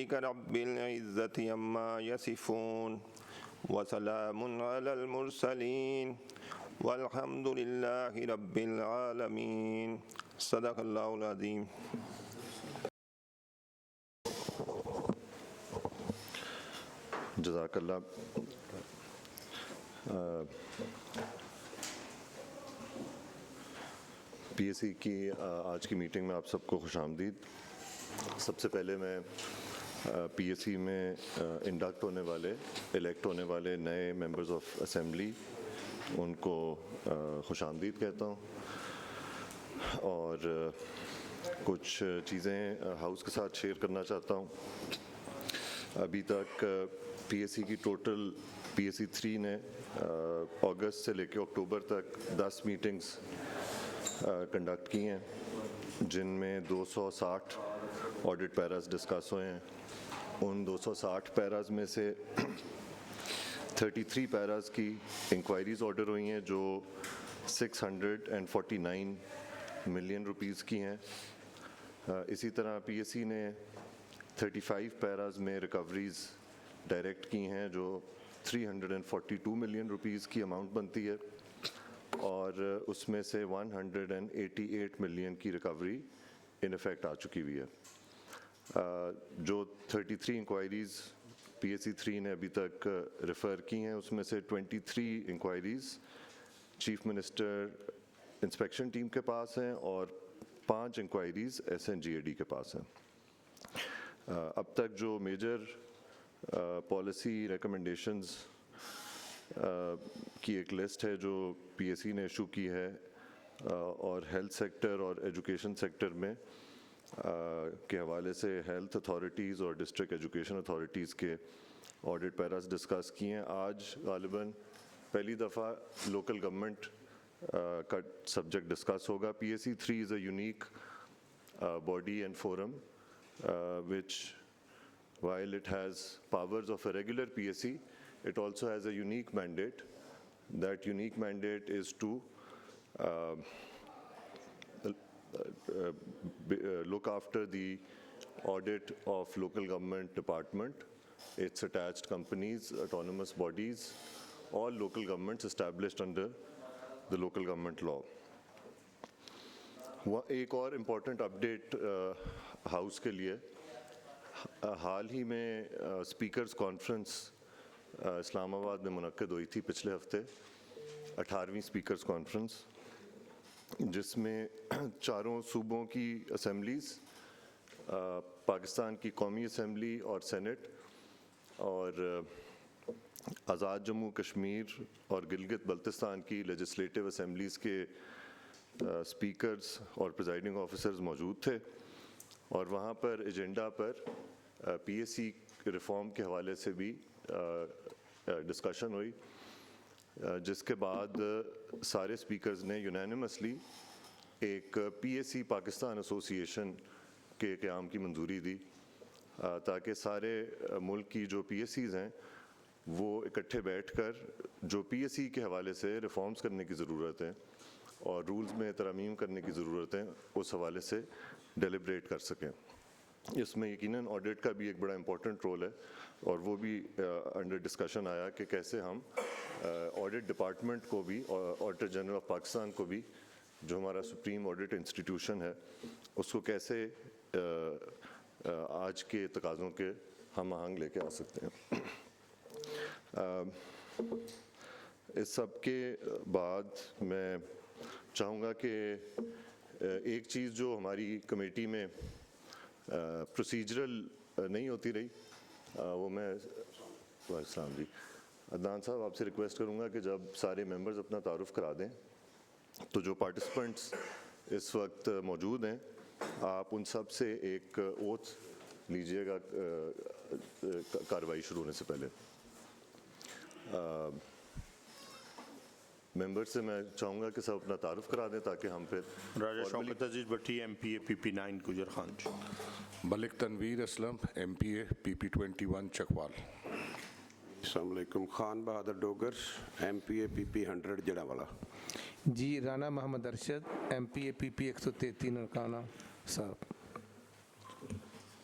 रब्बिल इज़्ज़ति अम्मा यसिफून व सलामुन अलल मुरसलीन वल्हम्दुलिल्लाहि रब्बिल आलमीन। सदक़ल्लाहुल अज़ीम। जज़ाकल्लाह। पीएससी की आज की मीटिंग में आप सबको खुशामदीद। सबसे पहले मैं पीएससी में इंडक्ट होने वाले, इलेक्ट होने वाले नए मेंबर्स ऑफ असेंबली उनको खुशामदीद कहता हूँ और कुछ चीज़ें हाउस के साथ शेयर करना चाहता हूँ। अभी तक पीएससी की टोटल पीएससी 3 ने अगस्त से लेकर अक्टूबर तक 10 मीटिंग्स कंडक्ट की हैं, जिनमें 260 ऑडिट पैराज डिस्कस हुए हैं। उन 260 पैराज में से 33 पैराज की इंक्वायरीज ऑर्डर हुई हैं जो 649 मिलियन रुपीस की हैं। इसी तरह पीएससी ने 35 पैराज में रिकवरीज डायरेक्ट की हैं जो 342 मिलियन रुपीस की अमाउंट बनती है और उसमें से 188 मिलियन की रिकवरी इन इफेक्ट आ चुकी हुई है। जो 33 इंक्वायरीज पीएससी 3 ने अभी तक रेफ़र की हैं, उसमें से 23 inquiries chief minister inspection team के पास हैं और 5 इंक्वायरीज एसएनजीएडी के पास हैं। अब तक जो मेजर पॉलिसी रिकमेंडेशंस की एक लिस्ट है जो पीएससी ने इशू की है और हेल्थ सेक्टर और एजुकेशन सेक्टर में के हवाले से हेल्थ अथॉरिटीज़ और डिस्ट्रिक्ट एजुकेशन अथॉरिटीज़ के ऑडिट पैरास डिस्कस किए हैं। आज गालिबन पहली दफ़ा लोकल गवर्नमेंट का सब्जेक्ट डिस्कस होगा। PSC 3 is a unique body and forum which, while it has powers of a regular PSC, it also has a unique mandate. That unique mandate is to look after the audit of local government department, its attached companies, autonomous bodies, all local governments established under the local government law. एक और important update house के लिए, हाल ही में speakers conference Islamabad में मुनक्किद हुई थी पिछले हफ्ते, 18वीं स्पीकर्स कॉन्फ्रेंस, जिसमें चारों सूबों की असेंबलीज़, पाकिस्तान की कौमी असेंबली और सेनेट और आज़ाद जम्मू कश्मीर और गिलगित बल्तिस्तान की लेजिस्लेटिव असेंबलीज़ के स्पीकर्स और प्रिजाइडिंग ऑफिसर्स मौजूद थे और वहाँ पर एजेंडा पर पीएससी रिफॉर्म के हवाले से भी डिस्कशन हुई, जिसके बाद सारे स्पीकर्स ने यूनानिमसली एक पीएससी पाकिस्तान एसोसिएशन के क़याम की मंजूरी दी ताकि सारे मुल्क की जो पीएससीज़ हैं वो इकट्ठे बैठकर जो पीएससी के हवाले से रिफॉर्म्स करने की ज़रूरत है और रूल्स में तरमीम करने की ज़रूरत है, उस हवाले से डेलिब्रेट कर सकें। इसमें यकीनन ऑडिट का भी एक बड़ा इम्पोर्टेंट रोल है और वो भी अंडर डिस्कशन आया कि कैसे हम ऑडिट डिपार्टमेंट को भी, ऑडिटर जनरल ऑफ पाकिस्तान को भी, जो हमारा सुप्रीम ऑडिट इंस्टीट्यूशन है, उसको कैसे आज के तकाज़ों के हम आहंग लेके आ सकते हैं। इस सब के बाद मैं चाहूँगा कि एक चीज़ जो हमारी कमेटी में प्रोसीजरल नहीं होती रही, वो मैं वालेकुम जी अदनान साहब आपसे रिक्वेस्ट करूँगा कि जब सारे मेंबर्स अपना तारुफ़ करा दें तो जो पार्टिसिपेंट्स इस वक्त मौजूद हैं आप उन सब से एक ओथ लीजिएगा कार्रवाई शुरू होने से पहले। मेंबर से मैं चाहूँगा कि सब अपना तारुफ करा दें ताकि हम फिर राजा शौकत अजीज भट्टी MPA PP9 गुजर खान, मलिक तनवीर असलम MPA PP21 चकवाल, अस्सलाम वालेकुम, खान बहादुर डोगर MPA PP100 जड़ावाला जी, राना मोहम्मद अरशद MPA PP 133 ननकाना साहब।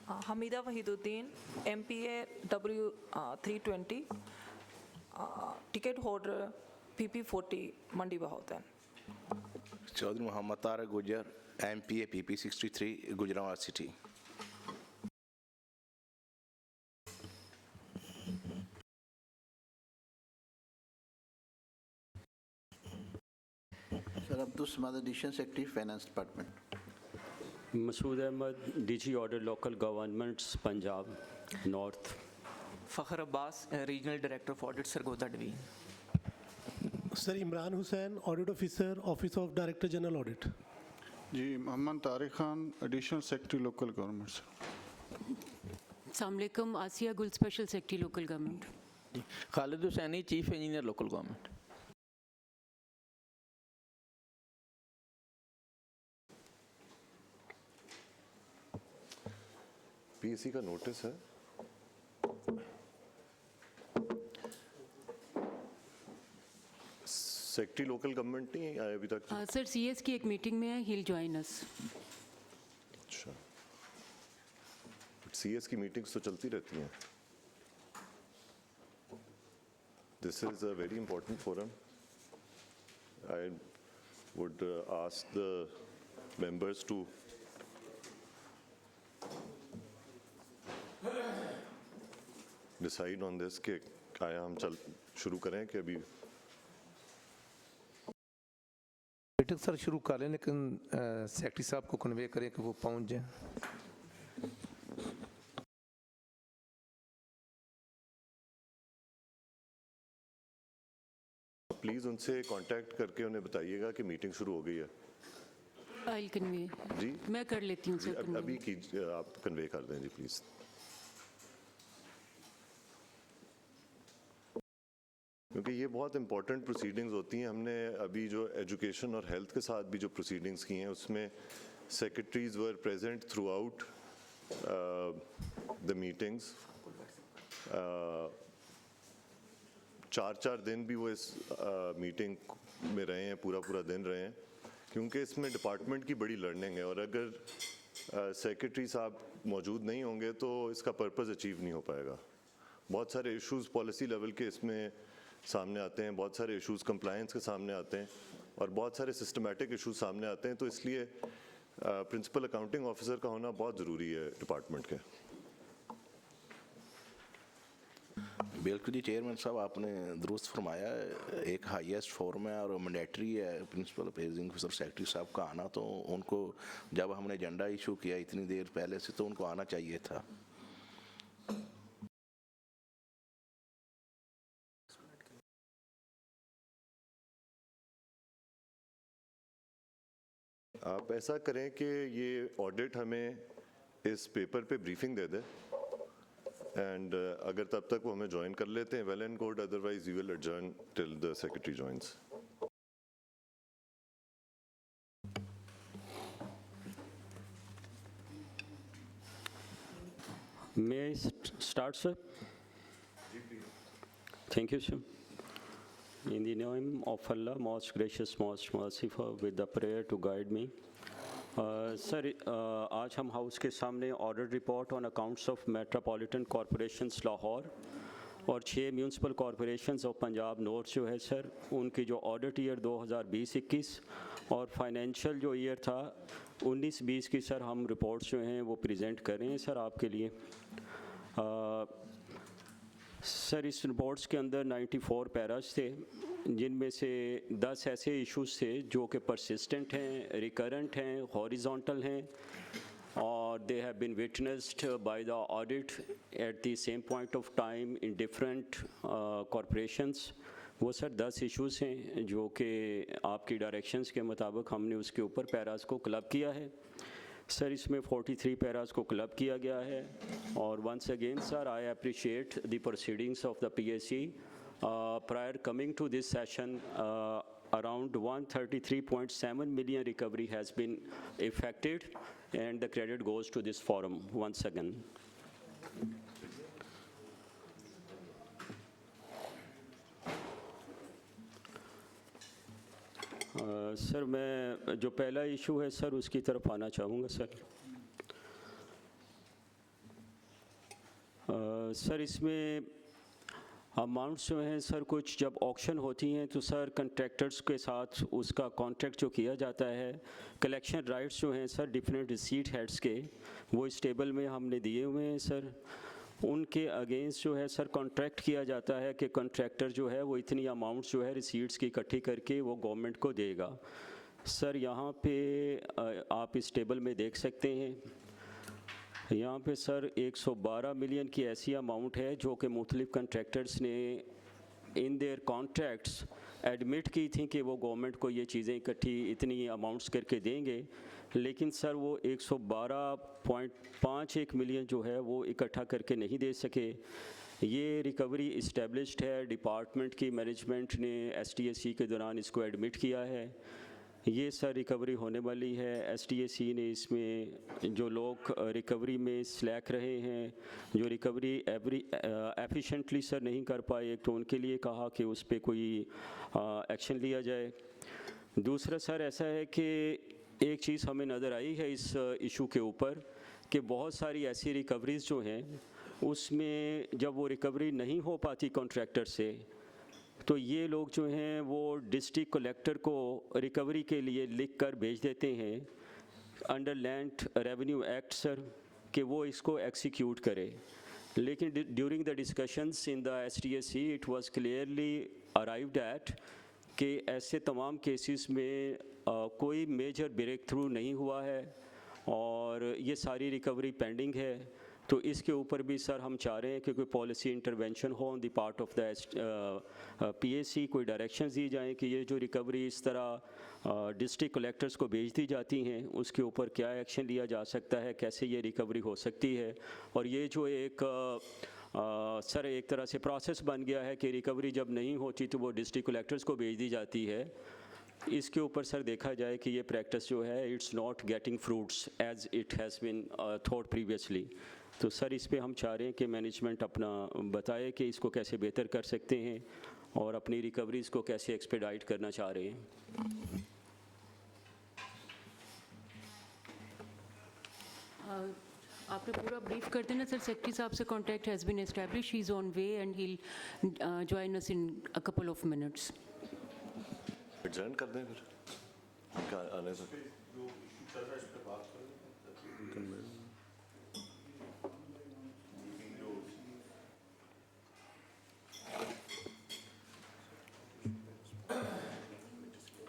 Hamida Wahiduddin, MPA W320, ticket holder PP40, Mandi Bahautan. Chaudhry Muhammad Tariq Gujar, MPA PP63, Gujranwala City. Sir Abdul Samad, Additional Secretary, Finance Department. Masood Ahmed, DG Order Local Governments, Punjab, North. Fakhr Abbas, Regional Director of Audit, Sargodha Division. Sir Imran Hussain, Audit Officer, Office of Director General Audit. जी Mohammad Tariq Khan, Additional Secretary Local Governments. Assalamu alaikum, Asiya Gul, Special Secretary Local Government. Khalid Hussaini, Chief Engineer Local Government. PSC का notice है। Secretary local government नहीं आया अभी तक। Sir CS की एक meeting में है, he'll join us. अच्छा, सीएस की मीटिंग्स तो चलती रहती हैं। This is a very important forum. I would ask the members to decide on this कि क्या हम शुरू करें कि अभी मीटिंग सर शुरू कर लें, लेकिन सेक्रेटरी साहब को कन्वे करें कि वो पहुंच जाएं। प्लीज़ उनसे कांटेक्ट करके उन्हें बताइएगा कि मीटिंग शुरू हो गई है। I'll convey. जी मैं कर लेती हूँ सर। अभी कीजिए, आप कन्वे कर दें जी प्लीज़। क्योंकि ये बहुत इंपॉर्टेंट प्रोसीडिंग्स होती हैं। हमने अभी जो एजुकेशन और हेल्थ के साथ भी जो प्रोसीडिंग्स की हैं उसमें secretaries were present through out the meetings. 4 दिन भी वो इस मीटिंग में रहे हैं, पूरा दिन रहे हैं, क्योंकि इसमें डिपार्टमेंट की बड़ी लर्निंग है और अगर सेक्रेटरी साहब मौजूद नहीं होंगे तो इसका पर्पस अचीव नहीं हो पाएगा। बहुत सारे इश्यूज़ पॉलिसी लेवल के इसमें सामने आते हैं, बहुत सारे इश्यूज़ कंप्लायंस के सामने आते हैं और बहुत सारे सिस्टमैटिक इश्यूज़ सामने आते हैं। तो इसलिए प्रिंसिपल अकाउंटिंग ऑफिसर का होना बहुत ज़रूरी है डिपार्टमेंट के। बिल्कुल जी चेयरमैन साहब, आपने दुरुस्त फरमाया, एक हाईएस्ट फॉर्म है और मैंडेटरी है प्रिंसिपल अपेजिंग ऑफिसर सेक्रेटरी साहब का आना। तो उनको जब हमने एजेंडा इशू किया इतनी देर पहले से, तो उनको आना चाहिए था। आप ऐसा करें कि ये ऑडिट हमें इस पेपर पे ब्रीफिंग दे दे एंड अगर तब तक वो हमें ज्वाइन कर लेते हैं well and good, otherwise we will adjourn till the secretary joins. May I start, sir? Thank you, sir. In the name of Allah, most gracious, most merciful, with the prayer to guide me. Sir आज हम house के सामने audit report on accounts of metropolitan corporations Lahore और 6 municipal corporations of Punjab north जो है sir, उनकी जो audit year 2020-21 और फाइनेंशियल जो ईयर था 19-20 की सर हम रिपोर्ट्स जो हैं वो प्रेजेंट कर रहे हैं सर आपके लिए। सर इस रिपोर्ट्स के अंदर 94 पैराज थे, जिनमें से 10 ऐसे इश्यूज थे जो कि परसिस्टेंट हैं, रिकरेंट हैं, हॉरिजॉन्टल हैं और they have been witnessed by the audit at the same point of time in different corporations. वो सर 10 इश्यूज हैं जो कि आपकी डायरेक्शंस के मुताबिक हमने उसके ऊपर पैराज को क्लब किया है। सर इसमें 43 पैराज को क्लब किया गया है और once again sir I appreciate the proceedings of the PSC prior coming to this session. Around 133.7 million recovery has been effected and the credit goes to this forum once again. Sir मैं जो पहला issue है sir उसकी तरफ आना चाहूँगा sir. Sir इसमें amounts जो हैं सर कुछ जब ऑक्शन होती हैं तो सर कंट्रैक्टर्स के साथ उसका कॉन्ट्रैक्ट जो किया जाता है, कलेक्शन राइट्स जो हैं सर डिफरेंट रिसीट हेड्स के, वो इस टेबल में हमने दिए हुए हैं सर। उनके अगेंस्ट जो है सर कॉन्ट्रैक्ट किया जाता है कि कॉन्ट्रैक्टर जो है वो इतनी अमाउंट्स जो है रिसीट्स की इकट्ठी करके वो गवर्नमेंट को देगा। सर यहाँ पे आप इस टेबल में देख सकते हैं, यहाँ पे सर 112 मिलियन की ऐसी अमाउंट है जो कि मुख्तलिफ कॉन्ट्रैक्टर्स ने इन देयर कॉन्ट्रैक्ट्स एडमिट की थी कि वो गवर्नमेंट को ये चीज़ें इकट्ठी इतनी अमाउंट्स करके देंगे, लेकिन सर वो 112.51 मिलियन जो है वो इकट्ठा करके नहीं दे सके। ये रिकवरी इस्टेब्लिश्ड है, डिपार्टमेंट की मैनेजमेंट ने STAC के दौरान इसको एडमिट किया है। ये सर रिकवरी होने वाली है। STAC ने इसमें जो लोग रिकवरी में स्लैक रहे हैं, जो रिकवरी एफिशिएंटली सर नहीं कर पाए, तो उनके लिए कहा कि उस पर कोई एक्शन लिया जाए। दूसरा सर ऐसा है कि एक चीज़ हमें नज़र आई है इस इशू के ऊपर कि बहुत सारी ऐसी रिकवरीज़ जो हैं उसमें जब वो रिकवरी नहीं हो पाती कॉन्ट्रैक्टर से, तो ये लोग जो हैं वो डिस्ट्रिक्ट कलेक्टर को रिकवरी के लिए लिख कर भेज देते हैं under land revenue act sir कि वो इसको एक्सिक्यूट करे। लेकिन during the discussions in the STAC it was clearly arrived at कि ऐसे तमाम केसेस में कोई मेजर ब्रेक थ्रू नहीं हुआ है और ये सारी रिकवरी पेंडिंग है। तो इसके ऊपर भी सर हम चाह रहे हैं कि कोई पॉलिसी इंटरवेंशन हो on the part of the PAC, कोई डायरेक्शंस दी जाएं कि ये जो रिकवरी इस तरह डिस्ट्रिक्ट कलेक्टर्स को भेज दी जाती हैं उसके ऊपर क्या एक्शन लिया जा सकता है, कैसे ये रिकवरी हो सकती है। और ये जो एक सर एक तरह से प्रोसेस बन गया है कि रिकवरी जब नहीं होती तो वो डिस्ट्रिक्ट कलेक्टर्स को भेज दी जाती है, इसके ऊपर सर देखा जाए कि ये प्रैक्टिस जो है it's not getting fruits as it has been thought previously. तो सर इस पे हम चाह रहे हैं कि मैनेजमेंट अपना बताए कि इसको कैसे बेहतर कर सकते हैं और अपनी रिकवरीज़ को कैसे एक्सपेडाइट करना चाह रहे हैं। आपने पूरा ब्रीफ कर देना सर। सेक्रेटरी साहब से contact has been establish, he is on way and he will join us in a couple of minutes. Adjourn कर दें फिर आने से।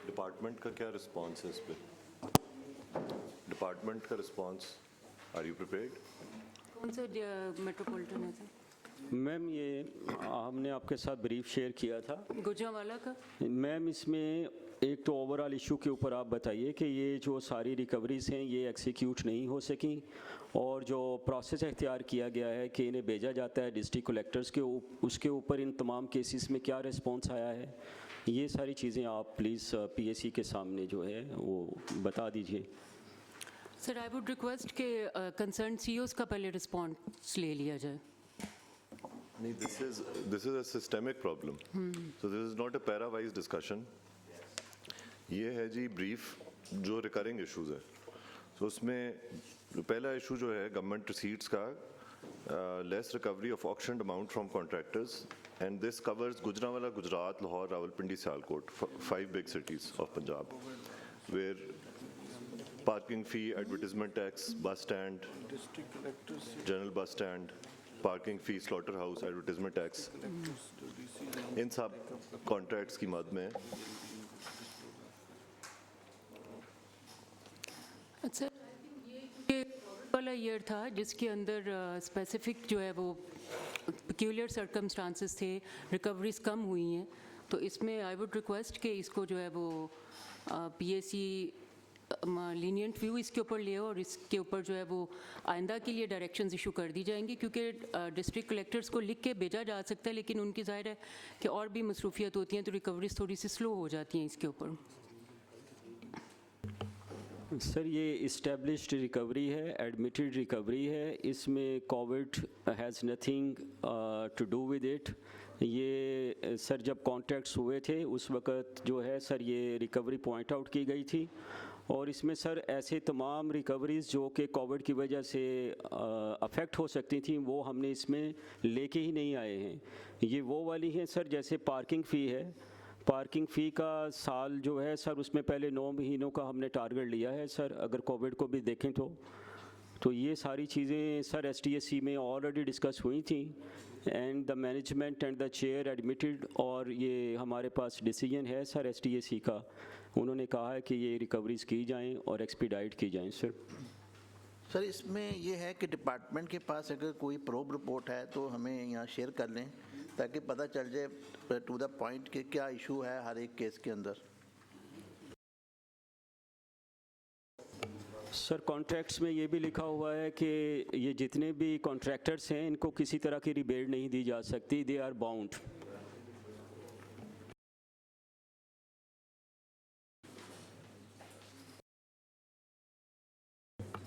डिपार्टमेंट का क्या रिस्पांस है इस पे? डिपार्टमेंट का रिस्पांस, आर यू प्रिपेयर्ड? कौन सा मेट्रोपॉलिटन है सर? मैम ये हमने आपके साथ ब्रीफ शेयर किया था गुजरावाला का। मैम इसमें एक तो ओवरऑल इशू के ऊपर आप बताइए कि ये जो सारी रिकवरीज़ हैं ये एक्सिक्यूट नहीं हो सकी और जो प्रोसेस इख्तियार किया गया है कि इन्हें भेजा जाता है डिस्ट्रिक्ट कलेक्टर्स के उसके ऊपर इन तमाम केसेस में क्या रिस्पॉन्स आया है, ये सारी चीज़ें आप प्लीज़ PAC के सामने जो है वो बता दीजिए। सर आई वुड रिक्वेस्ट कि कंसर्न CEOs का पहले रिस्पॉन्स ले लिया जाए। नहीं, this is a systemic problem. So this is not a para-wise discussion. ये है जी ब्रीफ जो रिकरिंग इश्यूज है। तो उसमें पहला इशू जो है गवर्नमेंट रिसीट्स का less recovery of auctioned amount from contractors and this covers Gujranwala, Gujarat, Lahore, Rawalpindi, Sialkot, 5 big cities of Punjab, where parking fee, advertisement tax, bus stand, general bus stand, parking fee, slaughter house, advertisement tax, इन सब contracts की मद में। अच्छा, ये वाला year था जिसके अंदर स्पेसिफिक जो है वो पेक्यूलियर सर्कमस्टांसेस थे, रिकवरीज कम हुई हैं, तो इसमें आई वुड रिक्वेस्ट कि इसको जो है वो PAC लीनियंट व्यू इसके ऊपर ले और इसके ऊपर जो है वो आइंदा के लिए डायरेक्शंस इशू कर दी जाएंगी, क्योंकि डिस्ट्रिक्ट कलेक्टर्स को लिख के भेजा जा सकता है लेकिन उनकी ज़ाहिर है कि और भी मसरूफियत होती हैं तो रिकवरीज थोड़ी सी स्लो हो जाती हैं इसके ऊपर। सर ये इस्टेब्लिश्ड रिकवरी है, एडमिटेड रिकवरी है, इसमें covid has nothing to do with it. ये सर जब कॉन्ट्रैक्ट्स हुए थे उस वक़्त जो है सर ये रिकवरी पॉइंट आउट की गई थी और इसमें सर ऐसे तमाम रिकवरीज़ जो कि कोविड की वजह से अफेक्ट हो सकती थी वो हमने इसमें लेके ही नहीं आए हैं। ये वो वाली हैं सर, जैसे पार्किंग फ़ी है, पार्किंग फ़ी का साल जो है सर उसमें पहले 9 महीनों का हमने टारगेट लिया है सर, अगर कोविड को भी देखें तो ये सारी चीज़ें सर STSC में ऑलरेडी डिस्कस हुई थी and the management and the chair admitted, और ये हमारे पास डिसीजन है सर STSC का, उन्होंने कहा है कि ये रिकवरीज की जाएं और एक्सपीडाइट की जाएं सर। सर इसमें ये है कि डिपार्टमेंट के पास अगर कोई प्रोब रिपोर्ट है तो हमें यहाँ शेयर कर लें ताकि पता चल जाए टू द पॉइंट कि क्या इशू है हर एक केस के अंदर। सर कॉन्ट्रैक्ट्स में ये भी लिखा हुआ है कि ये जितने भी कॉन्ट्रैक्टर्स हैं इनको किसी तरह की रिबेट नहीं दी जा सकती, दे आर बाउंड।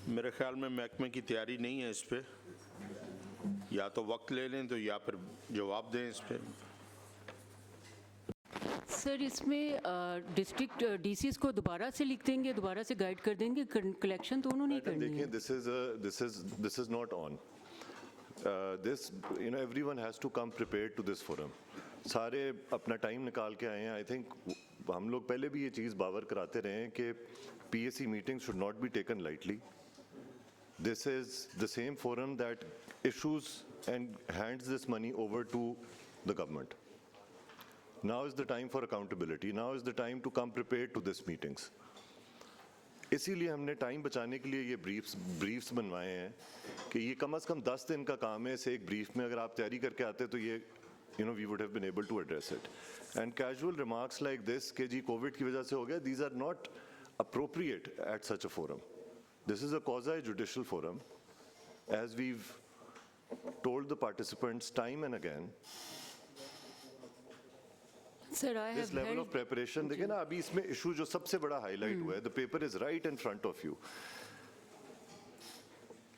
मेरे ख्याल में महकमे की तैयारी नहीं है इस पे, या तो वक्त ले लें तो या फिर जवाब दें इस पे। सर इसमें डिस्ट्रिक्ट DCs को दोबारा से लिख देंगे, दोबारा से गाइड कर देंगे, कलेक्शन तो उन्होंने करनी है। देखिए this is not on. This everyone has to come prepared to this forum. सारे अपना टाइम निकाल के आए हैं। आई थिंक हम लोग पहले भी ये चीज़ बावर कराते रहे हैं कि PSC meetings should not be taken lightly. This is the same forum that issues and hands this money over to the government. Now is the time for accountability. Now is the time to come prepared to these meetings. इसीलिए हमने time बचाने के लिए ये briefs बनवाए हैं कि ये कम से कम 10 दिन का काम है। इसे एक ब्रीफ में अगर आप तैयारी करके आते तो ये we would have been able to address it. And casual remarks like this कि जी कोविड की वजह से हो गया, these are not appropriate at such a forum. This is a quasi-judicial forum, as we've told the participants time and again. Sir, I This have level held of preparation, देखिए ना अभी इसमें issue जो सबसे बड़ा highlight हुआ है, the paper is right in front of you,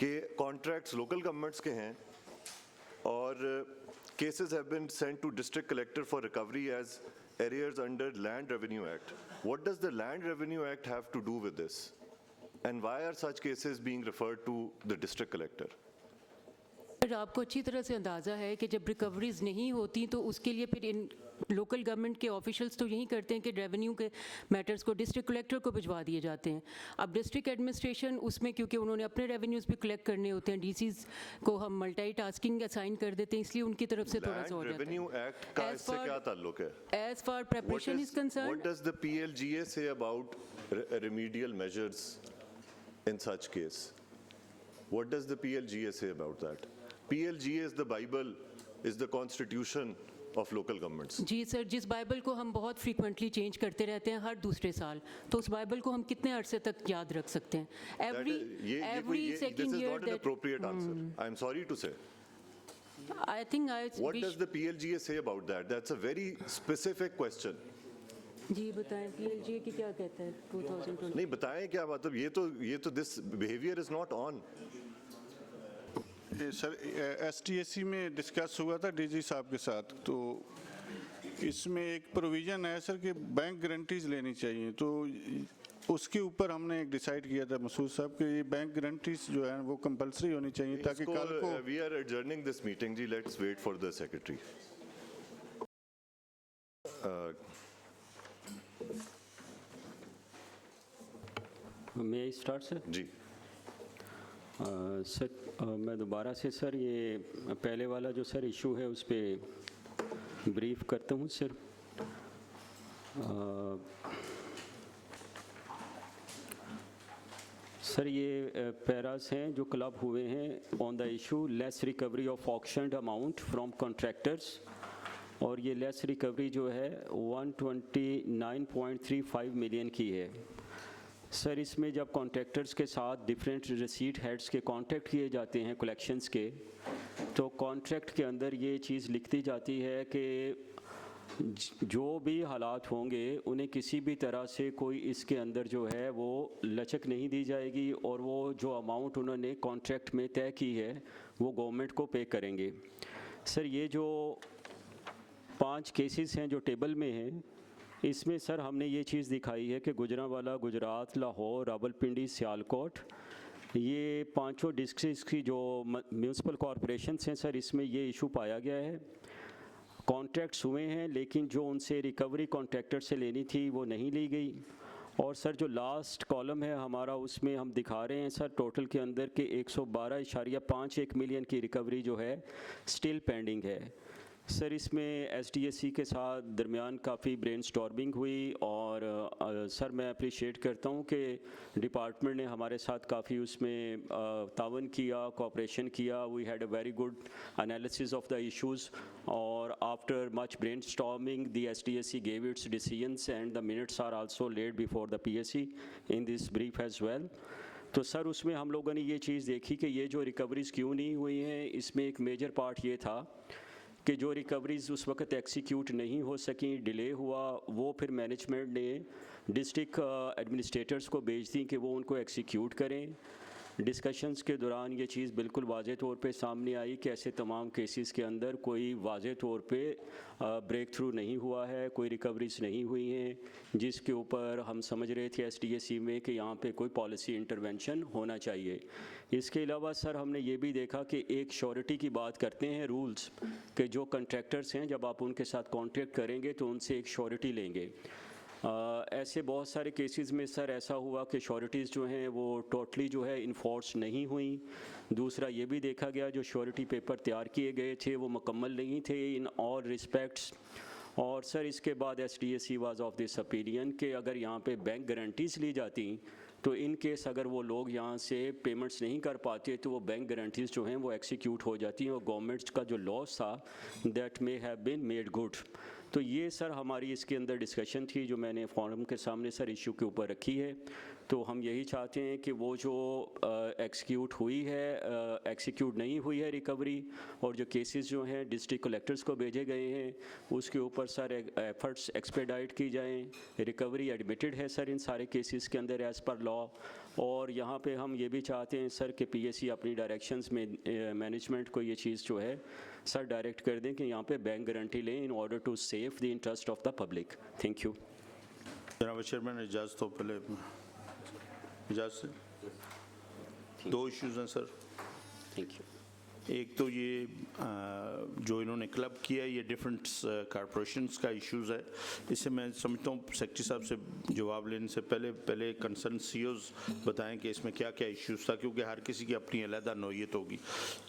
कि contracts local governments के हैं और cases have been sent to district collector for recovery as arrears under Land Revenue Act. What does the Land Revenue Act have to do with this? And why are such cases being referred to the district collector? Sir आपको अच्छी तरह से अंदाज़ा है कि जब recoveries नहीं होती तो उसके लिए फिर इन लोकल गवर्नमेंट के ऑफिशियल्स तो यही करते हैं कि रेवेन्यू के मैटर्स को डिस्ट्रिक्ट कलेक्टर को भिजवा दिए जाते हैं। अब डिस्ट्रिक्ट एडमिनिस्ट्रेशन उसमें क्योंकि उन्होंने अपने रेवेन्यूज़ भी कलेक्ट करने होते हैं, DCs को हम मल्टी टास्किंग असाइन कर देते हैं, इसलिए उनकी तरफ से थोड़ा सा हो जाता है। रेवेन्यू एक्ट का इससे क्या ताल्लुक है? As far preparation is concerned, what does the PLGA say about remedial measures in such case? What does the PLGA say about that? PLGA is the Bible, is the constitution of local governments. जी sir, जिस Bible को हम बहुत frequently change करते रहते हैं हर दूसरे साल, तो उस बाइबल को हम कितने अरसे तक याद रख सकते हैं? Every second year. This is not an appropriate answer. I'm sorry to say. I think What does the PLGA say about that? That's a very specific question. जी बताएं PLGA की क्या कहता है 2020? नहीं बताएं क्या मतलब ये तो this behavior is not on. Sir STSC में डिस्कस हुआ था DG साहब के साथ, तो इसमें एक प्रोविज़न है सर कि बैंक गारंटीज लेनी चाहिए, तो उसके ऊपर हमने एक डिसाइड किया था मसूद साहब कि ये बैंक गारंटीज जो है वो कंपलसरी होनी चाहिए ताकि कल को We are adjourning this meeting जी, let's wait for the secretary. May I start sir? जी सर मैं दोबारा से सर ये पहले वाला जो सर इशू है उस पर ब्रीफ करता हूँ सर। सर ये पैरास हैं जो क्लब हुए हैं on the issue less recovery of auctioned amount from contractors, और ये लेस रिकवरी जो है 129.35 मिलियन की है। सर इसमें जब कॉन्ट्रैक्टर्स के साथ डिफरेंट रिसीट हेड्स के कॉन्टैक्ट किए जाते हैं कलेक्शंस के, तो कॉन्ट्रैक्ट के अंदर ये चीज़ लिखती जाती है कि जो भी हालात होंगे उन्हें किसी भी तरह से कोई इसके अंदर जो है वो लचक नहीं दी जाएगी, और वो जो अमाउंट उन्होंने कॉन्ट्रैक्ट में तय की है वो गवर्नमेंट को पे करेंगे। सर ये जो 5 केसेस हैं जो टेबल में हैं, इसमें सर हमने ये चीज़ दिखाई है कि गुजरांवाला, गुजरात, लाहौर, रावलपिंडी, सियालकोट, ये पांचों डिस्ट्रिक्ट्स की जो म्यूनसिपल कॉरपोरेशन हैं सर, इसमें ये इशू पाया गया है। कॉन्ट्रैक्ट्स हुए हैं लेकिन जो उनसे रिकवरी कॉन्ट्रैक्टर से लेनी थी वो नहीं ली गई। और सर जो लास्ट कॉलम है हमारा, उसमें हम दिखा रहे हैं सर टोटल के अंदर के 112.51 मिलियन की रिकवरी जो है स्टिल पेंडिंग है। सर इसमें एसडीएसी के साथ दरमियान काफ़ी ब्रेनस्टॉर्मिंग हुई और सर मैं अप्रिशिएट करता हूँ कि डिपार्टमेंट ने हमारे साथ काफ़ी उसमें तावन किया, कोऑपरेशन किया। We had a very good analysis of the issues और after much brainstorming the SDAC gave its decisions and the minutes are also laid before the PSC in this brief as well. तो sir उसमें हम लोगों ने ये चीज़ देखी कि ये जो रिकवरीज़ क्यों नहीं हुई हैं, इसमें एक मेजर पार्ट ये था कि जो रिकवरीज़ उस वक्त एक्सिक्यूट नहीं हो सकी, डिले हुआ, वो फिर मैनेजमेंट ने डिस्ट्रिक्ट एडमिनिस्ट्रेटर्स को भेज दी कि वो उनको एक्सिक्यूट करें। डिस्कशंस के दौरान ये चीज़ बिल्कुल वाज़े तौर पे सामने आई कि ऐसे तमाम केसेस के अंदर कोई वाज़े तौर पे ब्रेक थ्रू नहीं हुआ है, कोई रिकवरीज नहीं हुई हैं, जिसके ऊपर हम समझ रहे थे एसडीएसी में कि यहाँ पे कोई पॉलिसी इंटरवेंशन होना चाहिए। इसके अलावा सर हमने ये भी देखा कि एक श्योरिटी की बात करते हैं रूल्स कि जो कंट्रैक्टर्स हैं जब आप उनके साथ कॉन्ट्रैक्ट करेंगे तो उनसे एक श्योरिटी लेंगे। ऐसे बहुत सारे केसेस में सर ऐसा हुआ कि श्योरिटीज़ जो हैं वो टोटली जो है इन्फोर्स नहीं हुई। दूसरा ये भी देखा गया जो श्योरिटी पेपर तैयार किए गए थे वो मुकम्मल नहीं थे इन ऑल रिस्पेक्ट्स। और सर इसके बाद एसडीएसी वाज ऑफ दिस ओपिनियन कि अगर यहाँ पे बैंक गारंटीज़ ली जाती तो इन केस अगर वो लोग यहाँ से पेमेंट्स नहीं कर पाते तो वो बैंक गारंटीज़ जो हैं वो एक्सिक्यूट हो जाती हैं और गवर्नमेंट का जो लॉस था that may have been made good. तो ये सर हमारी इसके अंदर डिस्कशन थी जो मैंने फोरम के सामने सर इशू के ऊपर रखी है। तो हम यही चाहते हैं कि वो जो एक्सिक्यूट हुई है, एक्सिक्यूट नहीं हुई है रिकवरी, और जो केसेस जो हैं डिस्ट्रिक्ट कलेक्टर्स को भेजे गए हैं उसके ऊपर सर एफर्ट्स एक्सपेडाइट की जाएं। रिकवरी एडमिटेड है सर इन सारे केसेस के अंदर एज़ पर लॉ। और यहाँ पे हम ये भी चाहते हैं सर कि पीएससी अपनी डायरेक्शंस में मैनेजमेंट को ये चीज़ जो है सर डायरेक्ट कर दें कि यहाँ पे बैंक गारंटी लें in order to save the interest of the public. Thank you. जनाब चेयरमैन इजाज़त हो, पहले इजाज़त से दो इश्यूज़ हैं सर। Thank you. एक तो ये जो इन्होंने क्लब किया ये डिफरेंट कॉरपोरेशंस का इश्यूज़ है। इससे मैं समझता हूँ सेक्रेटरी साहब से जवाब लेने से पहले कंसर्न सीओज बताएं कि इसमें क्या क्या इश्यूज़ था, क्योंकि हर किसी की अपनी अलग नौयत होगी।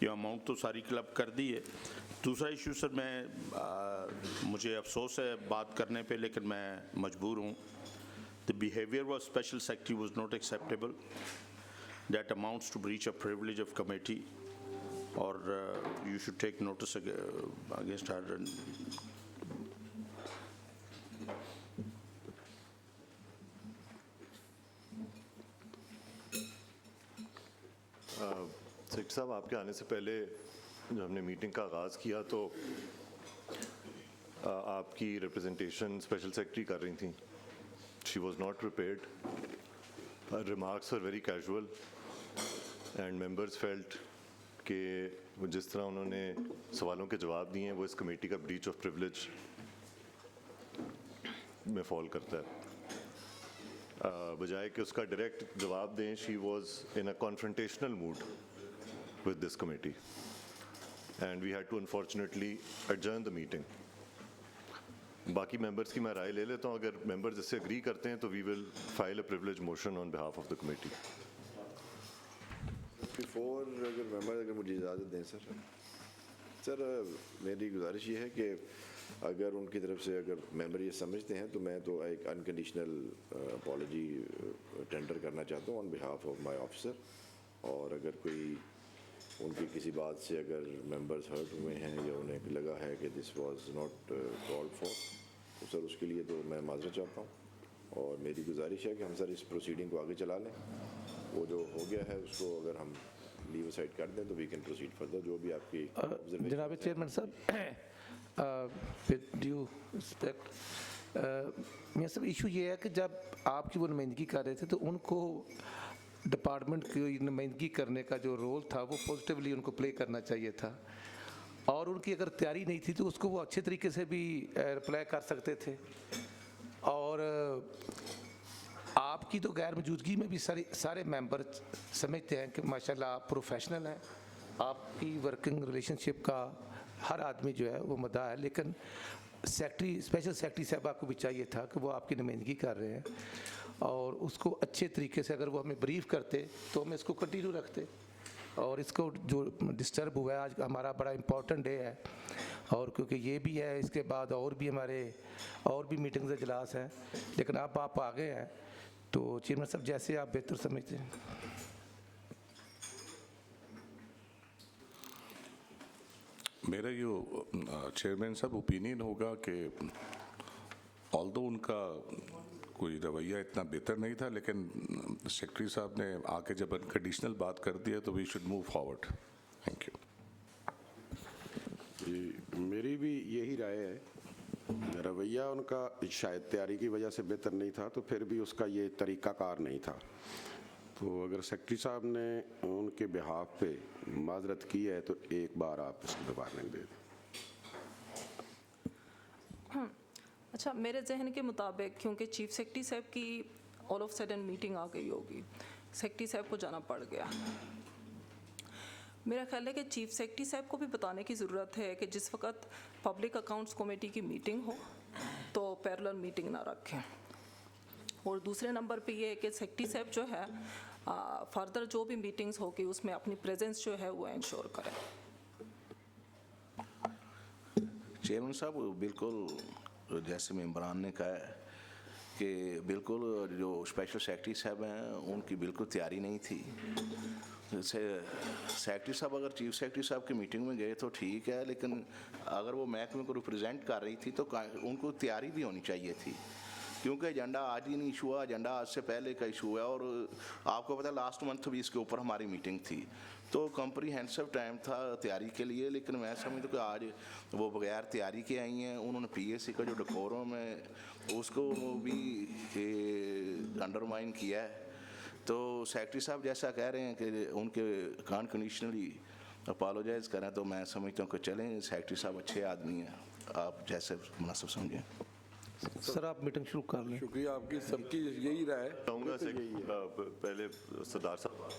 ये अमाउंट तो सारी क्लब कर दी है। दूसरा इशू सर मुझे अफसोस है बात करने पे, लेकिन मैं मजबूर हूँ। The behaviour of special secretary was not acceptable. That amounts to breach of privilege of committee, or you should take notice against her. Secretary साहब, आपके आने से पहले जब हमने मीटिंग का आगाज़ किया तो आपकी रिप्रेजेंटेशन स्पेशल सेक्रेटरी कर रही थी। She was not prepared, her remarks were very casual and members felt कि जिस तरह उन्होंने सवालों के जवाब दिए हैं वो इस कमेटी का ब्रीच ऑफ प्रिविलेज में फॉल करता है। बजाय कि उसका डायरेक्ट जवाब दें, she was in a confrontational mood with this committee and we had to unfortunately adjourn the meeting. बाकी मेंबर्स की मैं राय ले लेता हूँ, अगर मेंबर्स इससे एग्री करते हैं तो we will file a privilege motion on behalf of the committee. Before अगर मुझे इजाज़त दें सर, मेरी गुजारिश ये है कि अगर उनकी तरफ से अगर मेंबर ये समझते हैं तो मैं तो एक अनकंडीशनल अपॉलॉजी टेंडर करना चाहता हूँ on behalf of my officer. और अगर कोई उनकी किसी बात से अगर मेंबर्स हर्ट हुए हैं या उन्हें लगा है कि this was not called for, तो सर उसके लिए तो मैं माजरत चाहता हूँ। और मेरी गुजारिश है कि हम सर इस प्रोसीडिंग को आगे चला लें। वो जो हो गया है उसको अगर हम लीव साइड कर दें तो वी कैन प्रोसीड फर्दर। जो भी आपकी जनाब चेयरमैन साहब, विद ड्यू रिस्पेक्ट, मेरा सब इशू ये है कि जब आपकी वो नुमाइंदगी कर रहे थे तो उनको डिपार्टमेंट की नुमाइंदगी करने का जो रोल था वो पॉजिटिवली उनको प्ले करना चाहिए था, और उनकी अगर तैयारी नहीं थी तो उसको वो अच्छे तरीके से भी रिप्लाई कर सकते थे। और आपकी तो गैर मौजूदगी में भी सारे मेंबर समझते हैं कि माशाल्लाह आप प्रोफेशनल हैं, आपकी वर्किंग रिलेशनशिप का हर आदमी जो है वो मदा है, लेकिन सेक्रेटरी, स्पेशल सेक्रेटरी साहब आपको भी चाहिए था कि वो आपकी नुमाइंदगी कर रहे हैं और उसको अच्छे तरीके से अगर वो हमें ब्रीफ करते तो हम इसको कंटिन्यू रखते। और इसको जो डिस्टर्ब हुआ है, आज हमारा बड़ा इम्पोर्टेंट डे है और क्योंकि ये भी है, इसके बाद और भी हमारे और भी मीटिंग्स इजलास हैं, लेकिन अब आप आ गए हैं तो चेयरमैन साहब जैसे आप बेहतर समझते हैं। मेरा यो चेयरमैन साहब ओपिनियन होगा कि ऑल्दो उनका कोई रवैया इतना बेहतर नहीं था, लेकिन सेक्रेटरी साहब ने आके जब अनकंडीशनल बात कर दिया तो we should move forward. Thank you. मेरी भी यही राय है, रवैया उनका शायद तैयारी की वजह से बेहतर नहीं था, तो फिर भी उसका ये तरीक़ाकार नहीं था। तो अगर सेक्रेटरी साहब ने उनके बिहाफ पे माजरत की है तो एक बार आप उसकी वार्निंग दे दें। अच्छा, मेरे जहन के मुताबिक क्योंकि चीफ सेक्रेटरी साहब की ऑल ऑफ सडन मीटिंग आ गई होगी, सेक्रेटरी साहब को जाना पड़ गया। मेरा ख्याल है कि चीफ सेक्रेटरी साहब को भी बताने की ज़रूरत है कि जिस वक्त पब्लिक अकाउंट्स कमेटी की मीटिंग हो तो पैरेलल मीटिंग ना रखें। और दूसरे नंबर पे ये है कि सेक्रेटरी साहब जो है फर्दर जो भी मीटिंग्स होगी उसमें अपनी प्रेजेंस जो है वो इंश्योर करें। चेयरमैन साहब, बिल्कुल जैसे मेंबरान ने कहा है कि बिल्कुल जो स्पेशल सेक्रेटरी साहब हैं उनकी बिल्कुल तैयारी नहीं थी। सेक्रेटरी साहब अगर चीफ सेक्रेटरी साहब की मीटिंग में गए तो ठीक है, लेकिन अगर वो महकमे को रिप्रेजेंट कर रही थी तो उनको तैयारी भी होनी चाहिए थी, क्योंकि एजेंडा आज ही नहीं इशू हुआ, एजेंडा आज से पहले का इशू है। और आपको पता है लास्ट मंथ भी इसके ऊपर हमारी मीटिंग थी, तो कॉम्प्रीहेंसिव टाइम था तैयारी के लिए। लेकिन मैं समझता हूँ कि आज वो बगैर तैयारी के आई हैं, उन्होंने पीएससी का जो डेकोरम है उसको भी अंडरमाइन किया है। तो सेक्रेटरी साहब जैसा कह रहे हैं कि उनके अनकंडीशनली अपोलोजाइज़ करें, तो मैं समझता हूँ कि चलें, सेक्रेटरी साहब अच्छे आदमी हैं, आप जैसे मुनासिब समझें। सर आप मीटिंग शुरू कर लें। शुक्रिया आपकी, सबकी यही राय चाहूँगा पहले सरदार साहब।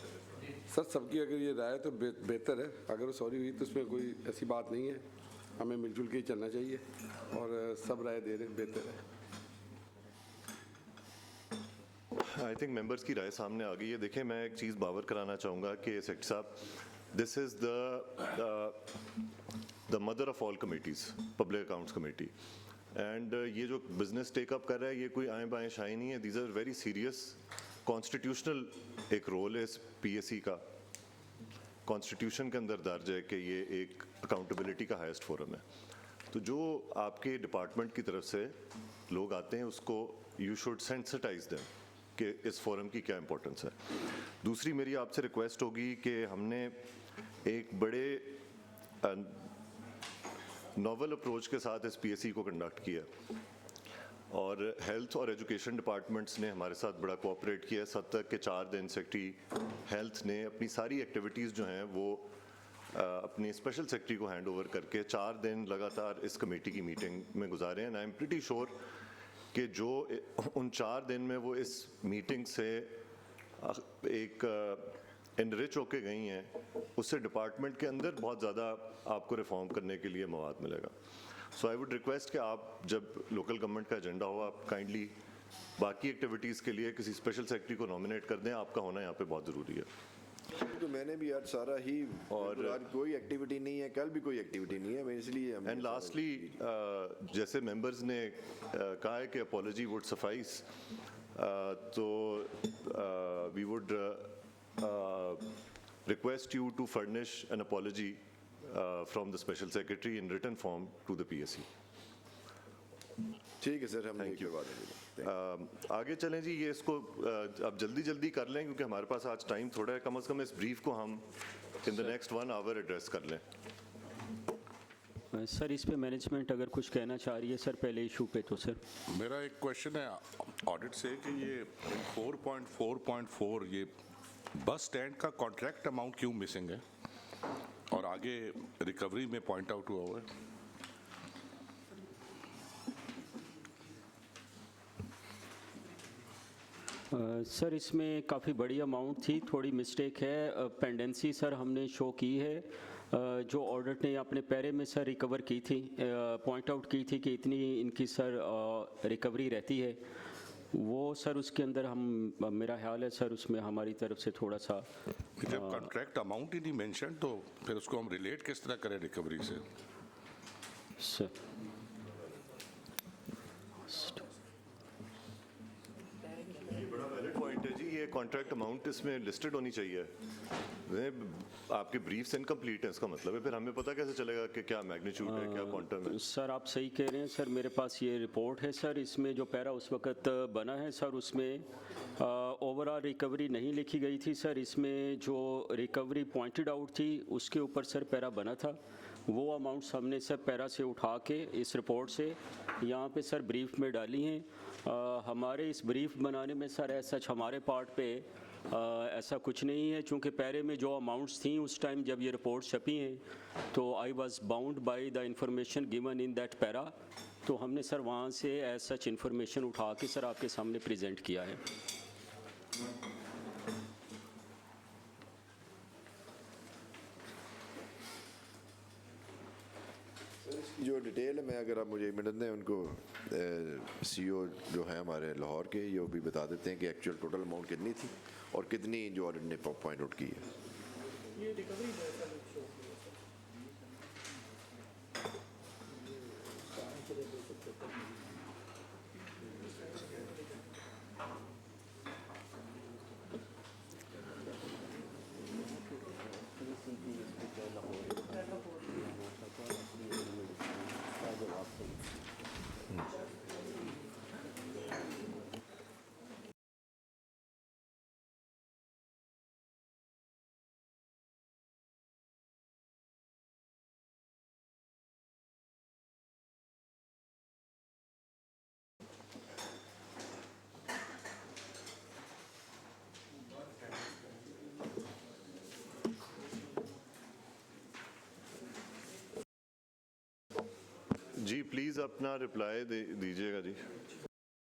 सर सबकी अगर ये राय तो बेहतर है, अगर सॉरी हुई तो उसमें कोई ऐसी बात नहीं है, हमें मिलजुल के ही चलना चाहिए और सब राय दे रहे हैं, बेहतर है। आई थिंक मेंबर्स की राय सामने आ गई है। देखिए, मैं एक चीज़ बावर कराना चाहूँगा कि सेक्रेटरी साहब, this is the mother of all committees, public accounts committee, and ये जो बिजनेस टेकअप कर रहा है ये कोई आए बाएँ शाही नहीं है। These are very serious constitutional एक रोल है इस पीएससी का, कॉन्स्टिट्यूशन के अंदर दर्ज है कि ये एक अकाउंटेबिलिटी का हाईएस्ट फोरम है। तो जो आपके डिपार्टमेंट की तरफ से लोग आते हैं उसको यू शुड सेंसिटाइज देम कि इस फोरम की क्या इंपॉर्टेंस है। दूसरी मेरी आपसे रिक्वेस्ट होगी कि हमने एक बड़े नॉवल अप्रोच के साथ इस पीएससी को कंडक्ट किया और हेल्थ और एजुकेशन डिपार्टमेंट्स ने हमारे साथ बड़ा कोऑपरेट किया। सद तक के 4 दिन सेक्रेटरी हेल्थ ने अपनी सारी एक्टिविटीज़ जो हैं वो अपनी स्पेशल सेक्रेटरी को हैंड ओवर करके 4 दिन लगातार इस कमेटी की मीटिंग में गुजारे हैं। आई एम प्रीटी श्योर कि जो उन 4 दिन में वो इस मीटिंग से एक इनरिच होके गई हैं, उससे डिपार्टमेंट के अंदर बहुत ज़्यादा आपको रिफॉर्म करने के लिए मवाद मिलेगा। सो आई वुड रिक्वेस्ट कि आप जब लोकल गवर्नमेंट का एजेंडा हो, आप काइंडली बाकी एक्टिविटीज़ के लिए किसी स्पेशल सेक्रेटरी को नॉमिनेट कर दें, आपका होना यहाँ पे बहुत ज़रूरी है। तो मैंने भी आज सारा ही, और आज कोई एक्टिविटी नहीं है, कल भी कोई एक्टिविटी नहीं है, मैं इसलिए। एंड लास्टली, जैसे मेंबर्स ने कहा है कि अपॉलॉजी वुड सफाइस, तो we would request you to furnish an apology from the special secretary in written form to the PSC. ठीक है सर, हम करवा देंगे। आगे चलें जी, ये इसको अब जल्दी कर लें क्योंकि हमारे पास आज टाइम थोड़ा है। कम से कम इस ब्रीफ को हम in the next 1 hour address कर लें। सर इस पे मैनेजमेंट अगर कुछ कहना चाह रही है सर पहले इशू पे, तो सर मेरा एक क्वेश्चन है ऑडिट से कि ये 4.4.4 ये बस स्टैंड का कॉन्ट्रैक्ट अमाउंट क्यों मिसिंग है और आगे रिकवरी में पॉइंट आउट हुआ हुआ है? सर इसमें काफ़ी बड़ी अमाउंट थी, थोड़ी मिस्टेक है। पेंडेंसी सर हमने शो की है, जो ऑडिट ने अपने पैरे में सर रिकवर की थी, पॉइंट आउट की थी कि इतनी इनकी सर रिकवरी रहती है, वो सर उसके अंदर हम मेरा ख्याल है सर उसमें हमारी तरफ से थोड़ा सा जब कॉन्ट्रैक्ट अमाउंट ही नहीं मेंशन तो फिर उसको हम रिलेट किस तरह करें रिकवरी से? सर पॉइंट है जी, ये कॉन्ट्रैक्ट अमाउंट इसमें लिस्टेड होनी चाहिए। आपके ब्रीफ्स इनकम्प्लीट है, इसका मतलब है फिर हमें पता कैसे चलेगा कि क्या मैग्नीट्यूड है, क्या क्वांटम है? सर आप सही कह रहे हैं सर, मेरे पास ये रिपोर्ट है सर, इसमें जो पैरा उस वक्त बना है सर उसमें ओवरऑल रिकवरी नहीं लिखी गई थी सर, इसमें जो रिकवरी पॉइंटेड आउट थी उसके ऊपर सर पैरा बना था, वो अमाउंट्स हमने सर पैरा से उठा के इस रिपोर्ट से यहाँ पे सर ब्रीफ में डाली हैं। हमारे इस ब्रीफ बनाने में सर ऐसा हमारे पार्ट पे ऐसा कुछ नहीं है, चूँकि पैरे में जो अमाउंट्स थी उस टाइम जब ये रिपोर्ट छपी हैं तो I was bound by the information given in that para, तो हमने सर वहाँ से एज सच इंफॉर्मेशन उठा के सर आपके सामने प्रेजेंट किया है। जो डिटेल है, मैं अगर आप मुझे 1 मिनट दें, उनको सीईओ जो है हमारे लाहौर के, ये भी बता देते हैं कि एक्चुअल टोटल अमाउंट कितनी थी और कितनी जो ऑडिट ने पॉइंट आउट की है। जी प्लीज़ अपना रिप्लाई दीजिएगा जी।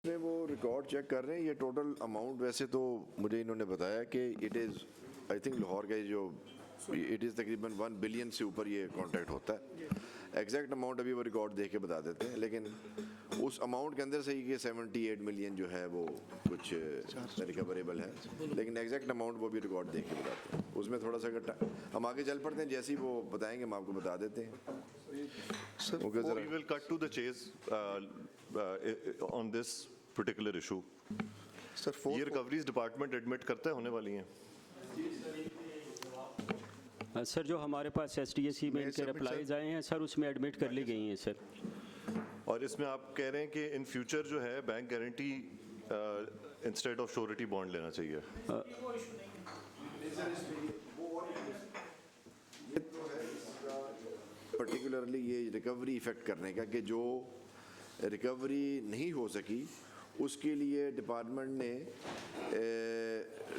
में वो रिकॉर्ड चेक कर रहे हैं, ये टोटल अमाउंट वैसे तो मुझे इन्होंने बताया कि it is I think Lahore का जो इट इज़ तकरीबन 1 बिलियन से ऊपर ये कॉन्ट्रैक्ट होता है। एग्जैक्ट अमाउंट अभी वो रिकॉर्ड देख के बता देते हैं, लेकिन उस अमाउंट के अंदर से ये 78 मिलियन जो है वो कुछ रिकवरेबल है, लेकिन एग्जैक्ट अमाउंट वो भी रिकॉर्ड देख के बताते हैं। उसमें थोड़ा सा अगर हम आगे चल पड़ते हैं, जैसे ही वो बताएंगे हम आपको बता देते हैं। We will cut to the chase on this particular issue. ये रिकवरीज डिपार्टमेंट एडमिट करता है होने वाली हैं? सर जो हमारे पास SDAC में इनके रिप्लाईज आए हैं सर उसमें एडमिट कर ली गई हैं सर। और इसमें आप कह रहे हैं कि इन फ्यूचर जो है bank guarantee instead of surety bond लेना चाहिए? पर्टिकुलरली ये रिकवरी इफेक्ट करने का कि जो रिकवरी नहीं हो सकी उसके लिए डिपार्टमेंट ने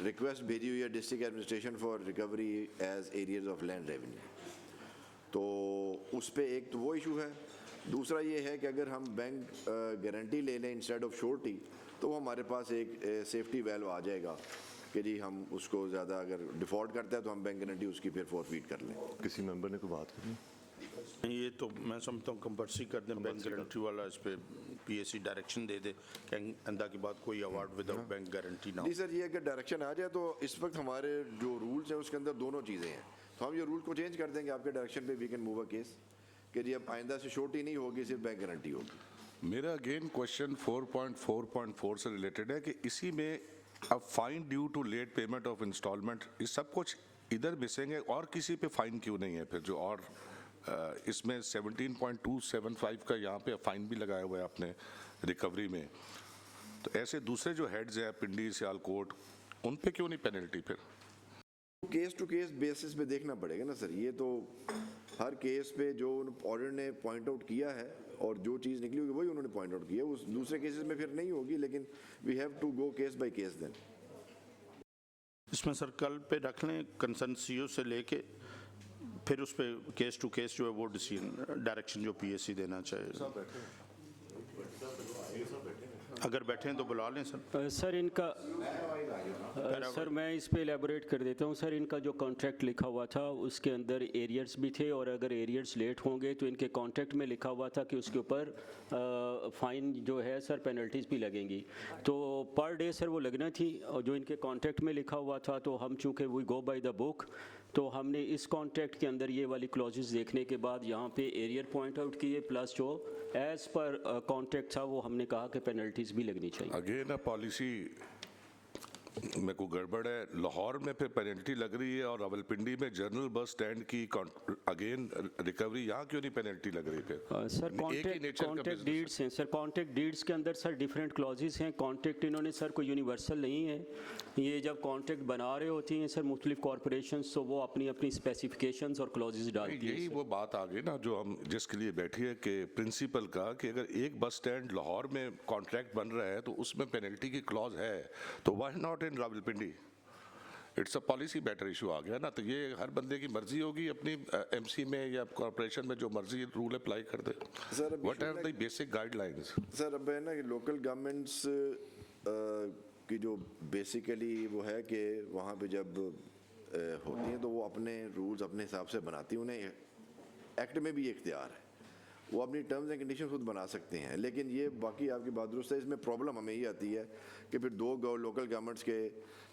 रिक्वेस्ट भेजी हुई है district administration for recovery as arrears of land revenue. तो उस पे एक तो वो इशू है, दूसरा ये है कि अगर हम बैंक गारंटी ले लें इंस्टेड ऑफ श्योरिटी तो वो हमारे पास एक सेफ्टी वैल्यू आ जाएगा कि जी हम उसको ज़्यादा अगर डिफ़ॉल्ट करता है तो हम बैंक गारंटी उसकी फिर फॉरफीट कर लें। किसी मेंबर ने कोई बात करनी? ये तो मैं समझता हूँ कंपल्सरी कर दें, बैंक गारंटी वाला इस पे PSC डायरेक्शन दे दे कि आइंदा के बाद कोई अवार्ड विदाउट बैंक गारंटी ना हो। नहीं सर, ये अगर डायरेक्शन आ जाए तो इस वक्त हमारे जो रूल्स हैं उसके अंदर दोनों चीज़ें हैं, तो हम ये रूल को चेंज कर देंगे आपके डायरेक्शन पे, we can move a case कि जी अब आइंदा से श्योरिटी नहीं होगी, सिर्फ बैंक गारंटी होगी। मेरा अगेन क्वेश्चन 4.4.4 से रिलेटेड है कि इसी में अब fine due to late payment of installment, ये सब कुछ इधर मिसिंग है और किसी पे फाइन क्यों नहीं है फिर? जो और इसमें 17.275 का यहाँ पे फाइन भी लगाया हुआ है आपने रिकवरी में, तो ऐसे दूसरे जो हेड्स हैं पिंडी सियालकोट, उन पे क्यों नहीं पेनल्टी फिर? केस टू केस बेसिस पे देखना पड़ेगा ना सर, ये तो हर केस पे जो ऑडिटर ने पॉइंट आउट किया है और जो चीज़ निकली होगी वही उन्होंने पॉइंट आउट किया, उस दूसरे केसेस में फिर नहीं होगी, लेकिन we have to go case by case then. इसमें सर कल पे रख लें कंसर्न CEO से लेके फिर उस पे केस टू केस जो है वो डिसीजन डायरेक्शन जो PSC देना चाहिए। अगर बैठे हैं तो बुला लें सर। सर इनका सर मैं इस पे एलेबोरेट कर देता हूँ। सर इनका जो कॉन्ट्रैक्ट लिखा हुआ था उसके अंदर एरियर्स भी थे, और अगर एरियर्स लेट होंगे तो इनके कॉन्ट्रैक्ट में लिखा हुआ था कि उसके ऊपर फ़ाइन जो है सर पेनल्टीज़ भी लगेंगी, तो पर डे सर वो लगना थी, और जो इनके कॉन्ट्रैक्ट में लिखा हुआ था तो हम चूँकि we go by the book, तो हमने इस कॉन्ट्रैक्ट के अंदर ये वाली क्लॉजेस देखने के बाद यहाँ पे एरियर पॉइंट आउट किए, प्लस जो एज़ पर कॉन्ट्रैक्ट था वो हमने कहा कि पेनल्टीज़ भी लगनी चाहिए। अगेन पॉलिसी मेरे को गड़बड़ है। लाहौर में फिर पेनल्टी लग रही है और रावलपिंडी में जनरल बस स्टैंड की अगेन रिकवरी, यहाँ क्यों नहीं पेनल्टी लग रही फिर? सर कॉन्ट्रैक्ट डीड्स हैं सर, कॉन्ट्रैक्ट डीड्स के अंदर सर डिफरेंट क्लॉजेस हैं। कॉन्ट्रैक्ट इन्होंने सर कोई यूनिवर्सल नहीं है, ये जब कॉन्ट्रैक्ट बना रहे होती हैं सर मुख्तलिफ कॉरपोरेशंस, तो वो अपनी अपनी स्पेसिफिकेशंस और क्लॉजेस डालती हैं। यही वो बात आ गई ना जो हम जिसके लिए बैठी है कि प्रिंसिपल का, कि अगर एक बस स्टैंड लाहौर में कॉन्ट्रैक्ट बन रहा है तो उसमें पेनल्टी की क्लॉज है, तो why not in Rawalpindi? It's a policy matter issue आ गया ना, तो ये हर बंदे की मर्जी होगी अपनी एमसी में या कॉर्पोरेशन में जो मर्जी रूल अप्लाई कर दे। What are the basic guidelines? Sir अब है ना कि लोकल गवर्नमेंट्स की जो बेसिकली वो है कि वहाँ पे जब होती हैं तो वो अपने रूल्स अपने हिसाब से बनाती हैं, उन्हें एक्ट में भी इख्तियार है, वो अपनी टर्म्स एंड कंडीशन खुद बना सकते हैं। लेकिन ये बाकी आपकी बात दुरुस्त है, इसमें प्रॉब्लम हमें ये आती है कि फिर दो लोकल गवर्नमेंट्स के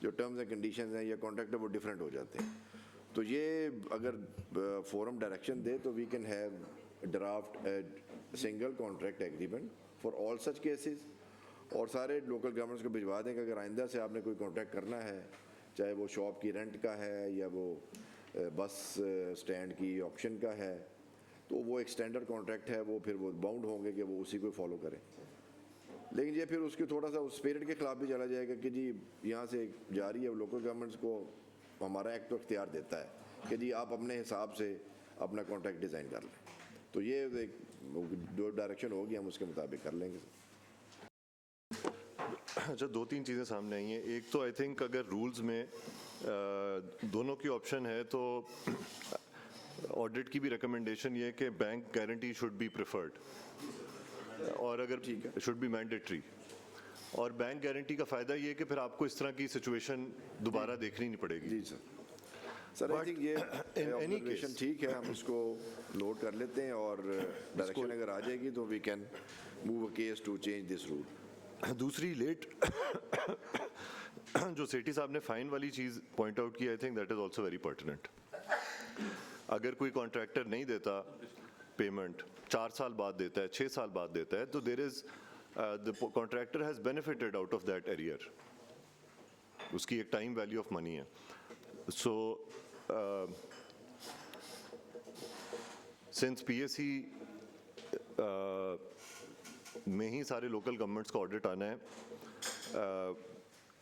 जो टर्म्स एंड कंडीशंस हैं या कॉन्ट्रैक्ट है वो डिफरेंट हो जाते हैं। तो ये अगर फोरम डायरेक्शन दे तो we can have draft single contract agreement for all such cases, और सारे लोकल गवर्नमेंट्स को भिजवा दें कि अगर आइंदा से आपने कोई कॉन्ट्रैक्ट करना है, चाहे वो शॉप की रेंट का है या वो बस स्टैंड की ऑप्शन का है, तो वो एक स्टैंडर्ड कॉन्ट्रैक्ट है, वो फिर वो बाउंड होंगे कि वो उसी को फॉलो करें। लेकिन ये फिर उसकी थोड़ा सा उस स्पिरिट के खिलाफ भी चला जाएगा कि जी यहाँ से जा रही है, लोकल गवर्नमेंट्स को हमारा एक्ट तो इख्तियार देता है कि जी आप अपने हिसाब से अपना कॉन्ट्रैक्ट डिज़ाइन कर लें। तो ये एक जो डायरेक्शन होगी हम उसके मुताबिक कर लेंगे। अच्छा, दो तीन चीज़ें सामने आई हैं। एक तो आई थिंक अगर रूल्स में दोनों की ऑप्शन है तो ऑडिट की भी रिकमेंडेशन ये है कि bank guarantee should be preferred, और अगर शुड बी मैंडेटरी। और बैंक गारंटी का फ़ायदा ये है कि फिर आपको इस तरह की सिचुएशन दोबारा देखनी नहीं पड़ेगी। जी सर आई थिंक ये ऑब्जर्वेशन ठीक है, हम इसको नोट कर लेते हैं और डायरेक्शन अगर आ जाएगी तो we can move a case to change this rule. दूसरी लेट जो सेठी साहब ने फाइन वाली चीज़ पॉइंट आउट की, I think that is also very pertinent. अगर कोई कॉन्ट्रैक्टर नहीं देता पेमेंट, 4 साल बाद देता है, 6 साल बाद देता है, तो there is the contractor has benefited out of that arrear, उसकी एक टाइम वैल्यू ऑफ मनी है। सो सिंस पीएससी में ही सारे लोकल गवर्नमेंट्स का ऑडिट आना है,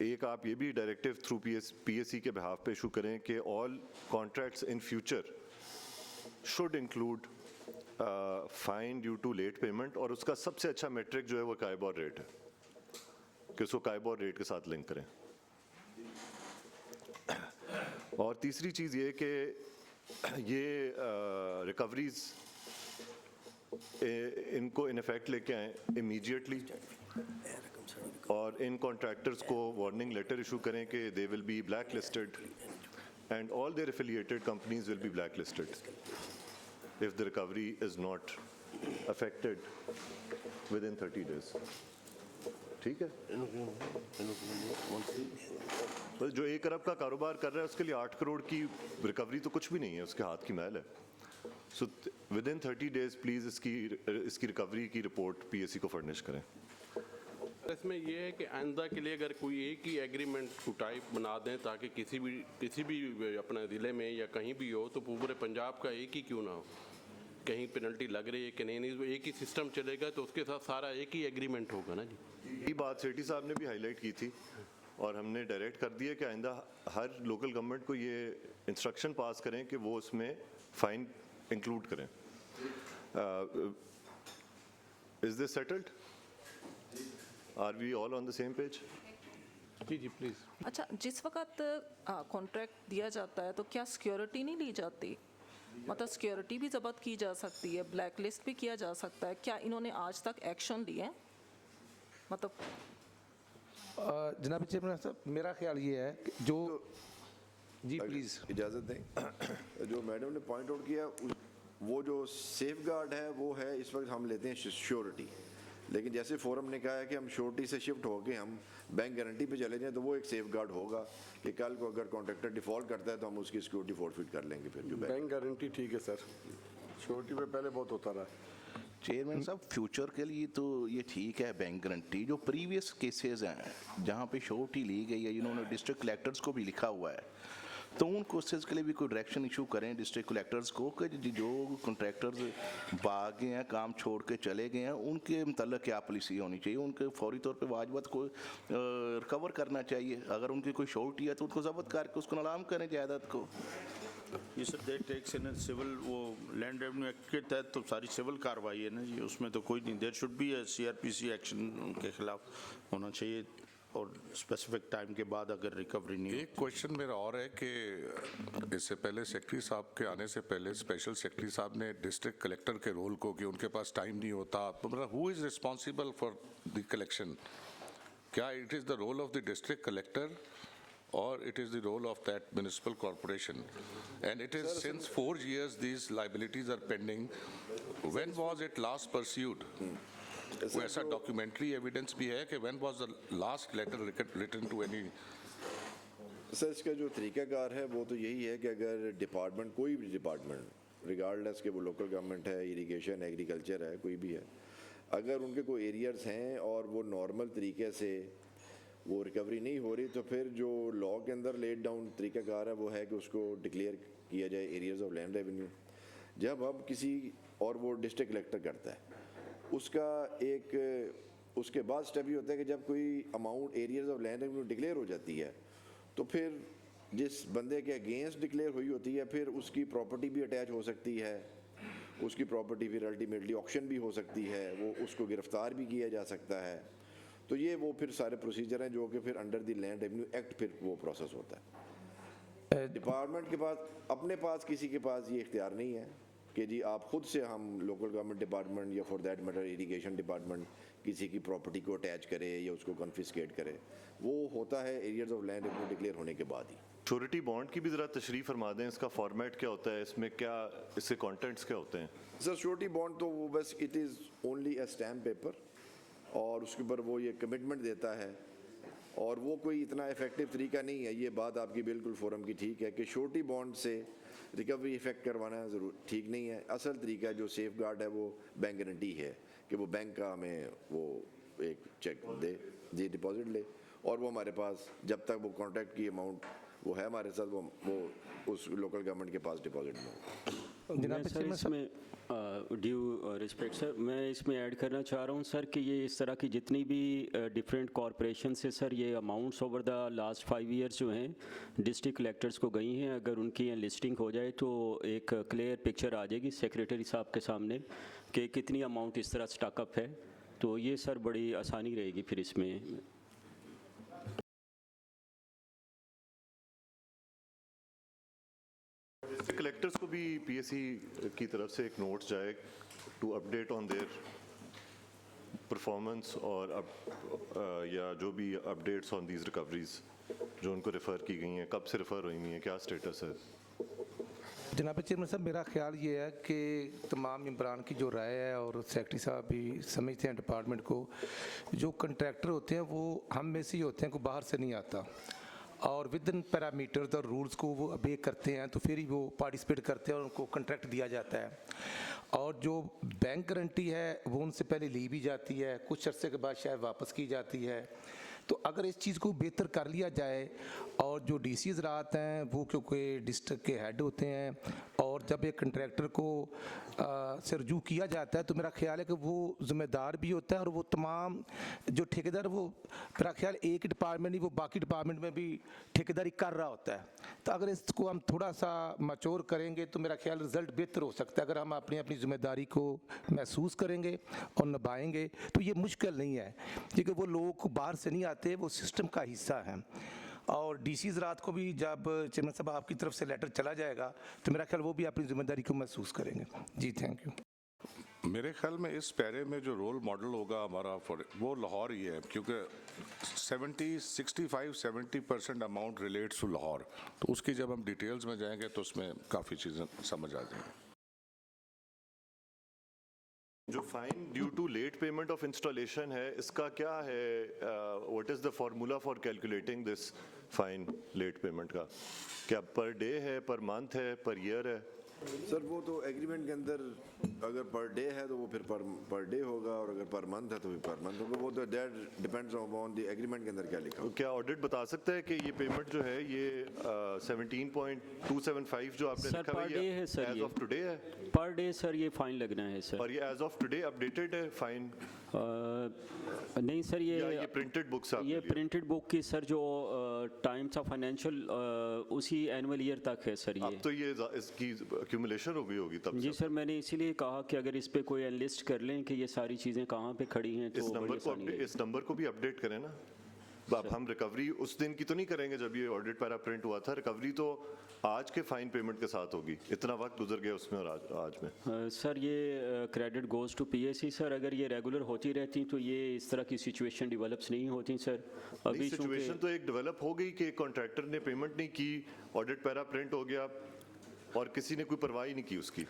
एक आप ये भी डायरेक्टिव थ्रू पीएससी के बिहाफ पे इशू करें कि all contracts in future should include fine due to late payment, और उसका सबसे अच्छा मेट्रिक जो है वो काइबोर रेट है, कि उसको काइबोर रेट के साथ लिंक करें। और तीसरी चीज़ ये कि ये रिकवरीज इनको इन इफेक्ट लेके आए इमीडिएटली, और इन कॉन्ट्रैक्टर्स को वार्निंग लेटर इशू करें कि they will be black listed and all their affiliated companies will be black listed if the recovery is not affected within 30 days. ठीक है? तो जो 1 अरब का कारोबार कर रहा है उसके लिए 8 करोड़ की रिकवरी तो कुछ भी नहीं है, उसके हाथ की मैल है। सो विदिन 30 डेज प्लीज इसकी रिकवरी की रिपोर्ट पीएससी को फर्निश करें। इसमें यह है कि आइंदा के लिए अगर कोई एक ही एग्रीमेंट को टाइप बना दें ताकि किसी भी अपने ज़िले में या कहीं भी हो तो पूरे पंजाब का एक ही क्यों ना हो, कहीं पेनल्टी लग रही है कि नहीं, एक ही सिस्टम चलेगा तो उसके साथ सारा एक ही एग्रीमेंट होगा ना जी। ये बात सेठी साहब ने भी हाईलाइट की थी और हमने डायरेक्ट कर दिया कि आइंदा हर लोकल गवर्नमेंट को ये इंस्ट्रक्शन पास करें कि वो उसमें फ़ाइन इंक्लूड करें। Is this settled? Are we all on the same page? जी प्लीज़। अच्छा, जिस वक्त कॉन्ट्रैक्ट दिया जाता है तो क्या सिक्योरिटी नहीं ली जाती? मतलब सिक्योरिटी भी जब्त की जा सकती है, ब्लैक लिस्ट भी किया जा सकता है, क्या इन्होंने आज तक एक्शन लिए? मतलब जनाब चेयरमैन साहब, मेरा ख्याल ये है कि जो जी प्लीज़ इजाज़त दें, जो मैडम ने पॉइंट आउट किया वो जो सेफ गार्ड है वो है इस वक्त हम लेते हैं श्योरिटी, लेकिन जैसे फोरम ने कहा है कि हम श्योरिटी से शिफ्ट होकर हम बैंक गारंटी पे चले जाएं तो वो एक सेफ गार्ड होगा कि कल को अगर कॉन्ट्रैक्टर डिफ़ॉल्ट करता है तो हम उसकी सिक्योरिटी फोरफिट कर लेंगे। फिर जो बैंक गारंटी ठीक है सर, श्योरिटी पे पहले बहुत होता रहा। चेयरमैन साहब, फ्यूचर के लिए तो ये ठीक है बैंक गारंटी, जो प्रीवियस केसेस हैं जहाँ पे श्योरिटी ली गई है, इन्होंने डिस्ट्रिक्ट कलेक्टर्स को भी लिखा हुआ है, तो उन केसेस के लिए भी कोई डायरेक्शन इशू करें डिस्ट्रिक्ट कलेक्टर्स को कि जो कॉन्ट्रैक्टर्स भाग गए हैं, काम छोड़ के चले गए हैं, उनके मतलब क्या पॉलिसी होनी चाहिए, उनके फौरी तौर पे वाजबत को रिकवर करना चाहिए, अगर उनकी कोई श्योरिटी है तो उनको जब्त करके उसको नीलाम करें जायदाद को। ये sir that takes in civil, वो लैंड रेवेन्यू एक्ट के तहत तो सारी सिविल कार्रवाई है ना जी, उसमें तो कोई नहीं, there should be a CRPC action उनके खिलाफ होना चाहिए और स्पेसिफिक टाइम के बाद अगर रिकवरी नहीं। एक क्वेश्चन मेरा और है कि इससे पहले सेक्रेटरी साहब के आने से पहले स्पेशल सेक्रेटरी साहब ने डिस्ट्रिक्ट कलेक्टर के रोल को कि उनके पास टाइम नहीं होता, मतलब who is responsible for the collection? क्या it is the role of the district collector or it is the role of that municipal corporation? And it is since 4 years these liabilities are pending. When was it last pursued? कोई ऐसा documentary evidence भी है कि when was the last letter written to any? Sir, इसका जो तरीक़ाकार है वो तो यही है कि अगर डिपार्टमेंट, कोई भी डिपार्टमेंट रिगार्डलेस के वो लोकल गवर्नमेंट है, इरिगेशन, एग्रीकल्चर है, कोई भी है, अगर उनके कोई एरियर्स हैं और वो नॉर्मल तरीके से वो रिकवरी नहीं हो रही तो फिर जो लॉ के अंदर लेड डाउन तरीक़ाकार है वो है कि उसको डिक्लेयर किया जाए एरियाज़ ऑफ लैंड रेवेन्यू। जब अब किसी और वो डिस्ट्रिक्ट कलेक्टर करता है उसका एक उसके बाद स्टेप ये होता है कि जब कोई amount areas of land revenue declare हो जाती है तो फिर जिस बंदे के अगेंस्ट डिक्लेयर हुई होती है फिर उसकी प्रॉपर्टी भी अटैच हो सकती है, उसकी प्रॉपर्टी फिर अल्टीमेटली ऑक्शन भी हो सकती है, वो उसको गिरफ्तार भी किया जा सकता है। तो ये वो फिर सारे प्रोसीजर हैं जो कि फिर under the land revenue act फिर वो प्रोसेस होता है। डिपार्टमेंट के पास अपने पास किसी के पास ये इख्तियार नहीं है कि जी आप खुद से हम लोकल गवर्नमेंट डिपार्टमेंट या for that matter irrigation department किसी की प्रॉपर्टी को अटैच करे या उसको कन्फिस्केट करे, वो होता है areas of land revenue declare होने के बाद ही। श्योरिटी बॉन्ड की भी ज़रा तशरीह फरमा दें, इसका फॉर्मेट क्या होता है, इसमें क्या, इसके कंटेंट्स क्या होते हैं? सर, श्योरिटी बॉन्ड तो वो बस it is only a stamp paper और उसके ऊपर वो ये कमिटमेंट देता है और वो कोई इतना इफेक्टिव तरीका नहीं है। ये बात आपकी बिल्कुल फोरम की ठीक है कि श्योरिटी बॉन्ड से रिकवरी इफेक्ट करवाना ज़रूर ठीक नहीं है। असल तरीका जो सेफ गार्ड है वो बैंक गारंटी है कि वो बैंक का हमें वो एक चेक दे, जी डिपॉजिट ले और वो हमारे पास जब तक वो कॉन्ट्रैक्ट की अमाउंट वो है हमारे साथ वो उस लोकल गवर्नमेंट के पास डिपॉजिट में। मैं सर इसमें ड्यू रिस्पेक्ट सर, मैं इसमें ऐड करना चाह रहा हूँ सर कि ये इस तरह की जितनी भी डिफरेंट कॉरपोरेशन से सर ये amounts over the last 5 years जो हैं डिस्ट्रिक्ट कलेक्टर्स को गई हैं, अगर उनकी लिस्टिंग हो जाए तो एक क्लियर पिक्चर आ जाएगी सेक्रेटरी साहब के सामने कि कितनी अमाउंट इस तरह स्टॉकअप है, तो ये सर बड़ी आसानी रहेगी फिर इसमें। कलेक्टर्स को भी पीएससी की तरफ से एक नोट जाए to update on their performance और या जो भी अपडेट्स ऑन दीज रिकवरीज जो उनको रेफ़र की गई हैं, कब से रेफ़र हुई हैं, क्या स्टेटस है? जनाब चेयरमैन साहब, मेरा ख्याल ये है कि तमाम मेंबरान की जो राय है और सेक्रेटरी साहब भी समझते हैं डिपार्टमेंट को, जो कंट्रैक्टर होते हैं वो हम में से ही होते हैं, कोई बाहर से नहीं आता और विद इन पैरामीटर्स और रूल्स को वो अबे करते हैं तो फिर ही वो पार्टिसिपेट करते हैं और उनको कॉन्ट्रैक्ट दिया जाता है। और जो बैंक गारंटी है वो उनसे पहले ली भी जाती है, कुछ अरसे के बाद शायद वापस की जाती है। तो अगर इस चीज़ को बेहतर कर लिया जाए और जो डीसीज रात हैं वो क्योंकि डिस्ट्रिक्ट के हेड होते हैं और जब एक कंट्रैक्टर को से रजू किया जाता है तो मेरा ख्याल है कि वो ज़िम्मेदार भी होता है और वो तमाम जो ठेकेदार वो मेरा ख्याल एक डिपार्टमेंट नहीं वो बाकी डिपार्टमेंट में भी ठेकेदारी कर रहा होता है। तो अगर इसको हम थोड़ा सा मैच्योर करेंगे तो मेरा ख्याल रिज़ल्ट बेहतर हो सकता है। अगर हम अपनी अपनी ज़िम्मेदारी को महसूस करेंगे और निभाएंगे तो ये मुश्किल नहीं है, क्योंकि वो लोग बाहर से नहीं आते, वो सिस्टम का हिस्सा हैं। और डीसीज रात को भी जब चेयरमैन साहब आपकी तरफ से लेटर चला जाएगा तो मेरा ख्याल वो भी अपनी जिम्मेदारी को महसूस करेंगे। जी थैंक यू। मेरे ख्याल में इस पैरे में जो रोल मॉडल होगा हमारा वो लाहौर ही है, क्योंकि 65-70% अमाउंट रिलेट्स टू लाहौर। तो उसकी जब हम डिटेल्स में जाएंगे तो उसमें काफ़ी चीज़ें समझ आ जाएंगी। जो fine due to late payment of installation है, इसका क्या है? What is the formula for calculating this fine late payment का? क्या पर डे है, पर मंथ है, पर ईयर है? सर वो तो एग्रीमेंट के अंदर अगर पर डे है तो वो फिर पर डे होगा, और अगर पर मंथ है तो फिर पर मंथ होगा। वो तो that depends on the agreement के अंदर क्या लिखा हो। क्या ऑडिट बता सकता है कि ये पेमेंट जो है ये 17.275 जो आपने सर लिखा पर डे है सर, एज ऑफ टुडे है? पर डे सर ये फाइन लगना है सर। और ये एज ऑफ टुडे अपडेटेड है फाइन? नहीं सर, ये प्रिंटेड बुक्स ये प्रिंटेड बुक की सर जो टाइम्स ऑफ फाइनेंशियल उसी एनुअल ईयर तक है सर। ये अब तो ये इसकी एक्यूमुलेशन हो गई होगी तब जी सर, मैंने इसीलिए कहा कि अगर इस पे कोई एनालिस्ट कर लें कि ये सारी चीज़ें कहाँ पे खड़ी हैं तो इस नंबर को भी अपडेट करें ना। अब हम रिकवरी उस दिन की तो नहीं करेंगे जब ये ऑडिट पैरा प्रिंट हुआ था, रिकवरी तो आज के फाइन पेमेंट के साथ होगी। इतना वक्त गुजर गया उसमें और आज में। सर ये credit goes to PSC sir. अगर ये रेगुलर होती रहती तो ये इस तरह की सिचुएशन डेवलप्स नहीं होती सर। अभी सिचुएशन तो एक डेवलप हो गई कि कॉन्ट्रैक्टर ने पेमेंट नहीं की, ऑडिट पैरा प्रिंट हो गया और किसी ने कोई परवाह ही नहीं की उसकी।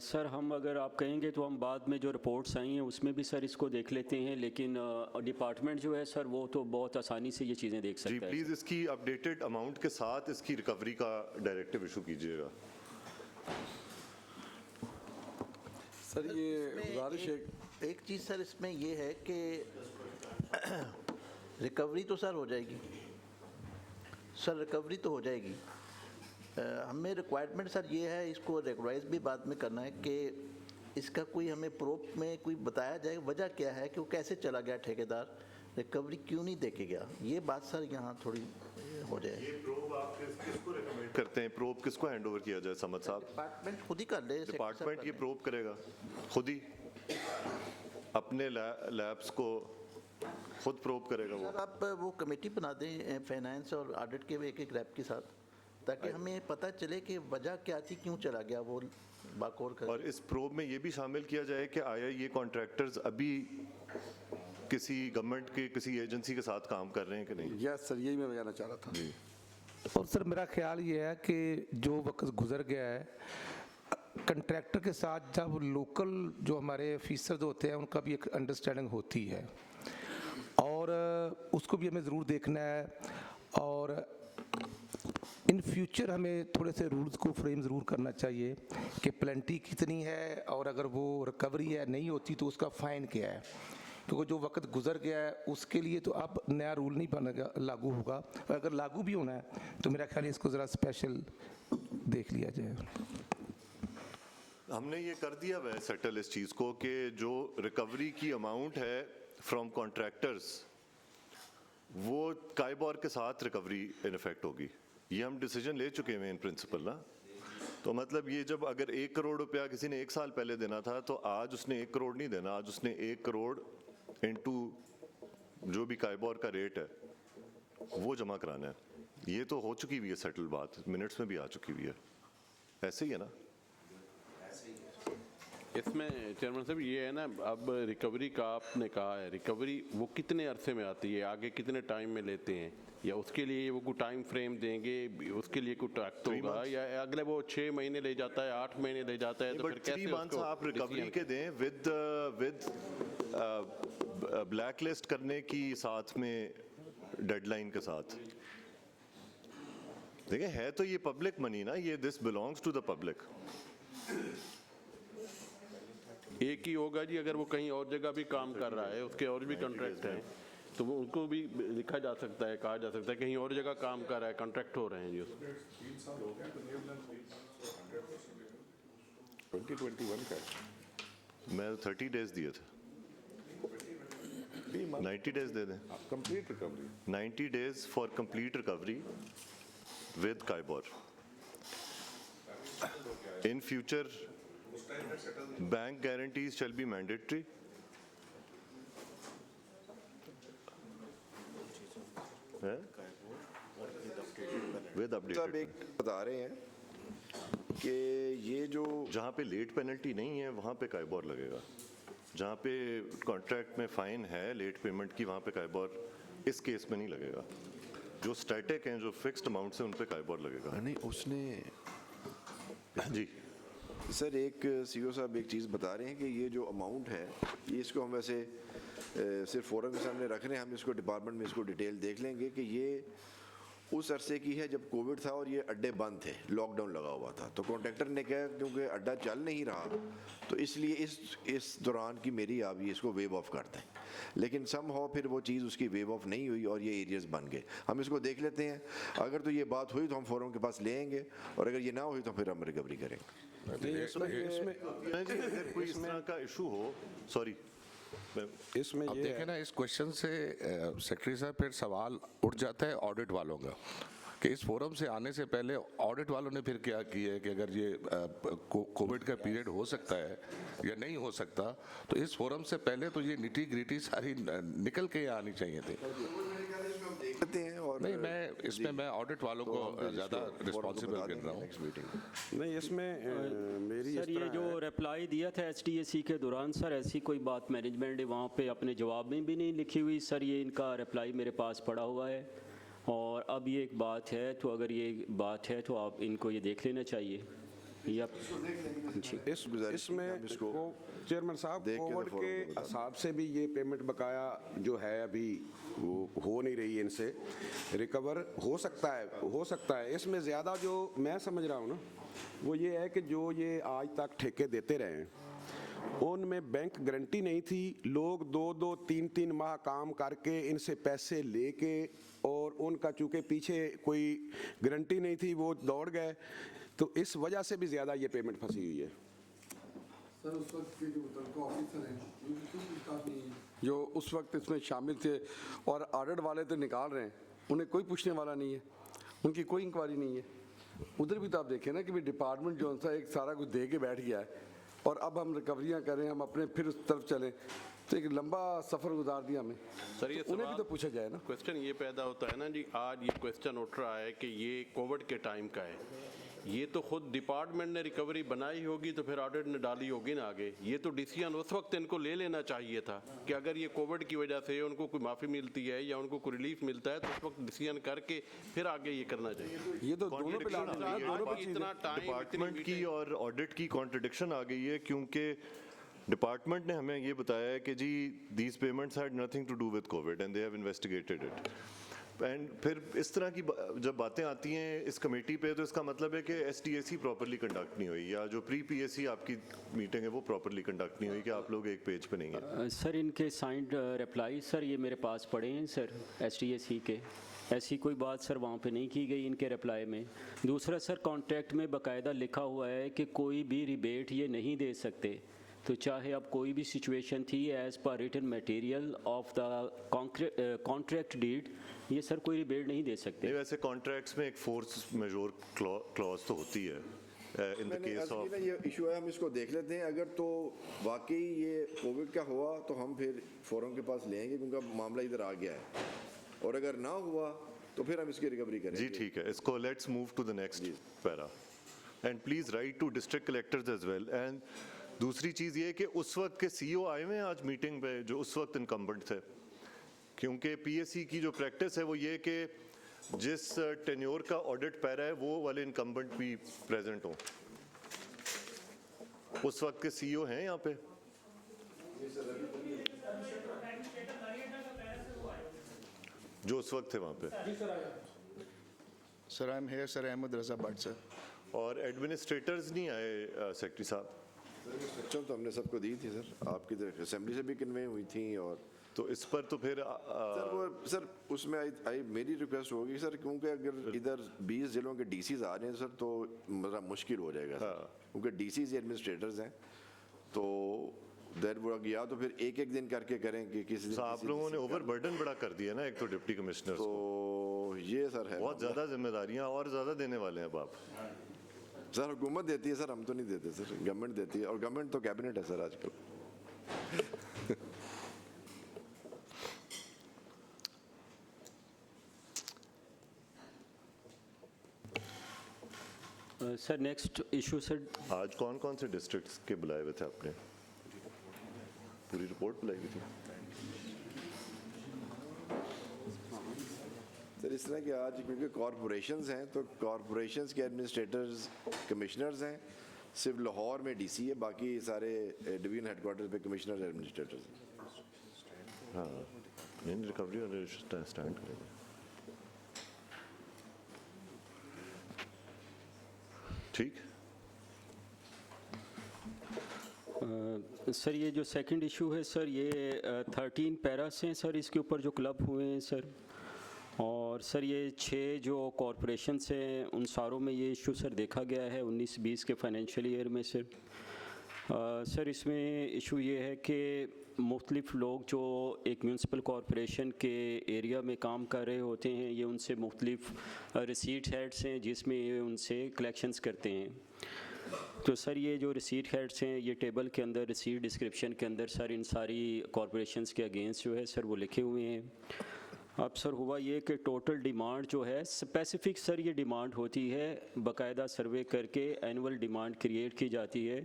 सर हम अगर आप कहेंगे तो हम बाद में जो रिपोर्ट्स आई हैं उसमें भी सर इसको देख लेते हैं, लेकिन डिपार्टमेंट जो है सर वो तो बहुत आसानी से ये चीज़ें देख सकता है। प्लीज़ इसकी अपडेटेड अमाउंट के साथ इसकी रिकवरी का डायरेक्टिव इशू कीजिएगा। सर ये गुजारिश एक चीज़ सर इसमें ये है कि रिकवरी तो सर हो जाएगी, सर रिकवरी तो हो जाएगी। हमें रिक्वायरमेंट सर ये है, इसको रेगुलराइज भी बाद में करना है कि इसका कोई हमें प्रूफ में कोई बताया जाए वजह क्या है कि वो कैसे चला गया ठेकेदार, रिकवरी क्यों नहीं देके गया। ये बात सर यहाँ थोड़ी हो जाए। ये प्रोब आप किसको रेकमेंड करते हैं? प्रोब किसको हैंडओवर किया जाए? समझ साहब डिपार्टमेंट खुद ही कर ले। डिपार्टमेंट ये प्रोब करेगा खुद ही, अपने लैब्स को खुद प्रोब करेगा वो। सर आप वो कमेटी बना दें फाइनेंस और ऑडिट के एक एक रैप के साथ, ताकि हमें पता चले कि वजह क्या थी, क्यों चला गया वो बाकौर कर। और इस प्रोब में ये भी शामिल किया जाए कि आया ये कॉन्ट्रैक्टर्स अभी किसी गवर्नमेंट के किसी एजेंसी के साथ काम कर रहे हैं कि नहीं? यस सर, यही मैं बताना चाह रहा था। और सर मेरा ख्याल ये है कि जो वक्त गुजर गया है कंट्रैक्टर के साथ, जब लोकल जो हमारे ऑफिसर्स होते हैं उनका भी एक अंडरस्टैंडिंग होती है और उसको भी हमें ज़रूर देखना है। और इन फ्यूचर हमें थोड़े से रूल्स को फ्रेम ज़रूर करना चाहिए कि प्लेंटी कितनी है और अगर वो रिकवरी है नहीं होती तो उसका फ़ाइन क्या है, क्योंकि जो वक्त गुजर गया है उसके लिए तो अब नया रूल नहीं बनेगा, लागू होगा। और अगर लागू भी होना है तो मेरा ख्याल है इसको ज़रा स्पेशल देख लिया जाए। हमने ये कर दिया वह सेटल इस चीज़ को कि जो रिकवरी की अमाउंट है फ्रॉम कॉन्ट्रैक्टर्स वो काइबोर के साथ रिकवरी इन इफेक्ट होगी। ये हम डिसीजन ले चुके हैं इन प्रिंसिपल ना। तो मतलब ये जब अगर 1 करोड़ रुपया किसी ने 1 साल पहले देना था तो आज उसने 1 करोड़ नहीं देना, आज उसने 1 करोड़ इनटू जो भी काइबोर का रेट है वो जमा कराना है। ये तो हो चुकी हुई है सेटल बात, मिनट्स में भी आ चुकी हुई है। ऐसे ही है ना? इसमें चेयरमैन साहब ये है ना, अब रिकवरी का आपने कहा है, रिकवरी वो कितने अरसे में आती है, आगे कितने टाइम में लेते हैं, या उसके लिए वो कोई टाइम फ्रेम देंगे, उसके लिए कोई टैक्स होगा, या अगले वो 6 महीने ले जाता है, 8 महीने ले जाता है, तो फिर कैसे उसको आप रिकवरी के दें विद ब्लैक लिस्ट करने की साथ में डेडलाइन के साथ। देखिए है तो ये पब्लिक मनी ना, ये this belongs to the public. एक ही होगा जी, अगर वो कहीं और जगह भी काम कर रहा है, उसके और भी कॉन्ट्रैक्ट हैं तो वो उनको भी लिखा जा सकता है, कहा जा सकता है कहीं और जगह काम कर रहा है, कॉन्ट्रैक्ट हो रहे हैं जी उसमें। 2021 का मैं 30 डेज दिए थे, 90 डेज दे दें। Complete recovery 90 days for complete recovery with KIBOR. In future bank guarantees shall be mandatory. With updated. सब एक बता रहे हैं कि ये जो जहाँ पे लेट पेनल्टी नहीं है वहाँ पे काइबोर लगेगा, जहाँ पे कॉन्ट्रैक्ट में फाइन है लेट पेमेंट की वहाँ पे काइबोर इस केस में नहीं लगेगा। जो स्टैटिक हैं, जो फिक्स्ड अमाउंट से उन पे काइबोर लगेगा। नहीं उसने जी सर, एक सीईओ साहब एक चीज़ बता रहे हैं कि ये जो अमाउंट है ये इसको हम वैसे सिर्फ फोरम के सामने रख रहे हैं, हम इसको डिपार्टमेंट में इसको डिटेल देख लेंगे कि ये उस अरसे की है जब कोविड था और ये अड्डे बंद थे, लॉकडाउन लगा हुआ था। तो कॉन्ट्रैक्टर ने कहा क्योंकि अड्डा चल नहीं रहा तो इसलिए इस दौरान की मेरी आप ये इसको वेव ऑफ करते हैं, लेकिन सम हो फिर वो चीज़ उसकी वेव ऑफ नहीं हुई और ये एरियाज बन गए। हम इसको देख लेते हैं, अगर तो ये बात हुई तो हम फोरम के पास ले आएंगे और अगर ये ना हुई तो फिर हम रिकवरी करेंगे। अगर कोई इस तरह का इशू हो, सॉरी इसमें अब ये देखें ना, इस क्वेश्चन से सेक्रेटरी साहब फिर सवाल उठ जाता है ऑडिट वालों का कि इस फोरम से आने से पहले ऑडिट वालों ने फिर क्या किया है कि अगर ये कोविड का पीरियड हो सकता है या नहीं हो सकता, तो इस फोरम से पहले तो ये निटी ग्रिटी सारी निकल के आनी चाहिए थी। नहीं, मैं ऑडिट वालों को ज़्यादा रिस्पॉन्सिबल गिन रहा हूँ। नहीं इसमें मेरी सर ये जो रिप्लाई दिया था HTAC के दौरान, सर ऐसी कोई बात मैनेजमेंट ने वहाँ पे अपने जवाब में भी नहीं लिखी हुई। सर ये इनका रिप्लाई मेरे पास पड़ा हुआ है और अब ये एक बात है, तो अगर ये बात है तो आप इनको ये देख लेना चाहिए। या इसमें चेयरमैन साहब कोविड के हिसाब से भी ये पेमेंट बकाया जो है अभी वो हो नहीं रही है, इनसे रिकवर हो सकता है। इसमें ज़्यादा जो मैं समझ रहा हूँ ना वो ये है कि जो ये आज तक ठेके देते रहे उनमें बैंक गारंटी नहीं थी। लोग 2-2, 3-3 माह काम करके इनसे पैसे लेके और उनका चूँकि पीछे कोई गारंटी नहीं थी वो दौड़ गए, तो इस वजह से भी ज़्यादा ये पेमेंट फंसी हुई है। सर उस वक्त के जो मुतलका ऑफिसर हैं जो उस वक्त इसमें शामिल थे और ऑडिट वाले तो निकाल रहे हैं, उन्हें कोई पूछने वाला नहीं है, उनकी कोई इंक्वायरी नहीं है। उधर भी तो आप देखें ना कि भी डिपार्टमेंट जो सा एक सारा कुछ दे के बैठ गया है और अब हम रिकवरियाँ करें, हम अपने फिर उस तरफ चलें, तो एक लंबा सफ़र गुजार दिया हमें। सर ये तो उन्हें भी तो पूछा जाए ना। क्वेश्चन ये पैदा होता है ना जी, आज ये क्वेश्चन उठ रहा है कि ये कोविड के टाइम का है, ये तो खुद डिपार्टमेंट ने रिकवरी बनाई होगी तो फिर ऑडिट ने डाली होगी ना आगे। ये तो डिसीजन उस वक्त इनको ले लेना चाहिए था कि अगर ये कोविड की वजह से उनको कोई माफ़ी मिलती है या उनको कोई रिलीफ मिलता है तो उस वक्त डिसीजन करके फिर आगे ये करना चाहिए। ये तो दोनों पे इतना टाइम डिपार्टमेंट की और ऑडिट की कॉन्ट्रडिक्शन आ गई है, क्योंकि डिपार्टमेंट ने हमें ये बताया है कि जी these payments had nothing to do with Covid and they have investigated it. And फिर इस तरह की जब बातें आती हैं इस कमेटी पे तो इसका मतलब है कि STAC प्रॉपरली कंडक्ट नहीं हुई या जो प्री PSC आपकी मीटिंग है वो प्रॉपरली कंडक्ट नहीं हुई कि आप लोग एक पेज पे नहीं हैं। सर इनके साइंड रिप्लाई सर ये मेरे पास पड़े हैं सर STAC के, ऐसी कोई बात सर वहाँ पे नहीं की गई इनके रिप्लाई में। दूसरा सर कॉन्ट्रैक्ट में बाकायदा लिखा हुआ है कि कोई भी रिबेट ये नहीं दे सकते, तो चाहे अब कोई भी सिचुएशन थी as per written material of the contract deed, ये सर कोई रिबेट नहीं दे सकते। नहीं, वैसे कॉन्ट्रैक्ट्स में एक फोर्स मेजोर क्लॉज तो होती है इन द केस ऑफ ये इशू है, हम इसको देख लेते हैं। अगर तो वाकई ये कोविड का हुआ तो हम फिर फोरम के पास लेंगे क्योंकि मामला इधर आ गया है, और अगर ना हुआ तो फिर हम इसकी रिकवरी करेंगे। जी ठीक है, इसको let's move to the next para and please write to district collectors as well. And दूसरी चीज़ ये है कि उस वक्त के CEO आए हुए हैं आज मीटिंग पे जो उस वक्त इनकम्बेंट थे, क्योंकि PSC की जो प्रैक्टिस है वो ये कि जिस टेन्योर का ऑडिट पैरा है वो वाले इनकम्बेंट भी प्रेजेंट हों। उस वक्त के CEO हैं यहाँ पे? जो उस वक्त थे वहाँ पे। Sir I am here sir, Ahmad Raza Bhatt sir. और एडमिनिस्ट्रेटर्स नहीं आए सेक्रेटरी साहब? सर तो हमने सबको दी थी सर, आपकी तरफ असेंबली से भी कन्वे हुई थी। और तो इस पर तो फिर सर उसमें आई मेरी रिक्वेस्ट होगी सर, क्योंकि अगर इधर 20 जिलों के DCs आ रहे हैं सर तो ज़रा मुश्किल हो जाएगा सर, क्योंकि DCs एडमिनिस्ट्रेटर्स हैं तो देर वो या तो फिर एक दिन करके करें कि किसी दिन आप लोगों ने ओवरबर्डन बड़ा कर दिया ना एक तो डिप्टी कमिश्नर तो ये सर है बहुत ज़्यादा जिम्मेदारियाँ और ज़्यादा देने वाले हैं अब आप। सर हुकूमत देती है सर, हम तो नहीं देते सर, गवर्नमेंट देती है, और गवर्नमेंट तो कैबिनेट है सर आजकल। सर नेक्स्ट इशू सर, आज कौन कौन से डिस्ट्रिक्ट्स के बुलाए हुए थे आपने? पूरी रिपोर्ट बुलाई हुई थी? सर इस तरह कि आज क्योंकि कॉरपोरेशंस हैं तो कॉरपोरेशंस के एडमिनिस्ट्रेटर्स कमिश्नर्स हैं, सिर्फ लाहौर में डीसी है, बाकी सारे डिवीजन हेडक्वार्टर पे कमिश्नर एडमिनिस्ट्रेटर्स हैं। हाँ, नहीं रिकवरी और स्टैंड करेंगे। ठीक। सर ये जो सेकंड इशू है सर, ये 13 पैरास हैं सर इसके ऊपर जो क्लब हुए हैं सर, और सर ये 6 जो कॉरपोरेशंस हैं उन सारों में ये इशू सर देखा गया है 19-20 के फाइनेंशियल ईयर में सर। सर इसमें इशू ये है कि मुख्तलिफ लोग जो एक म्यूनसिपल कॉरपोरेशन के एरिया में काम कर रहे होते हैं, ये उनसे मुख्तलिफ रिसीट हेड्स हैं जिसमें ये उनसे कलेक्शंस करते हैं। तो सर ये जो रिसीट हेड्स हैं ये टेबल के अंदर रिसीट डिस्क्रिप्शन के अंदर सर इन सारी कॉरपोरेशंस के अगेंस्ट जो है सर वो लिखे हुए हैं। अब सर हुआ ये कि टोटल डिमांड जो है स्पेसिफिक सर ये डिमांड होती है, बाकायदा सर्वे करके एनुअल डिमांड क्रिएट की जाती है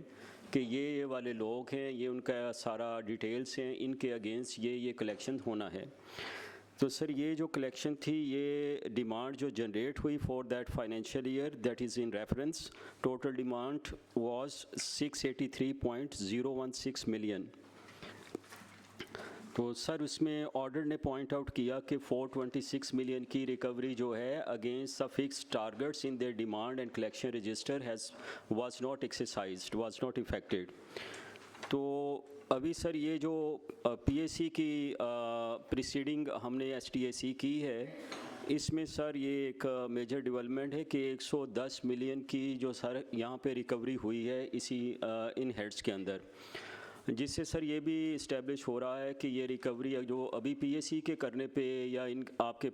कि ये वाले लोग हैं, ये उनका सारा डिटेल्स हैं, इनके अगेंस्ट ये कलेक्शन होना है। तो सर ये जो कलेक्शन थी, ये डिमांड जो जनरेट हुई for that financial year, that is in reference, total demand was 683.016 million. तो सर उसमें ऑर्डर ने पॉइंट आउट किया कि 426 मिलियन की रिकवरी जो है against the fixed targets in their demand and collection register was not exercised, was not affected. तो अभी सर ये जो पीएसी की प्रीसीडिंग हमने एसटीएसी की है, इसमें सर ये एक मेजर डेवलपमेंट है कि 110 मिलियन की जो सर यहाँ पे रिकवरी हुई है इसी इन हेड्स के अंदर, जिससे सर ये भी इस्टेब्लिश हो रहा है कि ये रिकवरी जो अभी पीएसी के करने पे या इन आपके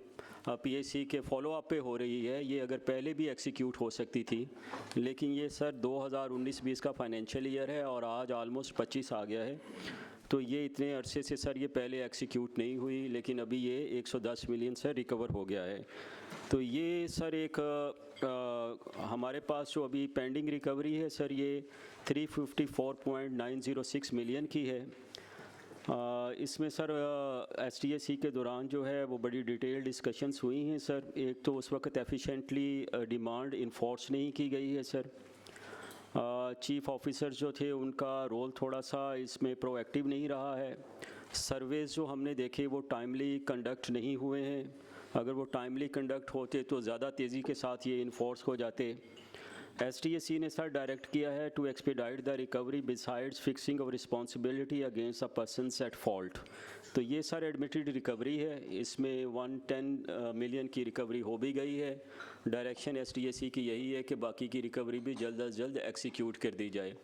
पीएसी के फॉलो अप पे हो रही है, ये अगर पहले भी एक्सिक्यूट हो सकती थी, लेकिन ये सर 2019-20 का फाइनेंशियल ईयर है और आज ऑलमोस्ट 25 आ गया है, तो ये इतने अरसे से सर ये पहले एक्सिक्यूट नहीं हुई, लेकिन अभी ये 110 मिलियन सर रिकवर हो गया है। तो ये सर एक हमारे पास जो अभी पेंडिंग रिकवरी है सर, ये 354.906 मिलियन की है। इसमें सर एसटीएसी के दौरान जो है वो बड़ी डिटेल डिस्कशंस हुई हैं सर। एक तो उस वक्त एफिशिएंटली डिमांड इन्फोर्स नहीं की गई है सर। चीफ ऑफिसर जो थे उनका रोल थोड़ा सा इसमें प्रोएक्टिव नहीं रहा है। सर्वेज जो हमने देखे वो टाइमली कंडक्ट नहीं हुए हैं। अगर वो टाइमली कंडक्ट होते तो ज़्यादा तेज़ी के साथ ये इन्फोर्स हो जाते। एसटीएसी ने सर डायरेक्ट किया है to expedite the recovery besides fixing of responsibility against a persons at fault. तो ये सर एडमिटेड रिकवरी है, इसमें 110 मिलियन की रिकवरी हो भी गई है। डायरेक्शन एसटीएसी की यही है कि बाकी की रिकवरी भी जल्द अज जल्द एक्सिक्यूट कर दी जाए।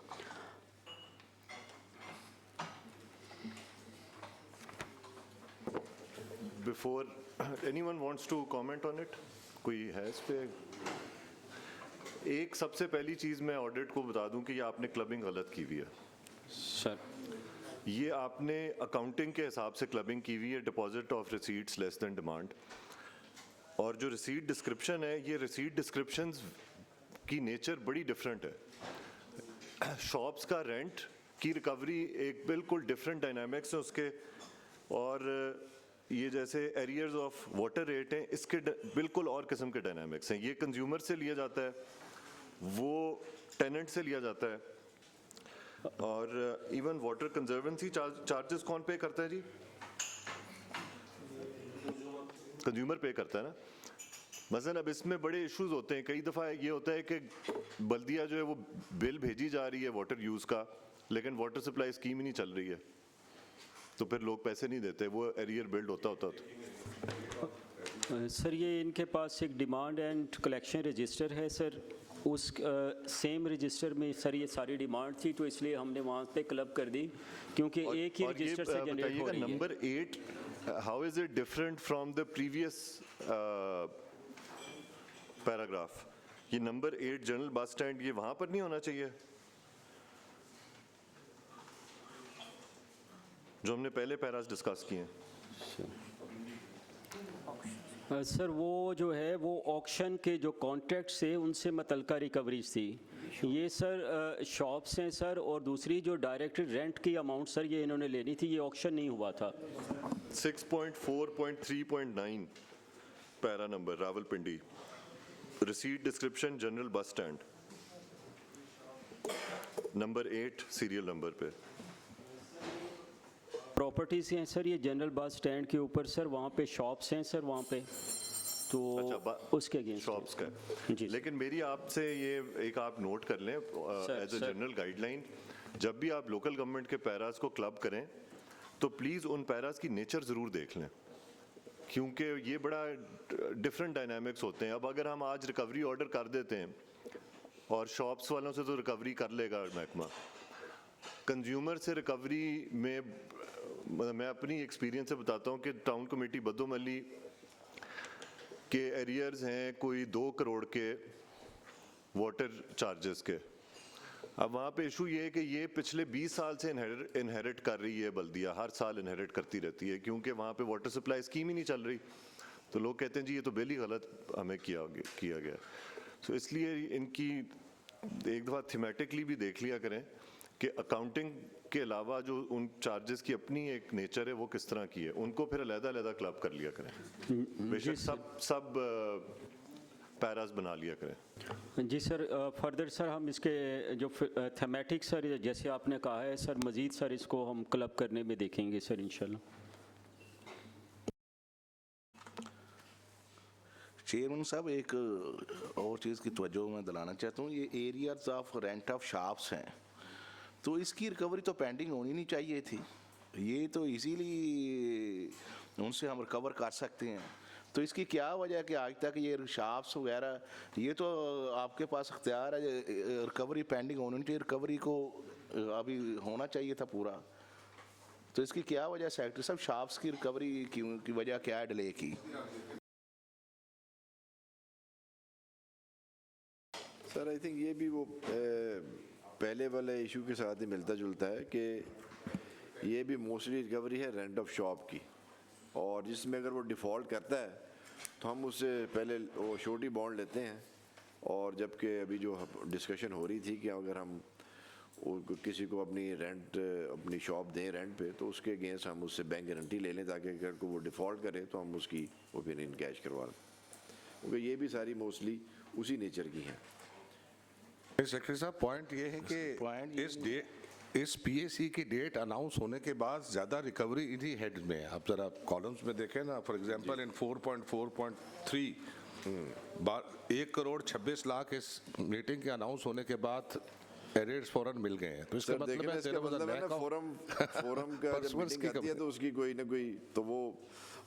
Before anyone wants to comment on it, कोई है इस पे? एक सबसे पहली चीज़ मैं ऑडिट को बता दूं कि ये आपने क्लबिंग गलत की हुई है सर। ये आपने अकाउंटिंग के हिसाब से क्लबिंग की हुई है, deposit of receipts less then demand. और जो रिसीट डिस्क्रिप्शन है, ये रिसीट डिस्क्रिप्शंस की नेचर बड़ी डिफरेंट है। शॉप्स का रेंट की रिकवरी एक बिल्कुल डिफरेंट डायनामिक्स है उसके, और ये जैसे एरियर्स ऑफ वाटर रेट हैं, इसके बिल्कुल और किस्म के डायनामिक्स हैं। ये कंज्यूमर से लिया जाता है, वो टेनेंट से लिया जाता है। और इवन वाटर कंजर्वेंसी चार्जेस कौन पे करता है जी? कंज्यूमर पे करता है ना। मसलन अब इसमें बड़े इश्यूज होते हैं। कई दफ़ा ये होता है कि बल्दिया जो है वो बिल भेजी जा रही है वाटर यूज़ का, लेकिन वाटर सप्लाई स्कीम ही नहीं चल रही है, तो फिर लोग पैसे नहीं देते, वो एरियर बिल्ड होता होता। सर ये इनके पास एक डिमांड एंड कलेक्शन रजिस्टर है सर, उस सेम रजिस्टर में सर ये सारी डिमांड थी, तो इसलिए हमने वहाँ पे क्लब कर दी, क्योंकि एक ही रजिस्टर से जनरेट हो रही है। Number 8 how is it different from the previous paragraph? ये नंबर 8 जनरल बस स्टैंड, ये वहाँ पर नहीं होना चाहिए जो हमने पहले पैरास डिस्कस किए हैं? सर वो जो है वो ऑक्शन के जो कॉन्ट्रैक्ट्स थे उनसे मुतल्लिका रिकवरीज थी। ये सर शॉप्स हैं सर, और दूसरी जो डायरेक्ट रेंट की अमाउंट सर ये इन्होंने लेनी थी, ये ऑक्शन नहीं हुआ था। 6.4.3.9 para number Rawalpindi, receipt description general bus stand, number 8 serial number पे प्रॉपर्टीज़ हैं सर ये जनरल बस स्टैंड के ऊपर सर, वहाँ पे शॉप्स हैं सर वहाँ पे, तो उसके अगेंस्ट शॉप्स का जी। लेकिन मेरी आपसे ये एक आप नोट कर लें एज ए जनरल गाइडलाइन, जब भी आप लोकल गवर्नमेंट के पैराज को क्लब करें तो प्लीज़ उन पैराज की नेचर ज़रूर देख लें, क्योंकि ये बड़ा डिफरेंट डायनामिक्स होते हैं। अब अगर हम आज रिकवरी ऑर्डर कर देते हैं और शॉप्स वालों से तो रिकवरी कर लेगा महकमा, कंज्यूमर से रिकवरी में मैं अपनी एक्सपीरियंस से बताता हूँ कि टाउन कमेटी बदोमली के एरियर्स हैं कोई 2 करोड़ के वाटर चार्जेस के। अब वहाँ पे इशू ये है कि ये पिछले 20 साल से इनहेरिट कर रही है बल्दिया, हर साल इनहेरिट करती रहती है, क्योंकि वहाँ पे वाटर सप्लाई स्कीम ही नहीं चल रही। तो लोग कहते हैं जी ये तो बिल ही गलत हमें किया गया। तो इसलिए इनकी एक दफ़ा थीमेटिकली भी देख लिया करें कि अकाउंटिंग के अलावा जो उन चार्जेस की अपनी एक नेचर है वो किस तरह की है, उनको फिर अलग-अलग क्लब कर लिया करें, बेशक सब पैरास बना लिया करें। जी सर, फर्दर सर हम इसके जो थीमेटिक सर जैसे आपने कहा है सर, मज़ीद सर इसको हम क्लब करने में देखेंगे सर इंशाल्लाह। चेयरमैन साहब, एक और चीज़ की तवज्जो मैं दिलाना चाहता हूँ, ये areas of rent of shops हैं, तो इसकी रिकवरी तो पेंडिंग होनी नहीं चाहिए थी, ये तो इजीली उनसे हम रिकवर कर सकते हैं। तो इसकी क्या वजह है कि आज तक ये शॉप्स वगैरह ये तो आपके पास अख्तियार है, रिकवरी पेंडिंग होनी चाहिए, रिकवरी को अभी होना चाहिए था पूरा, तो इसकी क्या वजह सेक्रेटरी साहब, शॉप्स की रिकवरी की वजह क्या है डिले की? सर आई थिंक ये भी वो पहले वाले इशू के साथ ही मिलता जुलता है कि ये भी मोस्टली रिकवरी है रेंट ऑफ शॉप की, और जिसमें अगर वो डिफ़ॉल्ट करता है तो हम उससे पहले वो श्योरिटी बॉन्ड लेते हैं, और जबकि अभी जो डिस्कशन हो रही थी कि अगर हम किसी को अपनी रेंट अपनी शॉप दें रेंट पे तो उसके अगेंस्ट हम उससे बैंक गारंटी ले लें, ताकि अगर को वो डिफ़ॉल्ट करे तो हम उसकी ओपिनियन कैश करवा लें, क्योंकि ये भी सारी मोस्टली उसी नेचर की हैं। सेक्रेटरी साहब, पॉइंट ये है कि इस पीएसी की डेट अनाउंस होने के बाद ज़्यादा रिकवरी इन्हीं हेड में है। आप जरा कॉलम्स में देखें ना, for example in 4.4.3 1 crore 26 lakh इस मीटिंग के अनाउंस होने के बाद एरियर्स फौरन मिल गए हैं, तो इसका मतलब है फोरम का जब मीटिंग आती है तो उसकी कोई ना कोई तो वो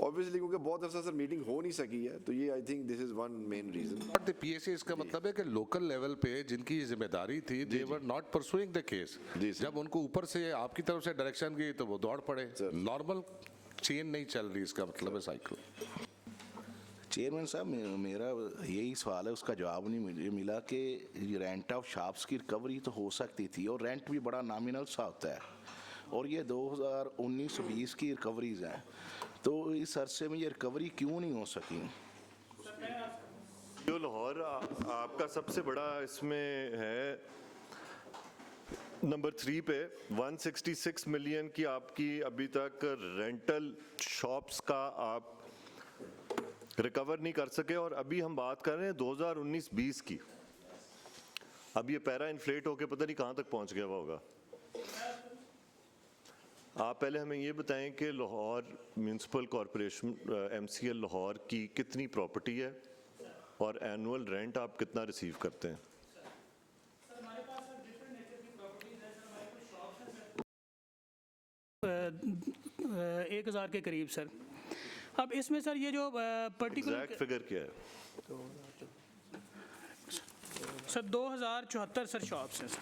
ऑब्वियसली क्योंकि बहुत अरसा सर मीटिंग हो नहीं सकी है, तो ये I think this is one main reason. But the PAC इसका मतलब है कि लोकल लेवल पे जिनकी जिम्मेदारी थी they were not pursuing the case, जब उनको ऊपर से आपकी तरफ से डायरेक्शन गई तो वो दौड़ पड़े, नॉर्मल चेन नहीं चल रही, इसका मतलब है साइकिल। चेयरमैन साहब, मेरा यही सवाल है, उसका जवाब नहीं मिला कि रेंट ऑफ शॉप्स की रिकवरी तो हो सकती थी, और रेंट भी बड़ा नॉमिनल सा होता है, और ये 2019-20 की रिकवरीज हैं, तो इस अरसे में ये रिकवरी क्यों नहीं हो सकी? जो लाहौर आपका सबसे बड़ा इसमें है नंबर 3 पे 166 मिलियन की आपकी अभी तक रेंटल शॉप्स का आप रिकवर नहीं कर सके, और अभी हम बात कर रहे हैं 2019-20 की। अब ये पैरा इन्फ्लेट होके पता नहीं कहाँ तक पहुँच गया हुआ होगा। आप पहले हमें ये बताएं कि Lahore municipal corporation MCL Lahore की कितनी प्रॉपर्टी है और एनुअल रेंट आप कितना रिसीव करते हैं? 1000 के करीब सर। अब इसमें सर ये जो पर्टिकुलर फिगर क्या है? सर 2074 सर शॉप्स हैं सर।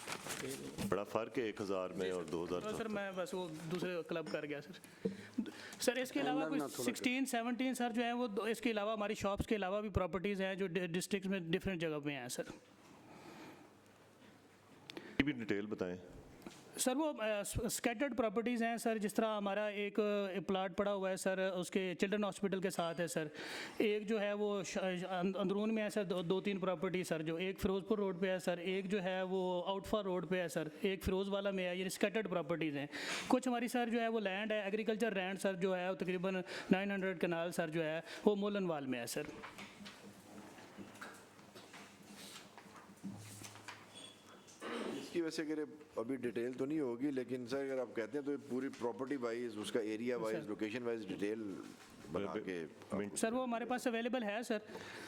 बड़ा फर्क है 1000 में और 2000। सर मैं बस वो दूसरे क्लब कर गया सर। इसके अलावा कुछ 16-17 सर जो है वो, इसके अलावा हमारी शॉप्स के अलावा भी प्रॉपर्टीज़ हैं जो डिस्ट्रिक्ट में डिफरेंट जगह पे हैं सर। भी डिटेल बताएं। सर वो स्कैटर्ड प्रॉपर्टीज़ हैं सर, जिस तरह हमारा एक प्लाट पड़ा हुआ है सर उसके चिल्ड्रन हॉस्पिटल के साथ है सर। एक जो है वो अंदरून में है सर, दो तीन प्रॉपर्टी सर, जो एक फिरोजपुर रोड पे है सर, एक जो है वो आउटफॉर रोड पे है सर, एक फिरोज वाला में है। ये स्कैटर्ड प्रॉपर्टीज़ हैं। कुछ हमारी सर जो है वो लैंड है, एग्रीकल्चर लैंड सर जो है वो तकरीबन 900 कनाल सर जो है वो मोलनवाल में है सर। इसकी वैसे अगर अभी डिटेल तो नहीं होगी, लेकिन सर अगर आप कहते हैं तो पूरी प्रॉपर्टी वाइज, उसका area wise, location wise detail बना के सर वो हमारे पास अवेलेबल है सर।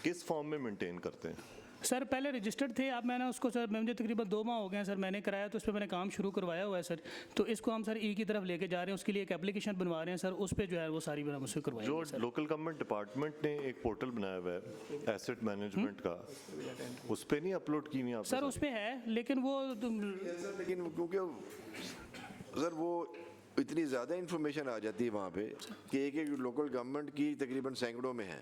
किस फॉर्म में मेंटेन करते हैं? सर पहले रजिस्टर्ड थे, अब मैंने उसको सर मुझे तकरीबन 2 माह हो गए हैं सर, मैंने कराया तो उस पर मैंने काम शुरू करवाया हुआ है सर। तो इसको हम सर ई की तरफ लेके जा रहे हैं, उसके लिए एक एप्लीकेशन बनवा रहे हैं सर, उस पर जो है वो सारी हम उससे करवाएंगे। जो लोकल गवर्नमेंट डिपार्टमेंट ने एक पोर्टल बनाया हुआ है एसेट मैनेजमेंट का, उस पर नहीं अपलोड की नहीं आप? सर उस पर है, लेकिन वो लेकिन क्योंकि सर वो इतनी ज़्यादा इंफॉर्मेशन आ जाती है वहाँ पे कि एक लोकल गवर्नमेंट की तकरीबन सैकड़ों में है,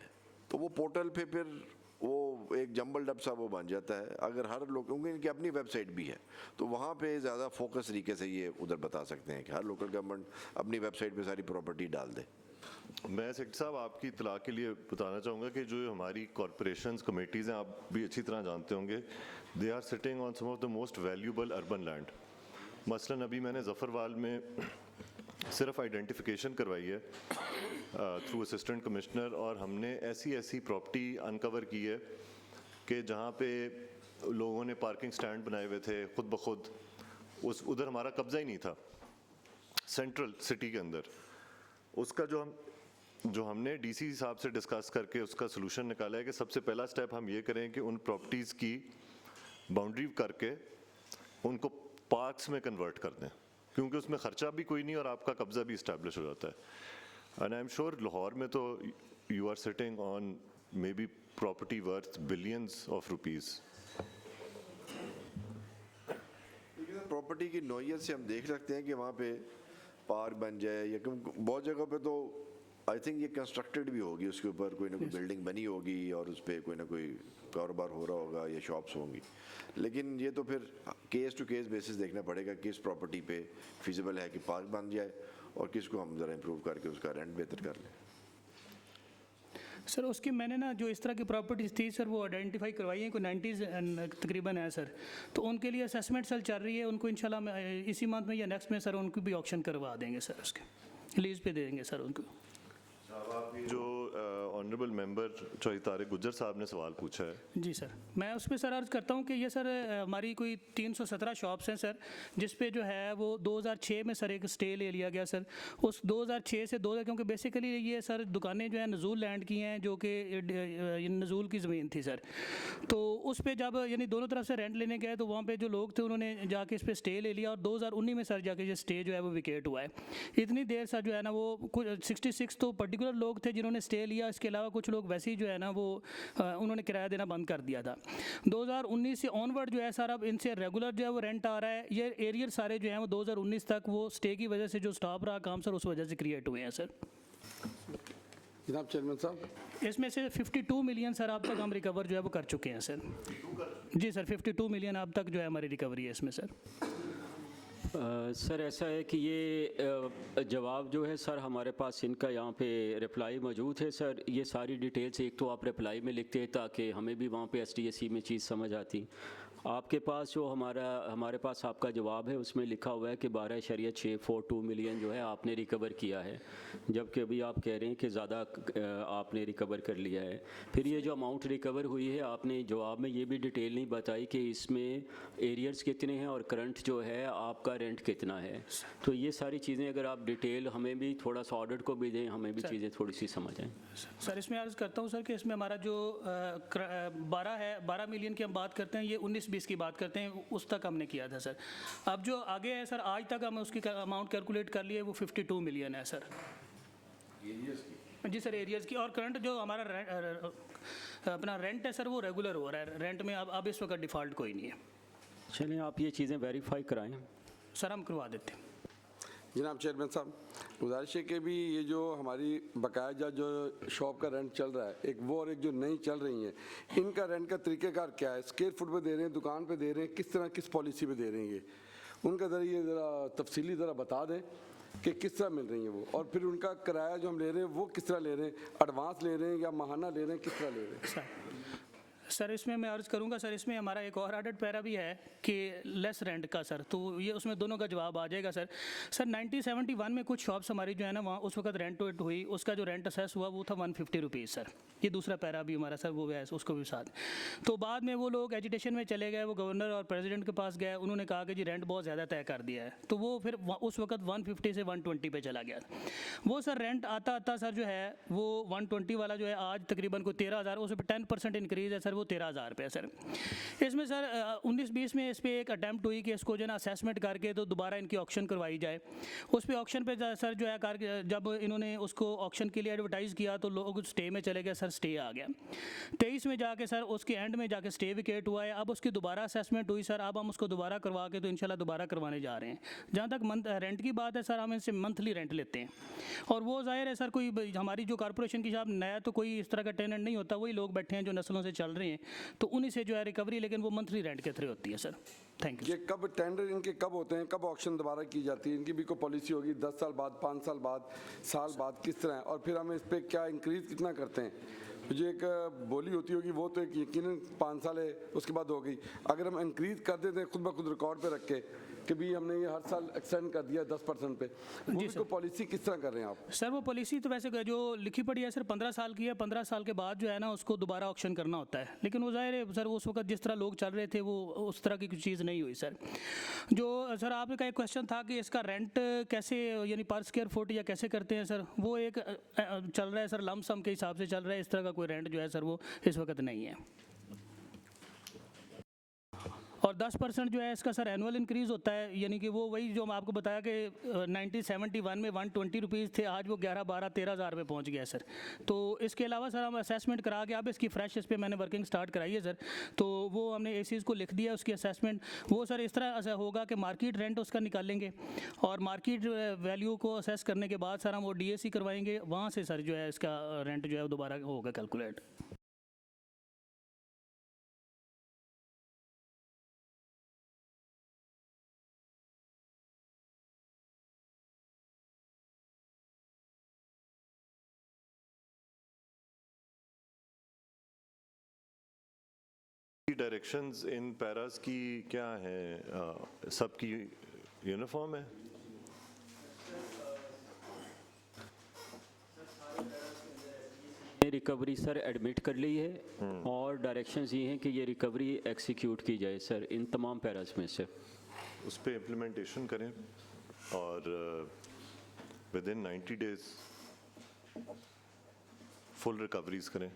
तो वो पोर्टल पे फिर वो एक जंबल डब सा वो बन जाता है। अगर हर लोग, क्योंकि इनकी अपनी वेबसाइट भी है, तो वहाँ पे ज़्यादा फोकस तरीके से ये उधर बता सकते हैं कि हर लोकल गवर्नमेंट अपनी वेबसाइट पे सारी प्रॉपर्टी डाल दे। मैं सेक्रेटरी साहब आपकी इत्तला के लिए बताना चाहूँगा कि जो हमारी कॉरपोरेशंस कमेटीज़ हैं, आप भी अच्छी तरह जानते होंगे, they are sitting on some of the most valuable urban land. मसलन अभी मैंने जफ़रवाल में सिर्फ आइडेंटिफिकेशन करवाई है थ्रू असिस्टेंट कमिश्नर, और हमने ऐसी प्रॉपर्टी अनकवर की है कि जहाँ पे लोगों ने पार्किंग स्टैंड बनाए हुए थे खुद ब खुद, उधर हमारा कब्जा ही नहीं था सेंट्रल सिटी के अंदर। उसका जो हमने डीसी साहब से डिस्कस करके उसका सलूशन निकाला है कि सबसे पहला स्टेप हम ये करें कि उन प्रॉपर्टीज़ की बाउंड्री करके उनको पार्क्स में कन्वर्ट कर दें, क्योंकि उसमें ख़र्चा भी कोई नहीं और आपका कब्ज़ा भी इस्टेब्लिश हो जाता है। And I am sure Lahore में तो you are sitting on may be property worth billions of rupees. Property की नौइयत से हम देख सकते हैं कि वहाँ पे पार्क बन जाए, या बहुत जगह पे तो आई थिंक ये कंस्ट्रक्टेड भी होगी, उसके ऊपर कोई ना कोई बिल्डिंग बनी होगी और उस पर कोई ना कोई कारोबार हो रहा होगा या शॉप्स होंगी। लेकिन ये तो फिर केस टू केस बेसिस देखना पड़ेगा किस प्रॉपर्टी पे फिजिबल है कि पार्क बन जाए और किसको हम ज़रा इम्प्रूव करके उसका रेंट बेहतर कर लें। सर उसकी मैंने ना जो इस तरह की प्रॉपर्टीज़ थी सर वो आइडेंटिफाई करवाई हैं, कोई 90 तकरीबन है सर, तो उनके लिए असेसमेंट सर चल रही है, उनको इंशाल्लाह इसी मंथ में या नेक्स्ट में सर उनको भी ऑप्शन करवा देंगे सर, उसके लीज पे देंगे सर उनको। जो ऑनरेबल मेंबर चौधरी तारिक गुज्जर साहब ने सवाल पूछा है, जी सर, मैं उस पर सर अर्ज़ करता हूँ कि ये सर हमारी कोई 317 शॉप्स हैं सर, जिस पे जो है वो 2006 में सर एक स्टे ले लिया गया सर। उस 2006 से 2000, क्योंकि बेसिकली ये सर दुकानें जो है नज़ूल लैंड की हैं, जो कि नज़ूल की ज़मीन थी सर, तो उस पर जब यानी दोनों तरफ से रेंट लेने गए तो वहाँ पर जो लोग थे उन्होंने जाके इस पर स्टे ले लिया और 2019 में सर जाके ये स्टे जो है वो विकेट हुआ है। इतनी देर सर जो है ना वो कुछ 66 तो पर्टिकुलर लोग थे जिन्होंने स्टे लिया, इसके अलावा कुछ लोग वैसे ही जो है ना वो उन्होंने किराया देना बंद कर दिया था। 2019 से ऑनवर्ड जो है सर अब इनसे रेगुलर जो है वो रेंट आ रहा है। ये एरियर सारे जो हैं वो 2019 तक वो स्टे की वजह से जो स्टॉप रहा काम सर, उस वजह से क्रिएट हुए हैं सर। जनाब चेयरमैन साहब, इसमें से 52 मिलियन सर अब तक हम रिकवर जो है वो कर चुके हैं सर। जी सर, 52 मिलियन अब तक जो है हमारी रिकवरी है इसमें सर। सर ऐसा है कि ये जवाब जो है सर हमारे पास इनका यहाँ पे रिप्लाई मौजूद है सर। ये सारी डिटेल्स एक तो आप रिप्लाई में लिखते हैं ताकि हमें भी वहाँ पे SDSC में चीज़ समझ आती। आपके पास जो हमारे पास आपका जवाब है उसमें लिखा हुआ है कि 12.642 मिलियन जो है आपने रिकवर किया है, जबकि अभी आप कह रहे हैं कि ज़्यादा आपने रिकवर कर लिया है। फिर ये जो अमाउंट रिकवर हुई है आपने जवाब में ये भी डिटेल नहीं बताई कि इसमें एरियर्स कितने हैं और करंट जो है आपका रेंट कितना है। तो ये सारी चीज़ें अगर आप डिटेल हमें भी थोड़ा सा ऑडिट को भी दें, हमें भी चीज़ें थोड़ी सी समझ आएँ। सर इसमें अर्ज़ करता हूँ सर कि इसमें हमारा जो 12 मिलियन की हम बात करते हैं, ये 19-20 की बात करते हैं, उस तक हमने किया था सर। अब जो आगे है सर, आज तक हम उसकी अमाउंट कैलकुलेट कर लिए, वो 52 मिलियन है सर। जी सर, एरियाज़ की। और करंट जो हमारा अपना रेंट है सर वो रेगुलर हो रहा है, रेंट में अब इस वक्त डिफ़ॉल्ट कोई नहीं है। चलिए आप ये चीज़ें वेरीफाई कराएं सर, हम करवा देते हैं। जनाब चेयरमैन साहब, गुजारिश है कि भी ये जो हमारी बकायदा जो शॉप का रेंट चल रहा है, एक वो और एक जो नई चल रही है, इनका रेंट का तरीक़ेकार क्या है? स्क्वायर फुट पे दे रहे हैं, दुकान पे दे रहे हैं, किस तरह किस पॉलिसी पे दे रहे हैं? ये उनका ज़रा ये ज़रा तफसीली ज़रा बता दें कि किस तरह मिल रही है वो, और फिर उनका किराया जो हम ले रहे हैं वो किस तरह ले रहे हैं, एडवांस ले रहे हैं या माहाना ले रहे हैं, किस तरह ले रहे हैं? सर इसमें मैं अर्ज़ करूंगा सर, इसमें हमारा एक और एडेड पैरा भी है कि लेस रेंट का सर, तो ये उसमें दोनों का जवाब आ जाएगा सर। सर 1971 में कुछ शॉप्स हमारी जो है ना वहाँ उस वक्त रेंट वेट हुई, उसका जो रेंट असेस हुआ वो था 150 रुपीज़ सर। ये दूसरा पैरा भी हमारा सर वो है, उसको भी साथ। तो बाद में वो लोग एजुटेशन में चले गए, वो गवर्नर और प्रेसिडेंट के पास गए, उन्होंने कहा कि जी रेंट बहुत ज़्यादा तय कर दिया है, तो वो फिर उस वक्त 150 से 120 पे चला गया। वो सर रेंट आता आता सर जो है वो 120 वाला जो है आज तकरीबन कोई 13,000, उस पर 10% इंक्रीज़ है सर, वो 13,000 पे है सर। इसमें सर 19-20 में इस पर एक अटैम्प्ट हुई कि इसको जो है ना असेसमेंट करके तो दोबारा इनकी ऑक्शन करवाई जाए। उस पर ऑक्शन पे सर जो है जब इन्होंने उसको ऑक्शन के लिए एडवर्टाइज़ किया तो लोग स्टे में चले गए सर, स्टे आ गया। 23 में जाके सर उसके एंड में जाके स्टे विकेट हुआ है, अब उसकी दोबारा असेसमेंट हुई सर, अब हम उसको दोबारा करवा के तो इंशाल्लाह दोबारा करवाने जा रहे हैं। जहाँ तक रेंट की बात है सर, हम इनसे मंथली रेंट लेते हैं, और वो जाहिर है सर कोई हमारी जो कॉर्पोरेशन की शॉप नया तो कोई इस तरह का टेनेंट नहीं होता, वही लोग बैठे हैं जो नस्लों से चल रहे हैं, तो उन्हीं से जो है रिकवरी, लेकिन वो मंथली रेंट के थ्रू होती है सर। Thank you. ये कब टेंडर इनके कब होते हैं, कब ऑक्शन दोबारा की जाती है, इनकी भी कोई पॉलिसी होगी? 10 साल बाद, 5 साल बाद, साल बाद, किस तरह है? और फिर हम इस पर क्या इंक्रीज़ कितना करते हैं? जो एक बोली होती होगी वो तो एक यकीनन 5 साल है, उसके बाद हो गई। अगर हम इंक्रीज़ कर देते हैं खुद ब खुद रिकॉर्ड पे रख के कि भी हमने ये हर साल एक्सटेंड कर दिया 10% पे, वो पॉलिसी किस तरह कर रहे हैं आप? सर वो पॉलिसी तो वैसे जो लिखी पड़ी है सर 15 साल की है, 15 साल के बाद जो है ना उसको दोबारा ऑक्शन करना होता है, लेकिन वो जाहिर है सर उस वक्त जिस तरह लोग चल रहे थे वो उस तरह की कुछ चीज़ नहीं हुई सर। जो सर आपका एक क्वेश्चन था कि इसका रेंट कैसे यानी पर स्क्वायर फुट या कैसे करते हैं सर, वो एक चल रहा है सर, लम सम के हिसाब से चल रहा है, इस तरह का कोई रेंट जो है सर वो इस वक्त नहीं है। और 10% जो है इसका सर एनुअल इंक्रीज़ होता है, यानी कि वो वही जो मैं आपको बताया कि 1971 में 120 रुपीज़ थे, आज वो 11, 12, 13,000 पे पहुंच गया सर। तो इसके अलावा सर हम असेसमेंट करा के अब इसकी फ्रेश इस पर मैंने वर्किंग स्टार्ट कराई है सर, तो वो हमने एसीज़ को लिख दिया उसकी असेसमेंट, वो सर इस तरह होगा कि मार्केट रेंट उसका निकालेंगे और मार्केट वैल्यू को असेस करने के बाद सर हम वो DAC करवाएंगे, वहाँ से सर जो है इसका रेंट जो है दोबारा होगा कैलकुलेट। डायरेक्शंस इन पैरास की क्या हैं, सबकी यूनिफॉर्म है? रिकवरी सर एडमिट कर ली है और डायरेक्शंस ये हैं कि ये रिकवरी एक्सिक्यूट की जाए सर इन तमाम पैरास में से। उस पर इम्प्लीमेंटेशन करें और within 90 days full recoveries करें।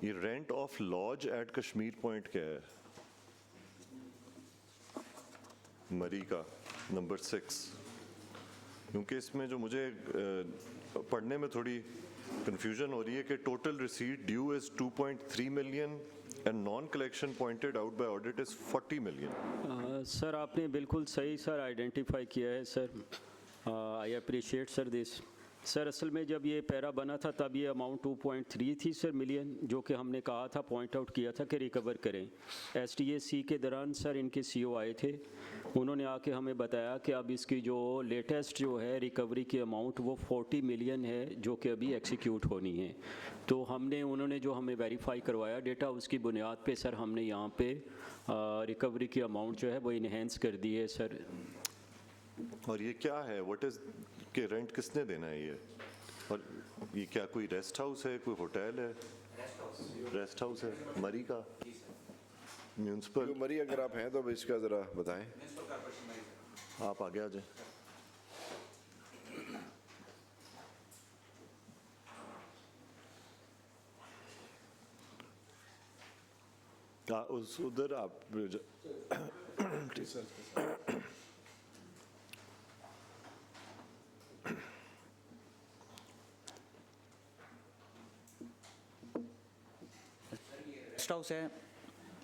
ये rent of lodge at Kashmir point क्या है? मरी का नंबर 6, क्योंकि इसमें जो मुझे पढ़ने में थोड़ी कंफ्यूजन हो रही है कि total receipt due is 2.3 million and non collection pointed out by audit is 40 million. Sir आपने बिल्कुल सही सर आइडेंटिफाई किया है sir, I appreciate sir this. Sir असल में जब ये पैरा बना था तब ये अमाउंट 2.3 थी सर मिलियन, जो कि हमने कहा था, पॉइंट आउट किया था कि रिकवर करें। STAC के दौरान सर इनके CO आए थे, उन्होंने आके हमें बताया कि अब इसकी जो लेटेस्ट जो है रिकवरी की अमाउंट वो 40 मिलियन है, जो कि अभी एक्सिक्यूट होनी है। तो हमने उन्होंने जो हमें वेरीफाई करवाया डेटा, उसकी बुनियाद पे सर हमने यहाँ पे रिकवरी की अमाउंट जो है वो इन्हेंस कर दी है सर। और ये क्या है, व्हाट इज के रेंट किसने देना है ये? और ये क्या कोई रेस्ट हाउस है, कोई होटल है? रेस्ट हाउस है मरी का म्यूनसिपल। मरी अगर आप हैं तो अब इसका ज़रा बताएं। आप आगे आ जाए। उस उधर आप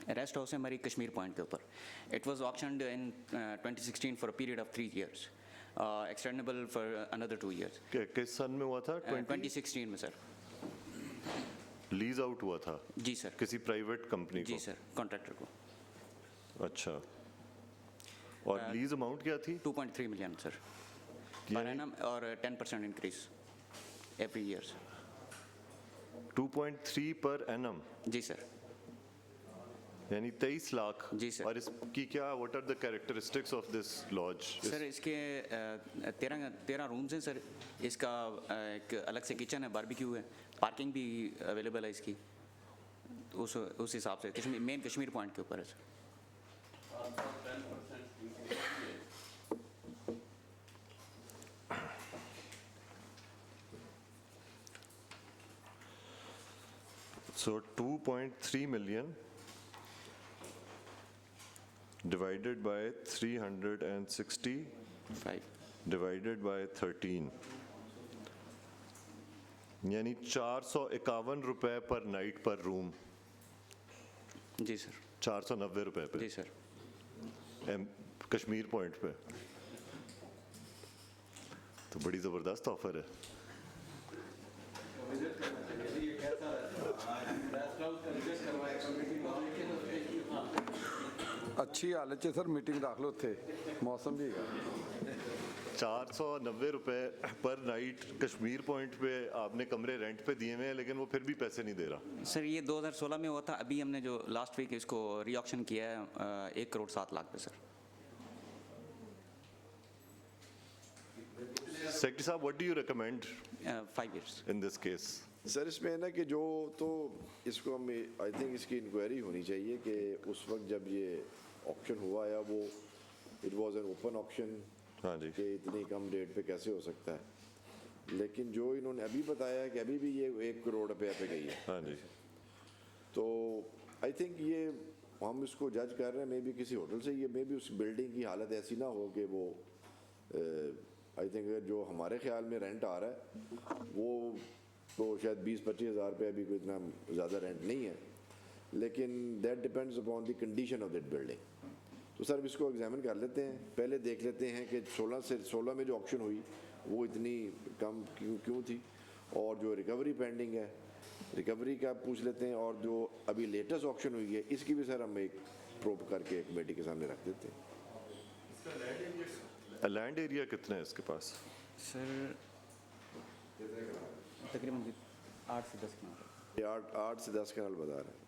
रेस्ट हाउस है मरी कश्मीर पॉइंट के ऊपर। It was auctioned in 2016 for a period of 3 years, extendable for another 2 years। किस सन में हुआ था? 2016 में सर। लीज आउट हुआ था जी सर। किसी प्राइवेट कंपनी को? जी सर, कॉन्ट्रैक्टर को। अच्छा, और लीज अमाउंट क्या थी? 2.3 मिलियन सर पर एनम, और 10% increase every year. 2.3 per annum? जी सर। यानी 23 लाख? जी सर। और इसकी क्या, what are the characteristics of this lodge? Sir इसके 13 रूम्स हैं सर। इसका एक अलग से किचन है, बारबेक्यू है, पार्किंग भी अवेलेबल है इसकी। उस हिसाब से कश्मीर, मेन कश्मीर पॉइंट के ऊपर है sir. So 2.3 million divided by 365 divided by 13, यानी 451 रुपए पर नाइट पर रूम। जी सर। 490 रुपए पे? जी सर। कश्मीर पॉइंट पे तो बड़ी ज़बरदस्त ऑफर है। अच्छी हालत है सर, मीटिंग रख लो थे, मौसम भी है। 490 रुपए पर नाइट कश्मीर पॉइंट पे आपने कमरे रेंट पे दिए हुए हैं, लेकिन वो फिर भी पैसे नहीं दे रहा। सर ये 2016 में हुआ था, अभी हमने जो लास्ट वीक इसको रीऑक्शन किया है 1,07,00,000 पे सर। सेक्रेटरी साहब, what do you recommend 5 years in this case? Sir इसमें है ना कि जो तो इसको हम आई थिंक इसकी इंक्वायरी होनी चाहिए कि उस वक्त जब ये ऑक्शन हुआ या वो it was an open auction, हाँ जी, कि इतनी कम रेट पे कैसे हो सकता है। लेकिन जो इन्होंने अभी बताया कि अभी भी ये 1 करोड़ रुपये पे गई है, हाँ जी, तो आई थिंक ये हम इसको जज कर रहे हैं मे बी किसी होटल से, ये मे बी उस बिल्डिंग की हालत ऐसी ना हो कि वो आई थिंक जो हमारे ख्याल में रेंट आ रहा है वो तो शायद 20-25 हज़ार रुपये अभी कोई इतना ज़्यादा रेंट नहीं है, लेकिन that depends upon the condition of that building. तो सर इसको एग्जामिन कर लेते हैं, पहले देख लेते हैं कि 16 में जो ऑक्शन हुई वो इतनी कम क्यों थी, और जो रिकवरी पेंडिंग है रिकवरी का पूछ लेते हैं, और जो अभी लेटेस्ट ऑक्शन हुई है इसकी भी सर हम एक प्रोब करके कमेटी के सामने रख देते हैं। लैंड एरिया कितना है इसके पास? सर तकरीबन 8 से 10 कनाल। 8 से 10 कनाल बता रहे हैं।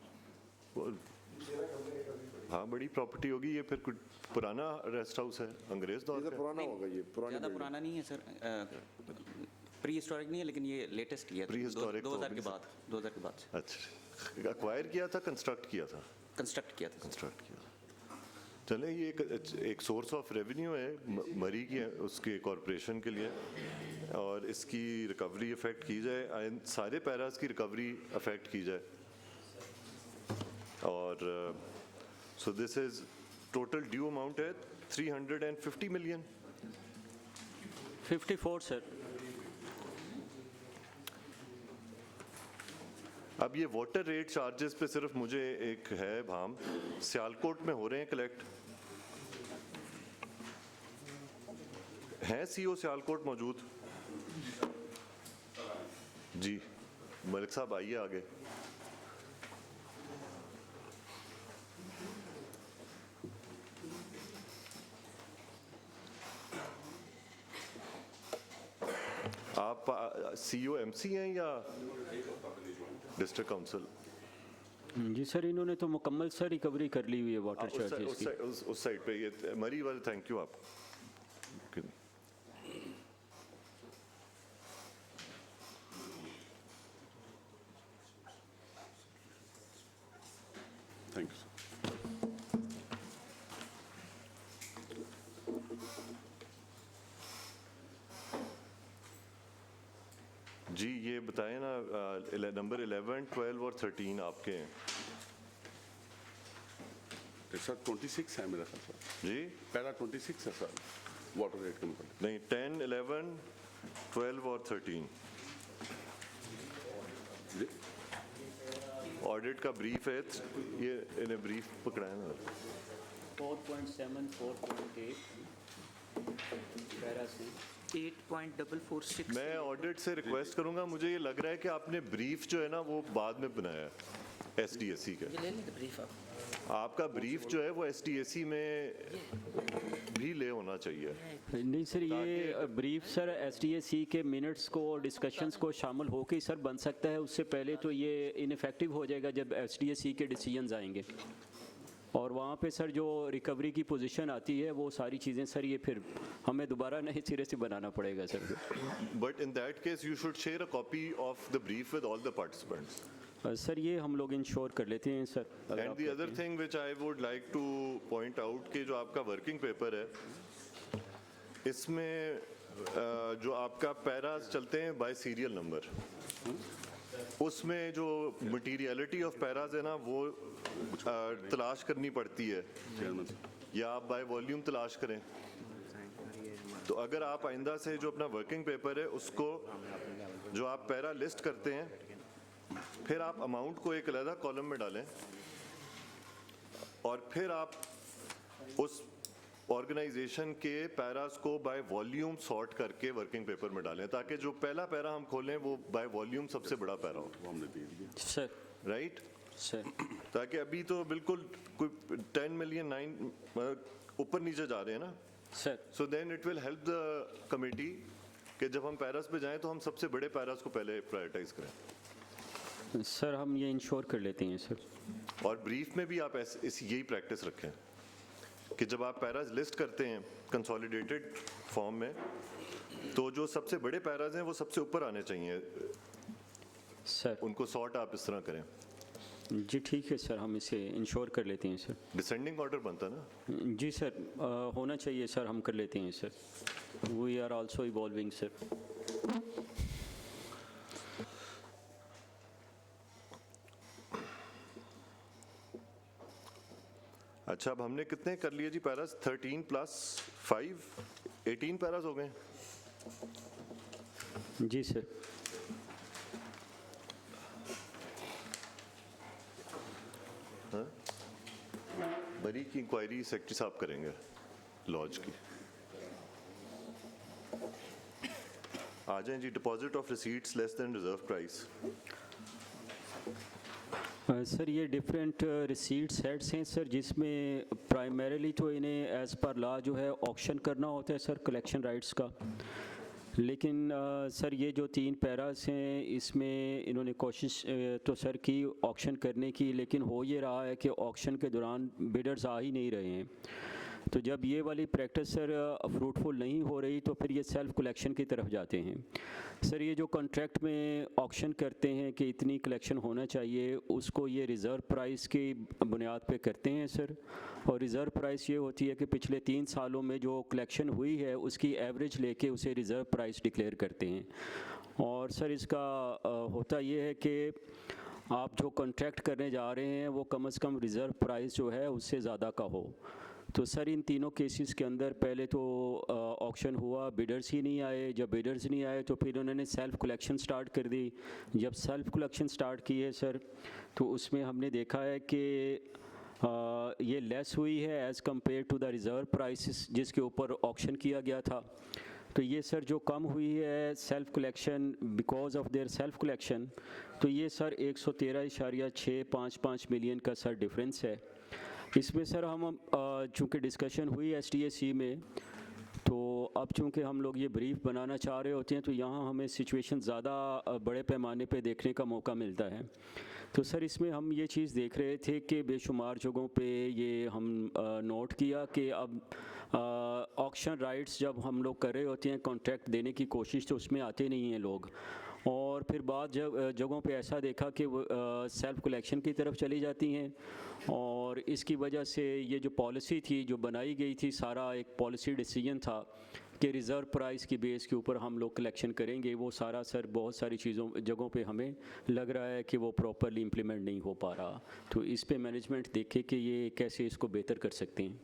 हाँ, बड़ी प्रॉपर्टी होगी ये। फिर कुछ पुराना रेस्ट हाउस है, अंग्रेज दौर का? पुराना होगा ये, ज़्यादा पुराना नहीं है सर, प्री हिस्टोरिक नहीं है, लेकिन ये लेटेस्ट ही है, प्री हिस्टोरिक 2000 के बाद, 2000 के बाद से। अच्छा, एक्वायर किया था, कंस्ट्रक्ट किया था? कंस्ट्रक्ट किया था। कंस्ट्रक्ट किया। चले, ये एक सोर्स ऑफ रेवेन्यू है मरी की उसके कॉरपोरेशन के लिए, और इसकी रिकवरी इफेक्ट की जाए, सारे पैरास की रिकवरी इफेक्ट की जाए। और so this is total due amount है 350 मिलियन। 54 सर। अब ये वाटर रेट चार्जेस पे सिर्फ मुझे एक है भाम, सियालकोट में हो रहे हैं कलेक्ट, हैं सीओ सियालकोट मौजूद? जी मलिक साहब आइए आगे। आप सीईओ एमसी हैं या डिस्ट्रिक्ट काउंसिल? जी सर, इन्होंने तो मुकम्मल सर रिकवरी कर ली हुई है वाटर चार्जेस की। उस साइड पे ये मरी वाले, थैंक यू आप। Thank you. जी ये बताएं ना, नंबर 11, 12 और 13 आपके हैं? सर 26 है मेरा ख्याल सर। जी पहला 26 है सर वाटर रेट कंपनी। नहीं, 10, 11, 12 और 13 ऑडिट का ब्रीफ है, ये इन्हें ब्रीफ पकड़ा है ना। 4.7, 4.8 पैरा से 8.446 मैं ऑडिट से रिक्वेस्ट करूंगा, मुझे ये लग रहा है कि आपने ब्रीफ जो है ना वो बाद में बनाया है SDSC का। ले लें ब्रीफ आप। आपका ब्रीफ जो है वो SDSC में भी ले होना चाहिए। नहीं सर, ये ब्रीफ सर SDSC के मिनट्स को और डिस्कशंस को शामिल होके सर बन सकता है, उससे पहले तो ये इनफेक्टिव हो जाएगा जब SDSC के डिसीजंस आएंगे और वहाँ पे सर जो रिकवरी की पोजीशन आती है वो सारी चीज़ें सर ये फिर हमें दोबारा नए सिरे से बनाना पड़ेगा sir. But in that case you should share a copy of the brief with all the participants. Sir ये हम लोग इंश्योर कर लेते हैं sir. And the other thing which I would like two point out कि जो आपका working paper है इसमें जो आपका पैरास चलते हैं बाय सीरियल नंबर, उसमें जो मटीरियलिटी ऑफ पैराज है ना वो तलाश करनी पड़ती है, या आप बाय वॉल्यूम तलाश करें। तो अगर आप आइंदा से जो अपना वर्किंग पेपर है उसको जो आप पैरा लिस्ट करते हैं फिर आप अमाउंट को एक अलग कॉलम में डालें और फिर आप उस ऑर्गेनाइजेशन के पैरास को बाय वॉल्यूम सॉर्ट करके वर्किंग पेपर में डालें, ताकि जो पहला पैरा हम खोलें वो बाय वॉल्यूम सबसे बड़ा पैरा हो। सर राइट सर, ताकि अभी तो बिल्कुल कोई 10 मिलियन 9 ऊपर नीचे जा रहे हैं ना sir. So then it will help the committee कि जब हम पैरास पे जाएं तो हम सबसे बड़े पैरास को पहले प्रायोरिटाइज करें। सर हम ये इंश्योर कर लेते हैं सर। और ब्रीफ में भी आप यही प्रैक्टिस रखें कि जब आप पैराज लिस्ट करते हैं कंसोलिडेटेड फॉर्म में तो जो सबसे बड़े पैराज हैं वो सबसे ऊपर आने चाहिए सर। उनको सॉर्ट आप इस तरह करें। जी ठीक है सर, हम इसे इंश्योर कर लेते हैं सर। डिसेंडिंग ऑर्डर बनता ना? जी सर, होना चाहिए सर, हम कर लेते हैं sir. We are also evolving sir. अच्छा, अब हमने कितने कर लिए जी पैराज? 13 + 5 18 पैराज हो गए। जी सर। हाँ? बरी की इंक्वायरी सेक्रेटरी साहब करेंगे लॉज की। आ जाएं जी। Deposit of receipts less than reserve price. Sir ये डिफरेंट रिसीट सेट्स हैं सर, जिसमें प्राइमरीली तो इन्हें एज़ पर लॉ जो है ऑक्शन करना होता है सर कलेक्शन राइट्स का। लेकिन सर ये जो 3 पैरास हैं इसमें इन्होंने कोशिश तो सर की ऑक्शन करने की, लेकिन हो ये रहा है कि ऑक्शन के दौरान बिडर्स आ ही नहीं रहे हैं। तो जब ये वाली प्रैक्टिस सर फ्रूटफुल नहीं हो रही तो फिर ये सेल्फ कलेक्शन की तरफ जाते हैं। सर ये जो कॉन्ट्रैक्ट में ऑक्शन करते हैं कि इतनी कलेक्शन होना चाहिए, उसको ये रिज़र्व प्राइस की बुनियाद पे करते हैं सर। और रिज़र्व प्राइस ये होती है कि पिछले 3 सालों में जो कलेक्शन हुई है उसकी एवरेज लेके उसे रिज़र्व प्राइस डिक्लेयर करते हैं। और सर इसका होता ये है कि आप जो कॉन्ट्रैक्ट करने जा रहे हैं वो कम से कम रिज़र्व प्राइस जो है उससे ज़्यादा का हो। तो सर इन तीनों केसेस के अंदर पहले तो ऑक्शन हुआ, बिडर्स ही नहीं आए। जब बिडर्स नहीं आए तो फिर उन्होंने सेल्फ कलेक्शन स्टार्ट कर दी। जब सेल्फ कलेक्शन स्टार्ट की है सर तो उसमें हमने देखा है कि ये लेस हुई है as compare to the reserve prices जिसके ऊपर ऑक्शन किया गया था। तो ये सर जो कम हुई है self collection because of their self collection, तो ये सर 113.655 मिलियन का सर डिफरेंस है। इसमें सर हम चूँकि डिस्कशन हुई SDSC में, तो अब चूँकि हम लोग ये ब्रीफ बनाना चाह रहे होते हैं तो यहाँ हमें सिचुएशन ज़्यादा बड़े पैमाने पे देखने का मौका मिलता है। तो सर इसमें हम ये चीज़ देख रहे थे कि बेशुमार जगहों पे ये हम नोट किया कि अब ऑक्शन राइट्स जब हम लोग कर रहे होते हैं कॉन्ट्रैक्ट देने की कोशिश तो उसमें आते नहीं हैं लोग। और फिर बाद जगहों पे ऐसा देखा कि वो सेल्फ कलेक्शन की तरफ चली जाती हैं। और इसकी वजह से ये जो पॉलिसी थी जो बनाई गई थी, सारा एक पॉलिसी डिसीजन था कि रिज़र्व प्राइस की बेस के ऊपर हम लोग कलेक्शन करेंगे, वो सारा सर बहुत सारी जगहों पे हमें लग रहा है कि वो प्रॉपरली इम्प्लीमेंट नहीं हो पा रहा। तो इस पे मैनेजमेंट देखे कि ये कैसे इसको बेहतर कर सकते हैं।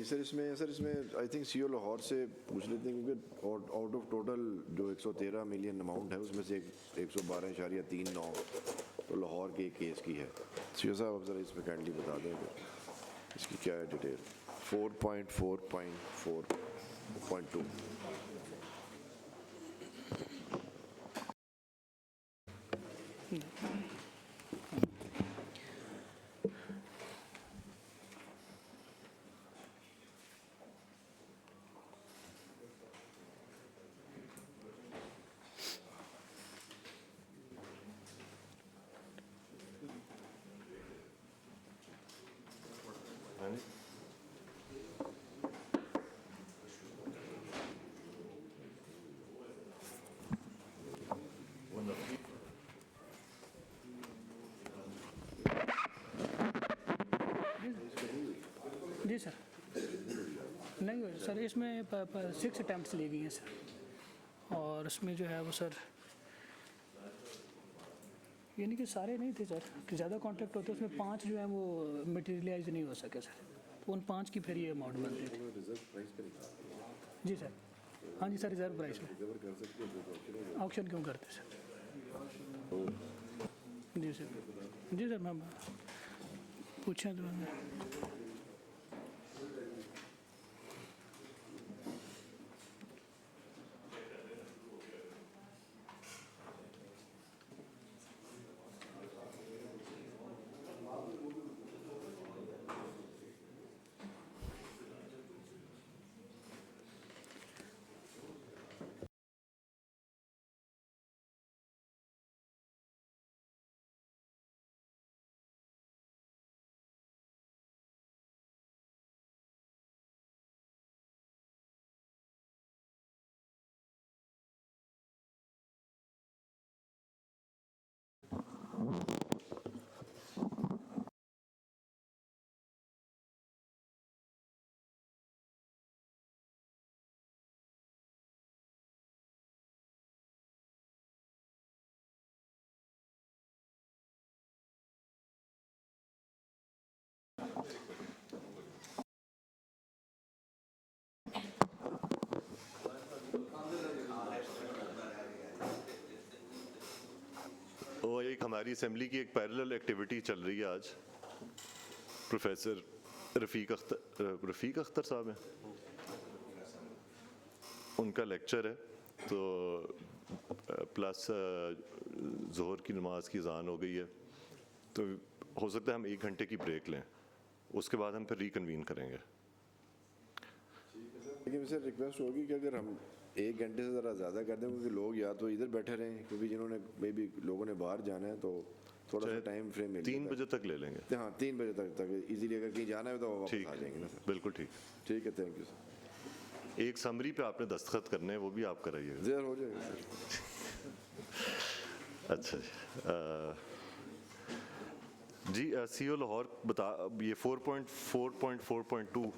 नहीं सर इसमें आई थिंक सीओ लाहौर से पूछ लेते हैं क्योंकि आउट ऑफ टोटल जो 113 मिलियन अमाउंट है उसमें से 112.39 तो लाहौर के केस की है। सीओ साहब आप ज़रा इसमें काइंडली बता दें कि इसकी क्या है डिटेल। 4.4.4.2 जी सर नहीं सर इसमें 6 अटैम्प्ट्स ली गई हैं सर और उसमें जो है वो सर यानी कि सारे नहीं थे सर कि ज़्यादा कॉन्ट्रैक्ट होते उसमें 5 जो है वो मटेरियलाइज नहीं हो सके सर तो उन 5 की फिर ये अमाउंट बनती थी। जी सर हाँ जी सर रिजर्व प्राइस में ऑक्शन क्यों करते सर। जी सर मैम पूछें तो मैंने और एक हमारी असेंबली की एक पैरेलल एक्टिविटी चल रही है आज। प्रोफेसर रफ़ीक अख्तर साहब हैं, उनका लेक्चर है तो प्लस ज़ोहर की नमाज की अज़ान हो गई है तो हो सकता है हम 1 घंटे की ब्रेक लें, उसके बाद हम फिर रिकन्वीन करेंगे। लेकिन सर रिक्वेस्ट होगी कि अगर हम 1 घंटे से ज़रा ज़्यादा कर दें क्योंकि लोग या तो इधर बैठे रहें क्योंकि जिन्होंने मे बी लोगों ने बाहर जाना है तो थोड़ा सा टाइम फ्रेम मिल 3 बजे तक ले लेंगे। हाँ 3 बजे तक इजीली अगर कहीं जाना है तो वापस आ जाएंगे ना सर। बिल्कुल ठीक है थैंक यू सर। एक समरी पे आपने दस्तखत करने हैं वो भी आप कराइएगा। ज़रूर हो जाएगा सर। अच्छा जी सीओ लाहौर बता ये 4.4.4.2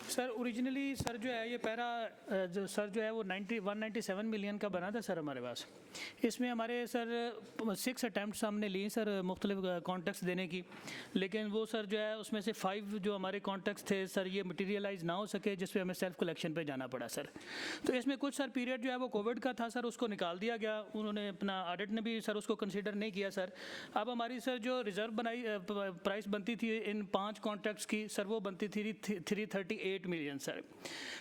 सर ओरिजिनली सर जो है ये पैरा जो सर जो है वो 197 मिलियन का बना था सर हमारे पास। इसमें हमारे सर 6 अटैम्प्ट्स हमने लिए सर मुख्तलिफ कॉन्टेक्ट्स देने की, लेकिन वो सर जो है उसमें से 5 जो हमारे कॉन्टेक्ट्स थे सर ये मटेरियलाइज ना हो सके जिस पे हमें सेल्फ कलेक्शन पे जाना पड़ा सर। तो इसमें कुछ सर पीरियड जो है वो कोविड का था सर, उसको निकाल दिया गया, उन्होंने अपना ऑडिट ने भी सर उसको कंसिडर नहीं किया सर। अब हमारी सर जो रिजर्व बनाई प्राइस बनती थी इन 5 कॉन्ट्रैक्ट्स की सर वो बनती थी 338 मिलियन सर।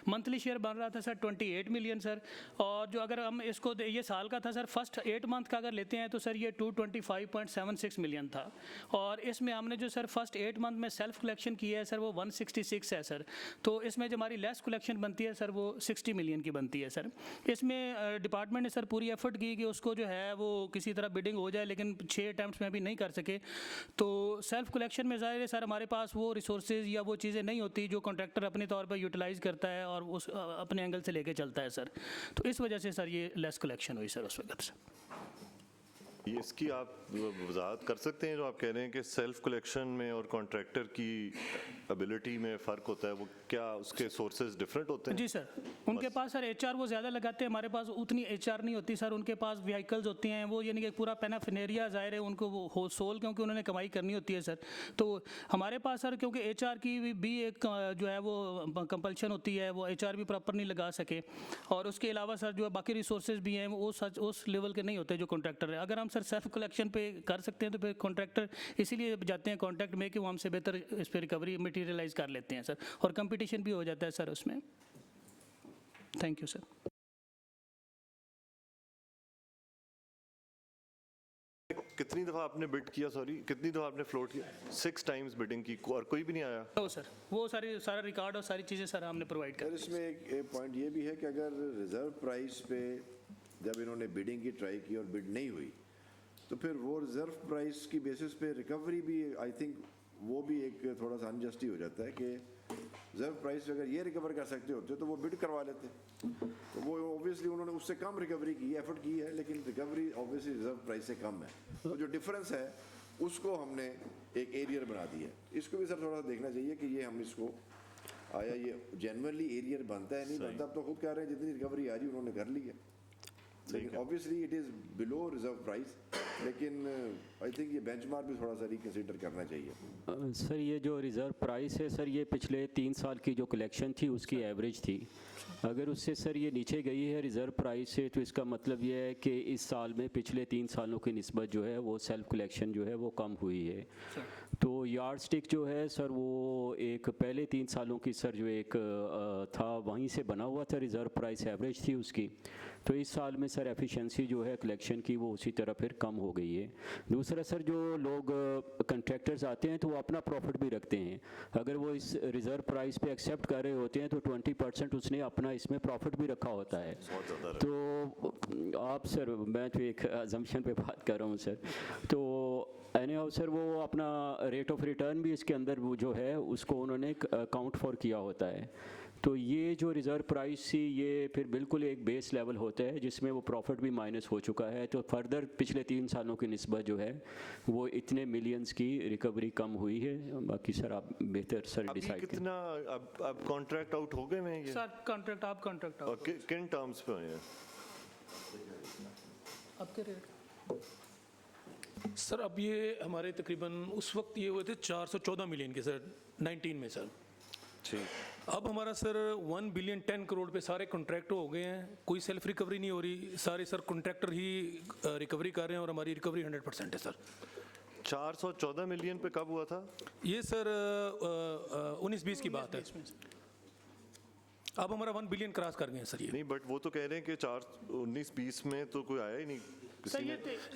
मंथली शेयर बन रहा था सर 28 मिलियन सर, और जो अगर हम इसको ये साल का था सर फर्स्ट 8 मंथ का अगर लेते हैं तो सर ये 225.76 मिलियन था, और इसमें हमने जो सर फर्स्ट 8 मंथ में सेल्फ कलेक्शन किया है सर वो 166 है सर। तो इसमें जो हमारी लेस कलेक्शन बनती है सर वो 60 मिलियन की बनती है सर। इसमें डिपार्टमेंट ने सर पूरी एफर्ट की कि उसको जो है वो किसी तरह बिडिंग हो जाए, लेकिन 6 अटैम्प्ट्स में भी नहीं कर सके। तो सेल्फ कलेक्शन में ज़ाहिर है सर हमारे पास वो रिसोर्सेज या वो चीज़ें नहीं होती जो कॉन्ट्रैक्टर अपने तौर पर यूटिलाइज़ करता है और उस अपने एंगल से लेके चलता है सर। तो इस वजह से सर ये लेस कलेक्शन हुई सर उस वक्त से। ये इसकी आप वजाहत कर सकते हैं जो आप कह रहे हैं कि सेल्फ कलेक्शन में और कॉन्ट्रैक्टर की एबिलिटी में फ़र्क होता है, वो क्या उसके सोर्सेज डिफरेंट होते हैं? जी सर, उनके पास सर एचआर वो ज़्यादा लगाते हैं, हमारे पास उतनी एचआर नहीं होती सर। उनके पास व्हीकल्स होती हैं, वो यानी कि पूरा पैनाफिनेरिया ज़ाहिर है उनको वो हो सोल, क्योंकि उन्होंने कमाई करनी होती है सर। तो हमारे पास सर क्योंकि एचआर की भी एक जो है वो कंपल्शन होती है, वो एचआर भी प्रॉपर नहीं लगा सके, और उसके अलावा सर जो है बाकी रिसोर्सेज भी हैं वो सच उस लेवल के नहीं होते जो कॉन्ट्रैक्टर है। अगर हम सर सेल्फ कलेक्शन पे कर सकते हैं तो फिर कॉन्ट्रैक्टर इसीलिए जाते हैं कॉन्ट्रैक्ट में कि वो हमसे बेहतर इस पर रिकवरी मटीरियलाइज कर लेते हैं सर, और कंपटीशन भी हो जाता है सर उसमें। Thank you sir. कितनी दफ़ा आपने बिड किया, सॉरी कितनी दफ़ा आपने फ्लोट किया? 6 टाइम्स बिडिंग की और कोई भी नहीं आया? तो सर वो सारा रिकॉर्ड और सारी चीज़ें सर हमने प्रोवाइड कर। इसमें एक पॉइंट ये भी है कि अगर रिजर्व प्राइस पे जब इन्होंने बिडिंग की ट्राई की और बिड नहीं हुई, तो फिर वो रिजर्व प्राइस की बेसिस पे रिकवरी भी आई थिंक वो भी एक थोड़ा सा अनजस्टी हो जाता है कि रिजर्व प्राइस पे अगर ये रिकवर कर सकते होते तो वो बिड करवा लेते। तो वो ऑब्वियसली उन्होंने उससे कम रिकवरी की, एफर्ट की है, लेकिन रिकवरी ऑब्वियसली रिजर्व प्राइस से कम है। तो जो डिफरेंस है उसको हमने एक एरियर बना दिया है। इसको भी सर थोड़ा सा देखना चाहिए कि ये हम इसको आया ये जेन्युइनली एरियर बनता है नहीं बनता। अब तो खुद कह रहे हैं जितनी रिकवरी आ रही उन्होंने कर ली है, लेकिन obviously it is below reserve price, लेकिन आई थिंक ये बेंचमार्क भी थोड़ा सा रिकंसीडर करना चाहिए। सर ये जो रिज़र्व प्राइस है सर, ये पिछले 3 साल की जो कलेक्शन थी उसकी एवरेज थी। अगर उससे सर ये नीचे गई है रिज़र्व प्राइस से, तो इसका मतलब ये है कि इस साल में पिछले 3 सालों की निस्बत जो है वो सेल्फ कलेक्शन जो है वो कम हुई है। तो यार्ड स्टिक जो है सर वो एक पहले 3 सालों की सर जो एक था वहीं से बना हुआ था, रिज़र्व प्राइस एवरेज थी उसकी। तो इस साल में सर एफिशिएंसी जो है कलेक्शन की वो उसी तरह फिर कम हो गई है। दूसरा सर जो लोग कंट्रैक्टर्स आते हैं तो वो अपना प्रॉफिट भी रखते हैं। अगर वो इस रिज़र्व प्राइस पे एक्सेप्ट कर रहे होते हैं तो 20% उसने अपना इसमें प्रॉफिट भी रखा होता है। तो आप सर, मैं तो एक अजम्पशन पे बात कर रहा हूँ सर, तो एनी हाउ सर वो अपना रेट ऑफ रिटर्न भी इसके अंदर वो जो है उसको उन्होंने काउंट फॉर किया होता है। तो ये जो रिज़र्व प्राइस थी ये फिर बिल्कुल एक बेस लेवल होता है जिसमें वो प्रॉफिट भी माइनस हो चुका है। तो फर्दर पिछले 3 सालों की निस्बत जो है वो इतने मिलियंस की रिकवरी कम हुई है। बाकी सर आप बेहतर सर डिसाइड करें। कितना अब कॉन्ट्रैक्ट आउट हो गए हैं ये? सर कॉन्ट्रैक्ट आउट किन टर्म्स पे हुए हैं आपके रेट? सर अब ये हमारे तकरीबन उस वक्त ये हुए थे 414 मिलियन के सर 19 में सर। अब हमारा सर 1 बिलियन 10 करोड़ पे सारे कॉन्ट्रैक्ट हो गए हैं, कोई सेल्फ रिकवरी नहीं हो रही, सारे सर कॉन्ट्रैक्टर ही रिकवरी कर रहे हैं और हमारी रिकवरी 100% है सर। 414 मिलियन पे कब हुआ था ये सर 19-20 की बात है। अब हमारा 1 बिलियन क्रॉस कर गए हैं सर ये। नहीं, बट वो तो कह रहे हैं कि 19-20 में तो कोई आया ही नहीं। सर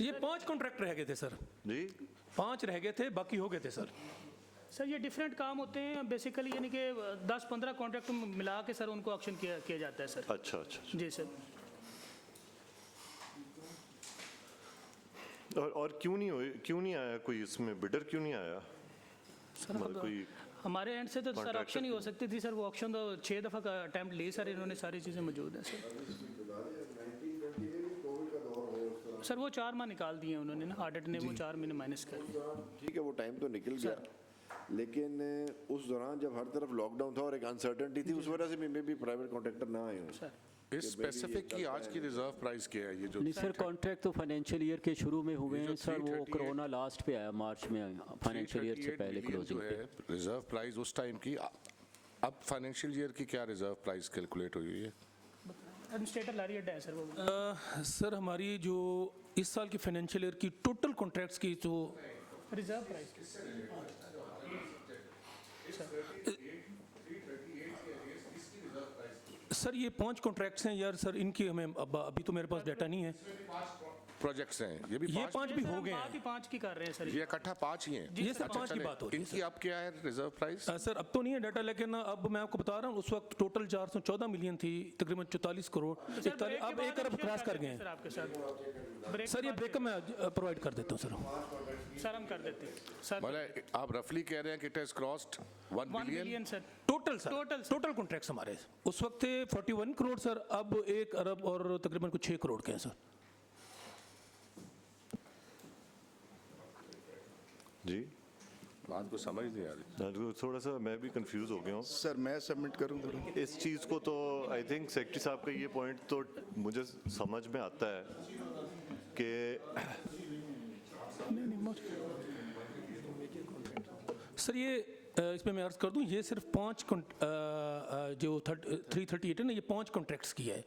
ये 5 कॉन्ट्रैक्ट रह गए थे सर जी, 5 रह गए थे, बाकी हो गए थे सर। सर ये डिफरेंट काम होते हैं बेसिकली, यानी कि 10-15 कॉन्ट्रैक्ट मिला के सर उनको ऑक्शन किया जाता है सर। अच्छा अच्छा जी सर। और क्यों नहीं आया कोई इसमें बिडर, क्यों नहीं आया सर? कोई हमारे एंड से तो सर ऑक्शन ही हो सकती थी सर, वो ऑक्शन तो 6 दफ़ा का अटैम्प्ट ली सर इन्होंने, सारी चीज़ें मौजूद हैं सर। वो 4 माह निकाल दिए उन्होंने ना, ऑडिट ने वो 4 महीने माइनस कर दिया। ठीक है, वो टाइम तो निकल गया, लेकिन उस दौरान जब हर तरफ लॉकडाउन था और एक अनसर्टेनिटी थी, उस वजह से मे भी प्राइवेट कॉन्ट्रैक्टर ना आए हों। इस स्पेसिफिक की आज की रिजर्व प्राइस क्या है? ये जो नहीं सर, कॉन्ट्रैक्ट तो फाइनेंशियल ईयर के शुरू में हुए हैं सर, वो कोरोना लास्ट पे आया मार्च में, फाइनेंशियल ईयर से पहले क्लोजिंग पे। रिजर्व प्राइस उस टाइम की, अब फाइनेंशियल ईयर की क्या रिजर्व प्राइस कैलकुलेट हुई है? एडमिनिस्ट्रेटर लारियट है सर वो। सर हमारी जो इस साल की फाइनेंशियल ईयर की टोटल कॉन्ट्रैक्ट्स की जो रिजर्व प्राइस सर ये 5 कॉन्ट्रैक्ट्स हैं यार सर, इनकी हमें अभी तो मेरे पास डाटा नहीं है। प्रोजेक्ट्स हैं ये भी 5 भी हो गए हैं। 5 की कर रहे हैं सर, ये इकट्ठा 5 ही हैं। ये सर 5 की बात हो रही है। इनकी अब क्या है रिजर्व प्राइस? सर अब तो नहीं है डाटा, लेकिन अब मैं आपको बता रहा हूँ उस वक्त टोटल 414 मिलियन थी, तकरीबन 44 करोड़, अब 1 अरब क्रॉस कर गए हैं आपके साथ। सर। ये ब्रेकअप मैं प्रोवाइड कर देता हूँ सर हम कर देते हैं सर। मतलब आप रफली कह रहे हैं कि it has crossed 1 billion sir total sir, total contracts हमारे उस वक्त थे 41 करोड़ सर, अब 1 अरब और तकरीबन कुछ 6 करोड़ के हैं सर। जी बात को समझ नहीं आ रही। थोड़ा सा मैं भी कंफ्यूज हो गया हूँ सर मैं सबमिट करूँ थोड़ा। इस चीज़ को। तो आई थिंक सेक्रेटरी साहब का ये पॉइंट तो मुझे समझ में आता है कि सर ये इसमें मैं अर्ज कर दूं, ये सिर्फ 5 जो 338 है ना, ये 5 कॉन्ट्रैक्ट्स की है।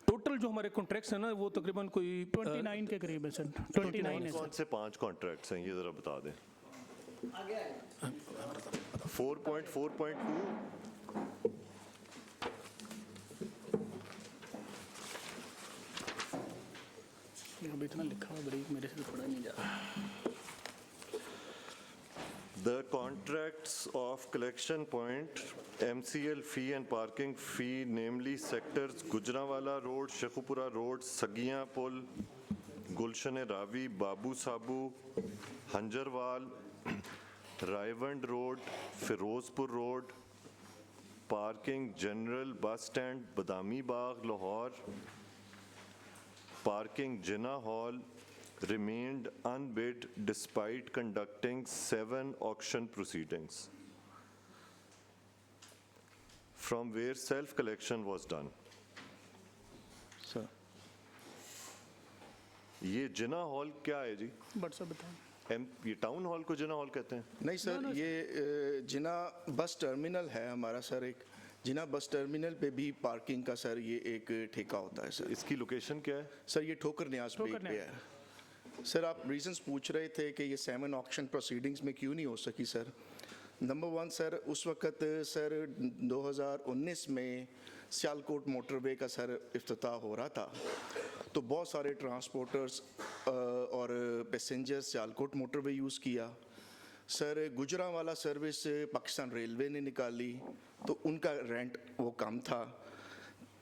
टोटल जो हमारे कॉन्ट्रैक्ट्स हैं ना वो तकरीबन कोई 29 के करीब है सर। 29 है कौन से 5 कॉन्ट्रैक्ट्स हैं ये ज़रा बता दें। 4.4.2 अब इतना लिखा हुआ बड़ी मेरे से पढ़ा नहीं जा रहा। The contracts of collection point, MCL fee and parking fee, namely sectors Gujranwala Road, Shekhupura Road, Sagiyan Pul, Gulshan Ravi, Babu Sabu, Hanjarwal, Raivand Road, Firozpur Road, parking General Bus Stand, Badami Bagh, Lahore, parking Jinnah Hall, remained unbid despite conducting 7 auction proceedings, from where self-collection was done. Sir. ये जिना hall क्या है जी? But sir बताएं। ये town hall को जिना hall कहते हैं? नहीं sir, ये जिना बस टर्मिनल है हमारा सर। एक जिना बस टर्मिनल पे भी पार्किंग का सर ये एक ठेका होता है सर। इसकी लोकेशन क्या है? सर ये ठोकर न्याज बेग पे है। सर आप रीजंस पूछ रहे थे कि ये 7 ऑक्शन प्रोसीडिंग्स में क्यों नहीं हो सकी सर। नंबर 1 सर, उस वक़्त सर 2019 में सियालकोट मोटरवे का सर इफ्तिताह हो रहा था, तो बहुत सारे ट्रांसपोर्टर्स और पैसेंजर्स सियालकोट मोटरवे यूज़ किया। Sir Gujranwala service Pakistan railway ने निकाली तो उनका रेंट वो कम था।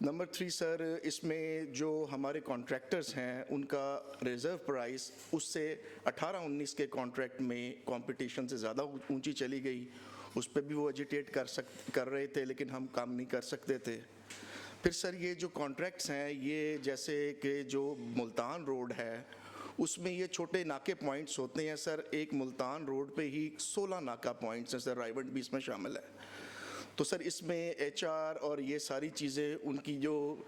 नंबर 3 सर, इसमें जो हमारे कॉन्ट्रैक्टर्स हैं उनका रिज़र्व प्राइस उससे 18-19 के कॉन्ट्रैक्ट में कंपटीशन से ज़्यादा ऊंची चली गई। उस पर भी वो एजिटेट कर रहे थे लेकिन हम काम नहीं कर सकते थे। फिर सर ये जो कॉन्ट्रैक्ट्स हैं, ये जैसे कि जो मुल्तान रोड है उसमें ये छोटे नाके पॉइंट्स होते हैं सर। एक मुल्तान रोड पे ही 16 नाका पॉइंट्स हैं सर, रायवंड भी इसमें शामिल है। तो सर इसमें HR और ये सारी चीज़ें उनकी जो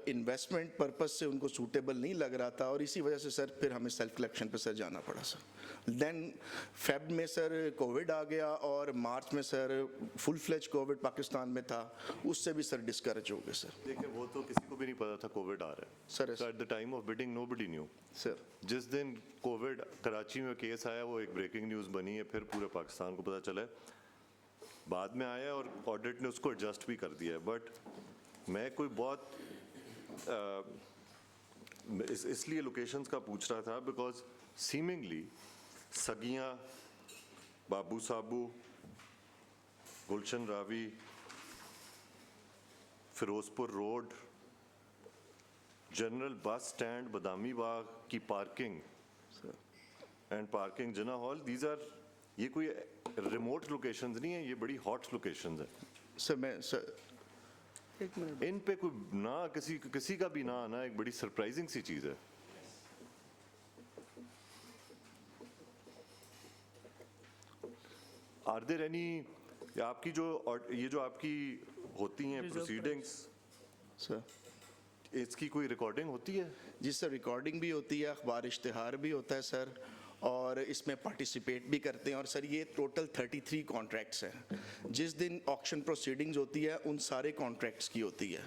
इन्वेस्टमेंट पर्पस से उनको सूटेबल नहीं लग रहा था, और इसी वजह से सर फिर हमें सेल्फ कलेक्शन पे सर जाना पड़ा सर। देन फेब में सर कोविड आ गया और मार्च में sir full fledge COVID Pakistan में था, उससे भी सर डिस्करेज हो गए सर। देखिए वो तो किसी को भी नहीं पता था कोविड आ रहा है sir. At the time of bidding nobody knew sir. जिस दिन कोविड कराची में केस आया वो एक ब्रेकिंग न्यूज़ बनी है, फिर पूरे पाकिस्तान को पता चला है। बाद में आया और ऑडिट ने उसको एडजस्ट भी कर दिया है। बट मैं कोई बहुत इसलिए लोकेशंस का पूछ रहा था because seemingly Saggian, Babu Sabu, Gulshan Ravi, Ferozepur road, general bus stand, Badami Bagh की parking and parking Jinnah hall, these are, ये कोई रिमोट लोकेशंस नहीं है, ये बड़ी हॉट लोकेशंस है सर। मैं सर इन पे कोई ना किसी का भी ना आना एक बड़ी सरप्राइजिंग सी चीज है। आर देयर एनी, आपकी जो ये जो आपकी होती हैं प्रोसीडिंग्स सर, इसकी कोई रिकॉर्डिंग होती है? जी सर, रिकॉर्डिंग भी होती है, अखबार इश्तिहार भी होता है सर, और इसमें पार्टिसिपेट भी करते हैं। और सर ये टोटल 33 कॉन्ट्रैक्ट्स हैं। जिस दिन ऑक्शन प्रोसीडिंग्स होती है उन सारे कॉन्ट्रैक्ट्स की होती है,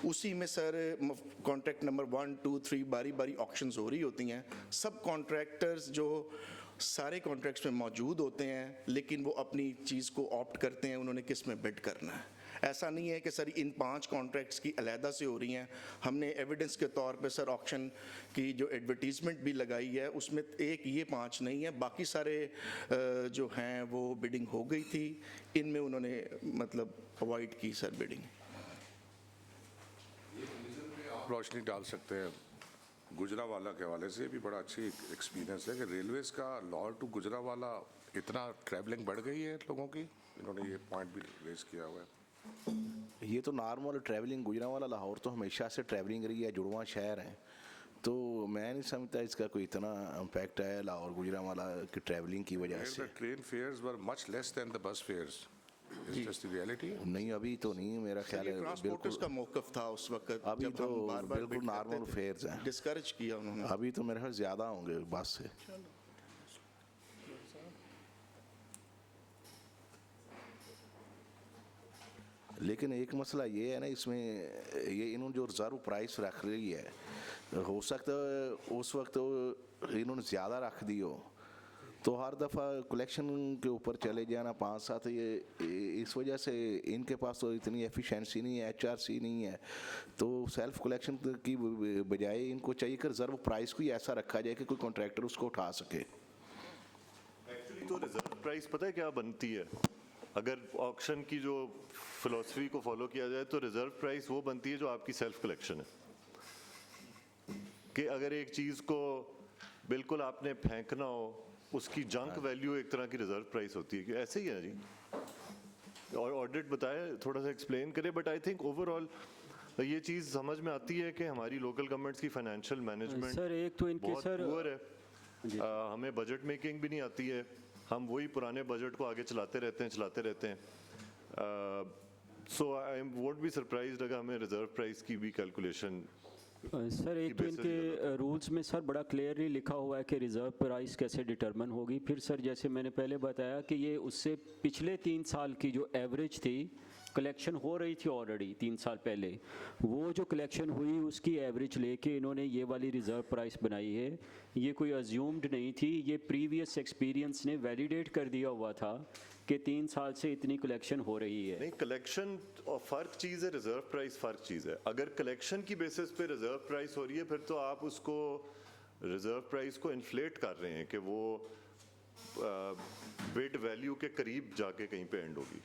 उसी में सर कॉन्ट्रैक्ट नंबर 1, 2, 3 बारी बारी ऑक्शंस हो रही होती हैं। सब कॉन्ट्रैक्टर्स जो सारे कॉन्ट्रैक्ट्स में मौजूद होते हैं, लेकिन वो अपनी चीज़ को ऑप्ट करते हैं उन्होंने किस में बिड करना है। ऐसा नहीं है कि सर इन 5 कॉन्ट्रैक्ट्स की अलहदा से हो रही हैं। हमने एविडेंस के तौर पे सर ऑक्शन की जो एडवर्टीजमेंट भी लगाई है उसमें एक ये 5 नहीं है, बाकी सारे जो हैं वो बिडिंग हो गई थी, इनमें उन्होंने मतलब अवॉइड की सर बिडिंग। आप रोशनी डाल सकते हैं गुजरावाला के हवाले से भी बड़ा अच्छी एक्सपीरियंस है कि रेलवेज़ का लाहौर टू गुजरावाला इतना ट्रैवलिंग बढ़ गई है लोगों की, इन्होंने ये पॉइंट भी रेज किया हुआ है। ये तो नॉर्मल ट्रैवलिंग, गुजरांवाला लाहौर तो हमेशा से ट्रैवलिंग रही है, जुड़वा शहर है तो मैं नहीं समझता इसका कोई इतना इम्पैक्ट है लाहौर गुजरांवाला की ट्रैवलिंग की वजह से। The train fares were much less than the bus fares. Is just the reality? नहीं अभी तो नहीं, मेरा ख्याल है ट्रांसपोर्टर्स का मौकफ था उस वक्त अभी जब तो हम बार-बार बिल्कुल बिड करते नॉर्मल थे, फेयर्स हैं। डिस्करेज किया उन्होंने। अभी तो मेरे ख्याल ज़्यादा होंगे बस से। लेकिन एक मसला ये है ना इसमें, ये इन्होंने जो रिजर्व प्राइस रख रही है, हो सकता है उस वक्त इन्होंने ज़्यादा रख दी हो तो हर दफ़ा कलेक्शन के ऊपर चले जाना 5-7, ये इस वजह से इनके पास तो इतनी एफिशिएंसी नहीं है, HRC नहीं है, तो सेल्फ कलेक्शन की बजाय इनको चाहिए कि रिजर्व प्राइस को ही ऐसा रखा जाए कि कोई कॉन्ट्रैक्टर उसको उठा सके। एक्चुअली तो रिजर्व प्राइस पता है क्या बनती है, अगर ऑक्शन की जो फिलॉसफी को फॉलो किया जाए तो रिजर्व प्राइस वो बनती है जो आपकी सेल्फ कलेक्शन है। कि अगर एक चीज़ को बिल्कुल आपने फेंकना हो, उसकी जंक वैल्यू एक तरह की रिजर्व प्राइस होती है, कि ऐसे ही है जी। और ऑडिट बताए, थोड़ा सा एक्सप्लेन करें, बट आई थिंक ओवरऑल ये चीज़ समझ में आती है कि हमारी लोकल गवर्नमेंट्स की फाइनेंशियल मैनेजमेंट सर एक तो इनके बहुत सर पुअर है। हमें बजट मेकिंग भी नहीं आती है, हम वही पुराने बजट को आगे चलाते रहते हैं। सो आई वोंट बी सरप्राइज्ड अगर हमें रिजर्व प्राइस की भी कैलकुलेशन सर एक तो इनके रूल्स में सर बड़ा क्लियरली लिखा हुआ है कि रिज़र्व प्राइस कैसे डिटरमिन होगी। फिर सर जैसे मैंने पहले बताया कि ये उससे पिछले 3 साल की जो एवरेज थी, कलेक्शन हो रही थी ऑलरेडी 3 साल पहले, वो जो कलेक्शन हुई उसकी एवरेज लेके इन्होंने ये वाली रिज़र्व प्राइस बनाई है। ये कोई अज्यूम्ड नहीं थी, ये प्रीवियस एक्सपीरियंस ने वैलिडेट कर दिया हुआ था कि 3 साल से इतनी कलेक्शन हो रही है। नहीं, कलेक्शन और फ़र्क चीज़ है, रिजर्व प्राइस फ़र्क चीज़ है। अगर कलेक्शन की बेसिस पे रिजर्व प्राइस हो रही है, फिर तो आप उसको रिजर्व प्राइस को इन्फ्लेट कर रहे हैं कि वो बिड वैल्यू के करीब जाके कहीं पे एंड होगी।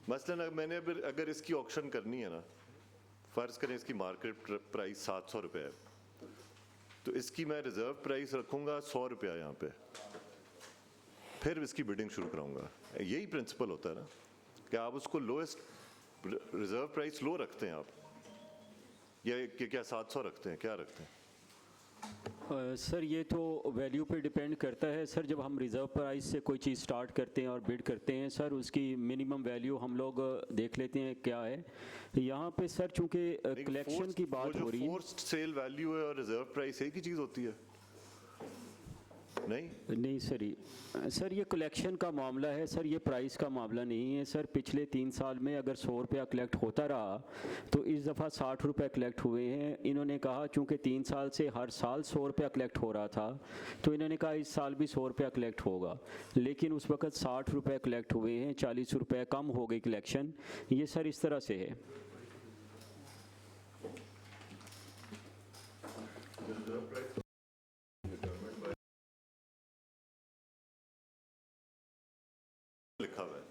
मसलन मैंने अगर इसकी ऑक्शन करनी है ना, फ़र्ज़ करें इसकी मार्केट प्राइस 700 रुपये है, तो इसकी मैं रिजर्व प्राइस रखूँगा 100 रुपया यहाँ पे, फिर इसकी बिडिंग शुरू कराऊंगा। यही प्रिंसिपल होता है ना कि आप उसको लोएस्ट रिजर्व प्राइस लो रखते हैं आप, या कि क्या 700 रखते हैं, क्या रखते हैं? सर ये तो वैल्यू पे डिपेंड करता है सर। जब हम रिज़र्व प्राइस से कोई चीज़ स्टार्ट करते हैं और बिड करते हैं सर, उसकी मिनिमम वैल्यू हम लोग देख लेते हैं क्या है। यहाँ पे सर चूँकि कलेक्शन की बात हो रही है, फोर्स्ड सेल वैल्यू है और रिजर्व प्राइस एक ही चीज़ होती है? नहीं सर ये कलेक्शन का मामला है सर, ये प्राइस का मामला नहीं है सर। पिछले 3 साल में अगर 100 रुपया कलेक्ट होता रहा तो इस दफ़ा 60 रुपये कलेक्ट हुए हैं। इन्होंने कहा चूँकि 3 साल से हर साल 100 रुपया कलेक्ट हो रहा था, तो इन्होंने कहा इस साल भी 100 रुपया कलेक्ट होगा, लेकिन उस वक्त 60 रुपये कलेक्ट हुए हैं, 40 रुपये कम हो गई कलेक्शन। ये सर इस तरह से है। लिखा हुआ है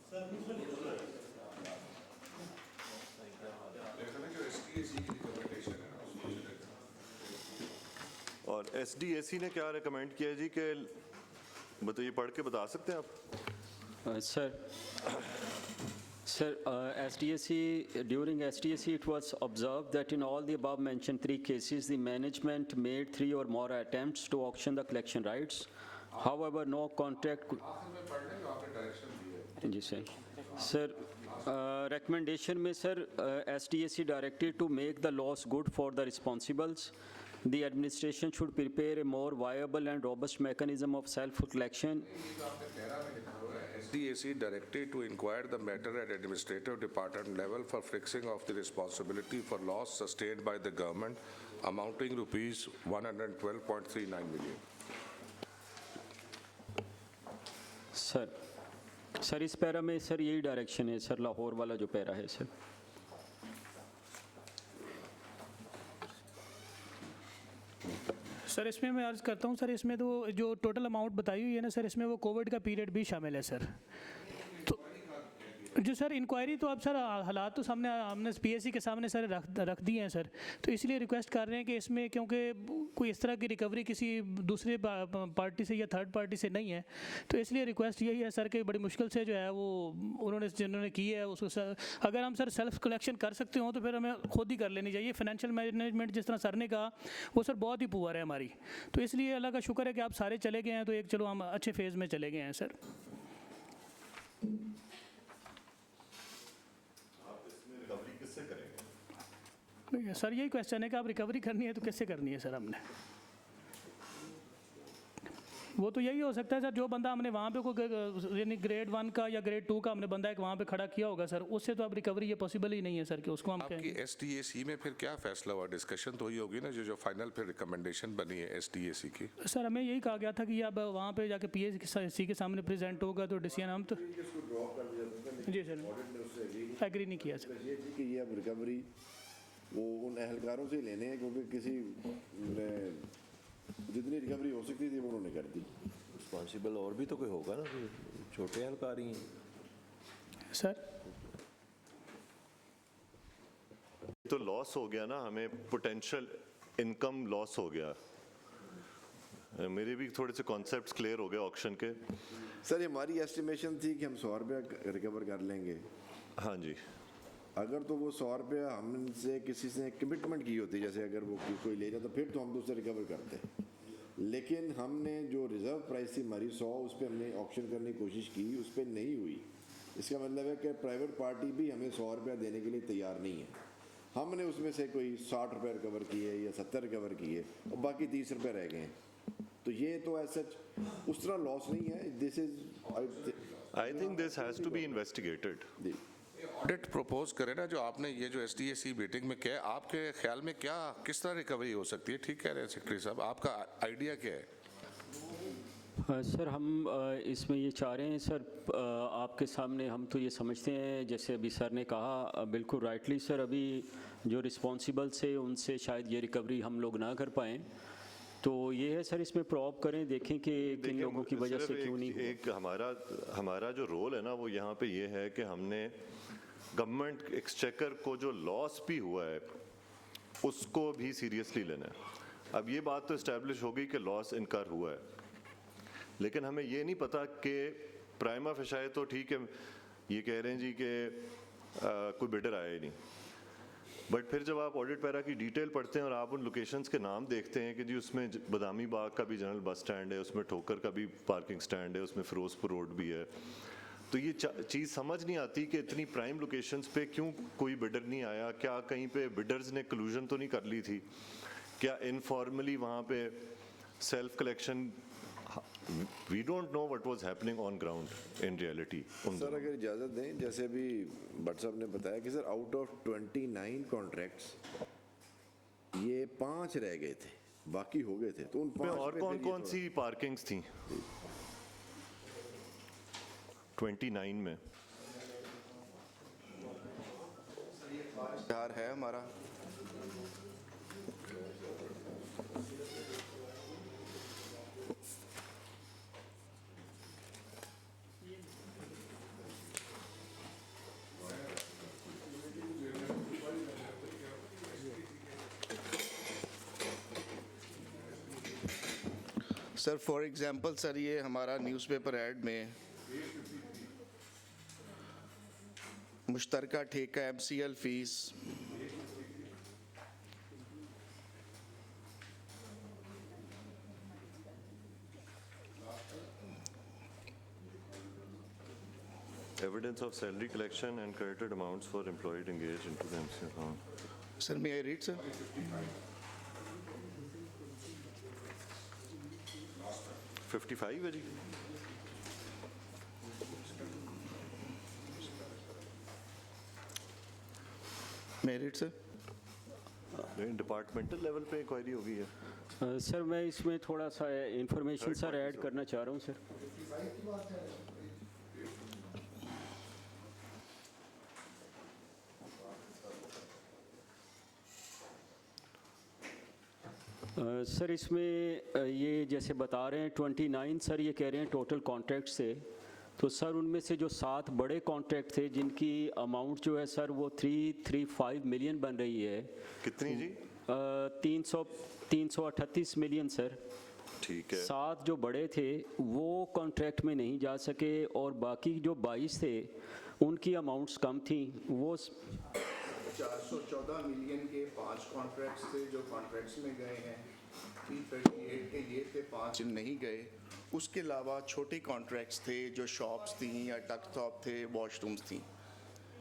और SDAC ने क्या रिकमेंड किया है जी, कि बताइए, पढ़ के बता सकते हैं आप? Sir, during SDAC, it was observed that in all the above mentioned 3 cases, the management made 3 or more attempts to auction the collection rights. However, no contract. Ji sir, recommendation में sir SDAC directed to make the loss good for the responsibles. The administration should prepare a more viable and robust mechanism of self-collection. SDAC directed to inquire the matter at administrative department level for fixing of the responsibility for loss sustained by the government amounting rupees 112.39 million. Sir इस para में sir यही direction है sir, Lahore वाला जो para है sir. Sir इसमें मैं अर्ज़ करता हूँ सर, इसमें तो जो टोटल अमाउंट बताई हुई है ना सर, इसमें वो कोविड का पीरियड भी शामिल है सर। तो जी सर, इंक्वायरी तो अब सर हालात तो सामने हमने पीएससी के सामने सर रख दिए हैं सर, तो इसलिए रिक्वेस्ट कर रहे हैं कि इसमें क्योंकि कोई इस तरह की रिकवरी किसी दूसरे पार्टी से या थर्ड पार्टी से नहीं है, तो इसलिए रिक्वेस्ट यही है सर कि बड़ी मुश्किल से जो है वो उन्होंने जिन्होंने की है उसको सर, अगर हम सर सेल्फ कलेक्शन कर सकते हो तो फिर हमें खुद ही कर लेनी चाहिए। फाइनेंशियल मैनेजमेंट जिस तरह सर ने कहा वो सर बहुत ही पुअर है हमारी, तो इसलिए अल्लाह का शुक्र है कि आप सारे चले गए हैं, तो एक चलो हम अच्छे फेज़ में चले गए हैं सर। सर यही क्वेश्चन है कि आप रिकवरी करनी है तो कैसे करनी है सर हमने? वो तो यही हो सकता है सर, जो बंदा हमने वहाँ पे कोई यानी ग्रेड 1 का या ग्रेड 2 का हमने बंदा एक वहाँ पे खड़ा किया होगा सर, उससे तो अब रिकवरी ये पॉसिबल ही नहीं है सर कि उसको हम आपकी STAC में फिर क्या फैसला हुआ? डिस्कशन तो ही होगी ना, जो फाइनल फिर रिकमेंडेशन बनी है STAC की। सर हमें यही कहा गया था कि अब वहाँ पे जाके PSC के सामने प्रेजेंट होगा तो डिसीजन हम तो जी सर एग्री नहीं किया सर कि ये अब रिकवरी वो उन एहलकारों से लेने हैं, क्योंकि किसी ने जितनी रिकवरी हो सकती थी वो उन्होंने कर दी। रिस्पॉन्सिबल और भी तो कोई होगा ना, छोटे एहलकार ही हैं सर। तो लॉस हो गया ना, हमें पोटेंशियल इनकम लॉस हो गया। मेरे भी थोड़े से कॉन्सेप्ट्स क्लियर हो गए ऑक्शन के। सर ये हमारी एस्टिमेशन थी कि हम 100 रुपया रिकवर कर लेंगे। हाँ जी, अगर तो वो 100 रुपया हमसे किसी से कमिटमेंट की होती, जैसे अगर वो कोई ले जाता फिर तो हम तो उससे रिकवर करते, लेकिन हमने जो रिजर्व प्राइस थी हमारी 100, उस पर हमने ऑक्शन करने की कोशिश की, उस पर नहीं हुई। इसका मतलब है कि प्राइवेट पार्टी भी हमें 100 रुपया देने के लिए तैयार नहीं है। हमने उसमें से कोई 60 रुपये रिकवर किए या 70 रिकवर किए और बाकी 30 रुपये रह गए हैं। तो ये तो ऐसा उस तरह लॉस नहीं है। This is I think this has to be investigated. Audit propose करें ना, जो आपने ये जो STAC मीटिंग में किया, आपके ख्याल में क्या किस तरह रिकवरी हो सकती है? ठीक कह रहे हैं सेक्रेटरी साहब, आपका आइडिया क्या है? सर हम इसमें ये चाह रहे हैं सर, आपके सामने हम तो ये समझते हैं जैसे अभी सर ने कहा बिल्कुल राइटली सर, अभी जो रिस्पॉन्सिबल से उनसे शायद ये रिकवरी हम लोग ना कर पाएँ, तो ये है सर इसमें प्रॉब करें, देखें कि किन लोगों की वजह से क्यों नहीं। एक हमारा जो रोल है ना वो यहाँ पे ये है कि हमने गवर्नमेंट एक्सचेकर को जो लॉस भी हुआ है उसको भी सीरियसली लेना है। अब ये बात तो इस्टेब्लिश हो गई कि लॉस इनकार हुआ है, लेकिन हमें ये नहीं पता कि प्राइमा फेशाए तो ठीक है, ये कह रहे हैं जी कि कोई बिडर आया ही नहीं, बट फिर जब आप ऑडिट पैरा की डिटेल पढ़ते हैं और आप उन लोकेशंस के नाम देखते हैं कि जी उसमें बदामी बाग का भी जनरल बस स्टैंड है, उसमें ठोकर का भी पार्किंग स्टैंड है, उसमें फिरोजपुर रोड भी है, तो ये चीज़ समझ नहीं आती कि इतनी प्राइम लोकेशंस पे क्यों कोई बिडर नहीं आया। क्या कहीं पे बिडर्स ने कलूजन तो नहीं कर ली थी? क्या इनफॉर्मली वहाँ पे self collection? We don't know what was happening on ground in reality. Sir अगर इजाज़त दें, जैसे अभी भट्ट साहब ने बताया कि सर आउट ऑफ 29 कॉन्ट्रैक्ट्स ये 5 रह गए थे, बाकी हो गए थे, तो उन 5 और कौन कौन सी पार्किंग्स थी 29 में? बिहार है हमारा, सर फॉर एग्जांपल सर ये हमारा न्यूज़पेपर ऐड में मुश्तरका ठेका MCL fees, Evidence of salary collection and credited amounts for employee engaged into the MC account. Sir may I read sir? 55 है जी। मेरिट सर डिपार्टमेंटल लेवल पे inquiry हो गई है। Sir मैं इसमें थोड़ा सा इंफॉर्मेशन सर ऐड करना चाह रहा हूँ सर। सर इसमें ये जैसे बता रहे हैं 29 सर ये कह रहे हैं टोटल कॉन्ट्रैक्ट से तो सर उनमें से जो 7 बड़े कॉन्ट्रैक्ट थे जिनकी अमाउंट जो है सर वो 335 मिलियन बन रही है। कितनी जी? 338 मिलियन सर। ठीक है। 7 जो बड़े थे वो कॉन्ट्रैक्ट में नहीं जा सके और बाकी जो 22 थे उनकी अमाउंट्स कम थी। वो 414 मिलियन के 5 कॉन्ट्रैक्ट्स थे जो कॉन्ट्रैक्ट्स में गए हैं, 338 के ये थे, 5 नहीं गए। उसके अलावा छोटे कॉन्ट्रैक्ट्स थे जो शॉप्स थी या टकटॉप थे, वॉशरूम्स थी।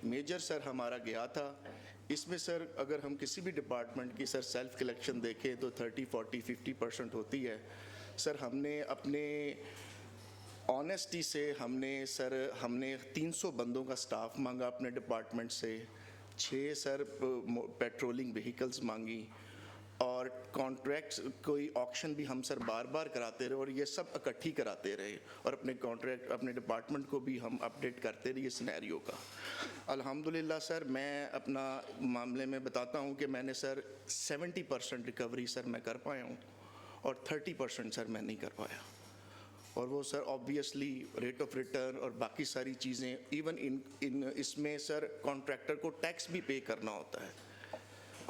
मेजर सर हमारा गया था। इसमें सर अगर हम किसी भी डिपार्टमेंट की सर सेल्फ कलेक्शन देखें तो 30, 40, 50% होती है। सर हमने अपने ऑनेस्टी से हमने 300 बंदों का स्टाफ मांगा अपने डिपार्टमेंट से, 6 सर पेट्रोलिंग व्हीकल्स मांगी और कॉन्ट्रैक्ट्स कोई ऑक्शन भी हम सर बार बार कराते रहे और ये सब इकट्ठी कराते रहे और अपने कॉन्ट्रैक्ट अपने डिपार्टमेंट को भी हम अपडेट करते रहे सिनेरियो का। अल्हम्दुलिल्लाह सर मैं अपना मामले में बताता हूँ कि मैंने सर 70% रिकवरी सर मैं कर पाया हूँ और 30% सर मैं नहीं कर पाया। और वो sir obviously rate of return और बाकी सारी चीज़ें इवन इसमें सर कॉन्ट्रैक्टर को टैक्स भी पे करना होता है,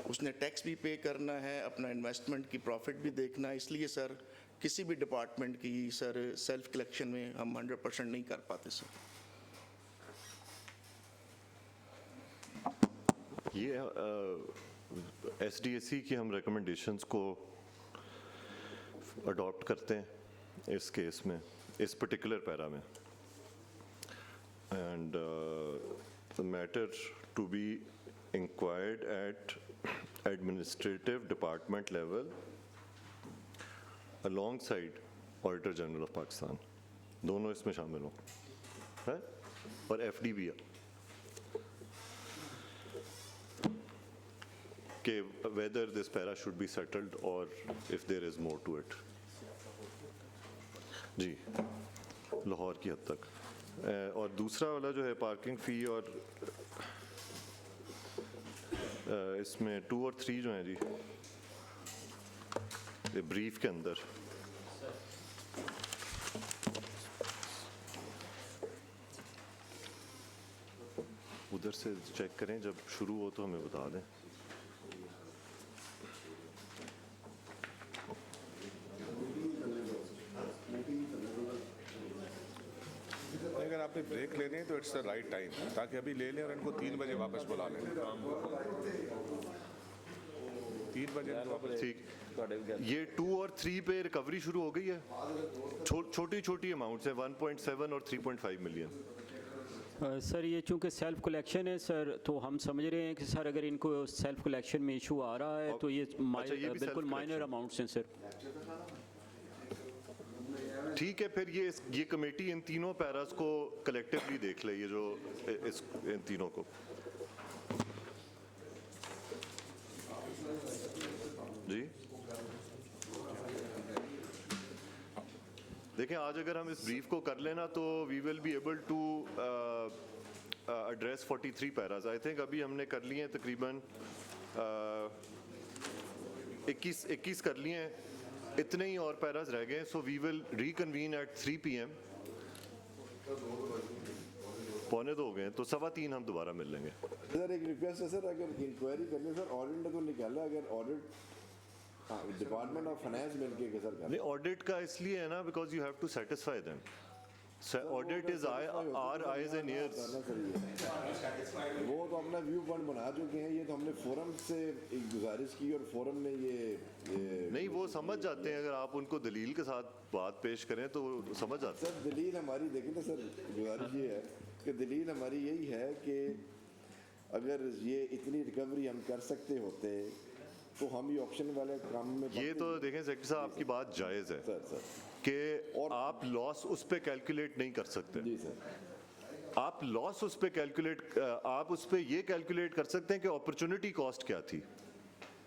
उसने टैक्स भी पे करना है, अपना इन्वेस्टमेंट की प्रॉफिट भी देखना है। इसलिए सर किसी भी डिपार्टमेंट की सर सेल्फ कलेक्शन में हम 100% नहीं कर पाते सर। ये SDAC की हम रिकमेंडेशंस को अडॉप्ट करते हैं इस केस में, इस पर्टिकुलर पैरा में, and the matter to be inquired at administrative department level alongside auditor general of Pakistan, दोनों इसमें शामिल हों है और FD भी है कि whether this para should be settled or if there is more to it। जी लाहौर की हद तक। और दूसरा वाला जो है पार्किंग फ़ी और इसमें 2 और 3 जो हैं जी ये ब्रीफ के अंदर उधर से चेक करें, जब शुरू हो तो हमें बता दें। अगर आपने ब्रेक लेनी है तो इट्स द राइट टाइम, ताकि अभी ले लें और इनको 3 बजे वापस बुला लें। 3 बजे वापस। ठीक, ये 2 और 3 पे रिकवरी शुरू हो गई है। छोटी छोटी अमाउंट्स है 1.7 और 3.5 मिलियन। सर ये चूंकि सेल्फ कलेक्शन है सर, तो हम समझ रहे हैं कि सर अगर इनको सेल्फ कलेक्शन में इशू आ रहा है तो ये बिल्कुल माइनर अमाउंट्स हैं सर। ठीक है, फिर ये कमेटी इन तीनों पैरास को कलेक्टिवली देख ले, ये जो इन तीनों को। जी देखें, आज अगर हम इस ब्रीफ को कर लेना तो we will be able to address 43 paras. I think अभी हमने कर लिए हैं तकरीबन 21 कर लिए हैं, इतने ही और पैरास रह गए। So we will reconvene at 3 PM। 2:45 हो गए तो 3:15 हम दोबारा मिल लेंगे। सर एक रिक्वेस्ट है सर, अगर इंक्वायरी करने सर ऑडिट को निकाला, अगर ऑडिट डिपार्टमेंट ऑफ फाइनेंस मिलके के सर नहीं, ऑडिट का इसलिए है ना because you have to satisfy them. Audit is our eyes and ears. वो तो अपना व्यू पॉइंट बना चुके हैं, ये तो हमने फोरम से एक गुजारिश की और फोरम ने ये नहीं, वो समझ जाते हैं, अगर आप उनको दलील के साथ बात पेश करें तो वो समझ जाते हैं। सर दलील हमारी देखें ना सर, गुजारिश ये है कि दलील हमारी यही है कि अगर ये इतनी रिकवरी हम कर सकते होते तो हम ये ऑप्शन वाले काम में ये तो देखें सेक्रेटरी साहब, आपकी बात जायज़ है सर कि आप लॉस उस पे कैलकुलेट नहीं कर सकते। जी सर, आप लॉस उस पे कैलकुलेट, आप उस पे ये कैलकुलेट कर सकते हैं कि अपॉर्चुनिटी कॉस्ट क्या थी।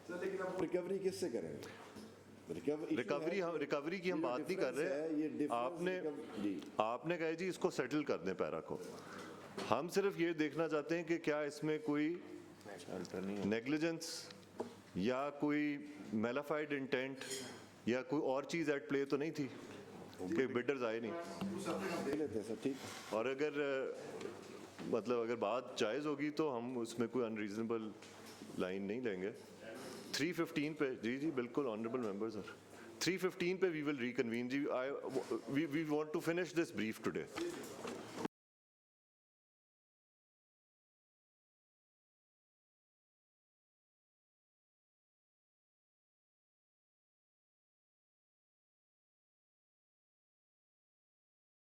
सर लेकिन आप रिकवरी किससे करेंगे? रिकवरी की हम बात नहीं कर रहे। आपने कहा जी इसको सेटल कर दें पैरा को। हम सिर्फ ये देखना चाहते हैं कि क्या इसमें कोई नेग्लिजेंस या कोई मेलाफाइड इंटेंट या कोई और चीज़ एट प्ले तो नहीं थी। कि बिडर्स आए नहीं। दे लेते हैं सर, ठीक। और अगर मतलब अगर बात जायज़ होगी तो हम उसमें कोई अनरीजनेबल लाइन नहीं लेंगे। 315 पे जी बिल्कुल ऑनरेबल मेंबर सर, 315 पे वी विल रिकन्वीन जी। We want to finish this brief today.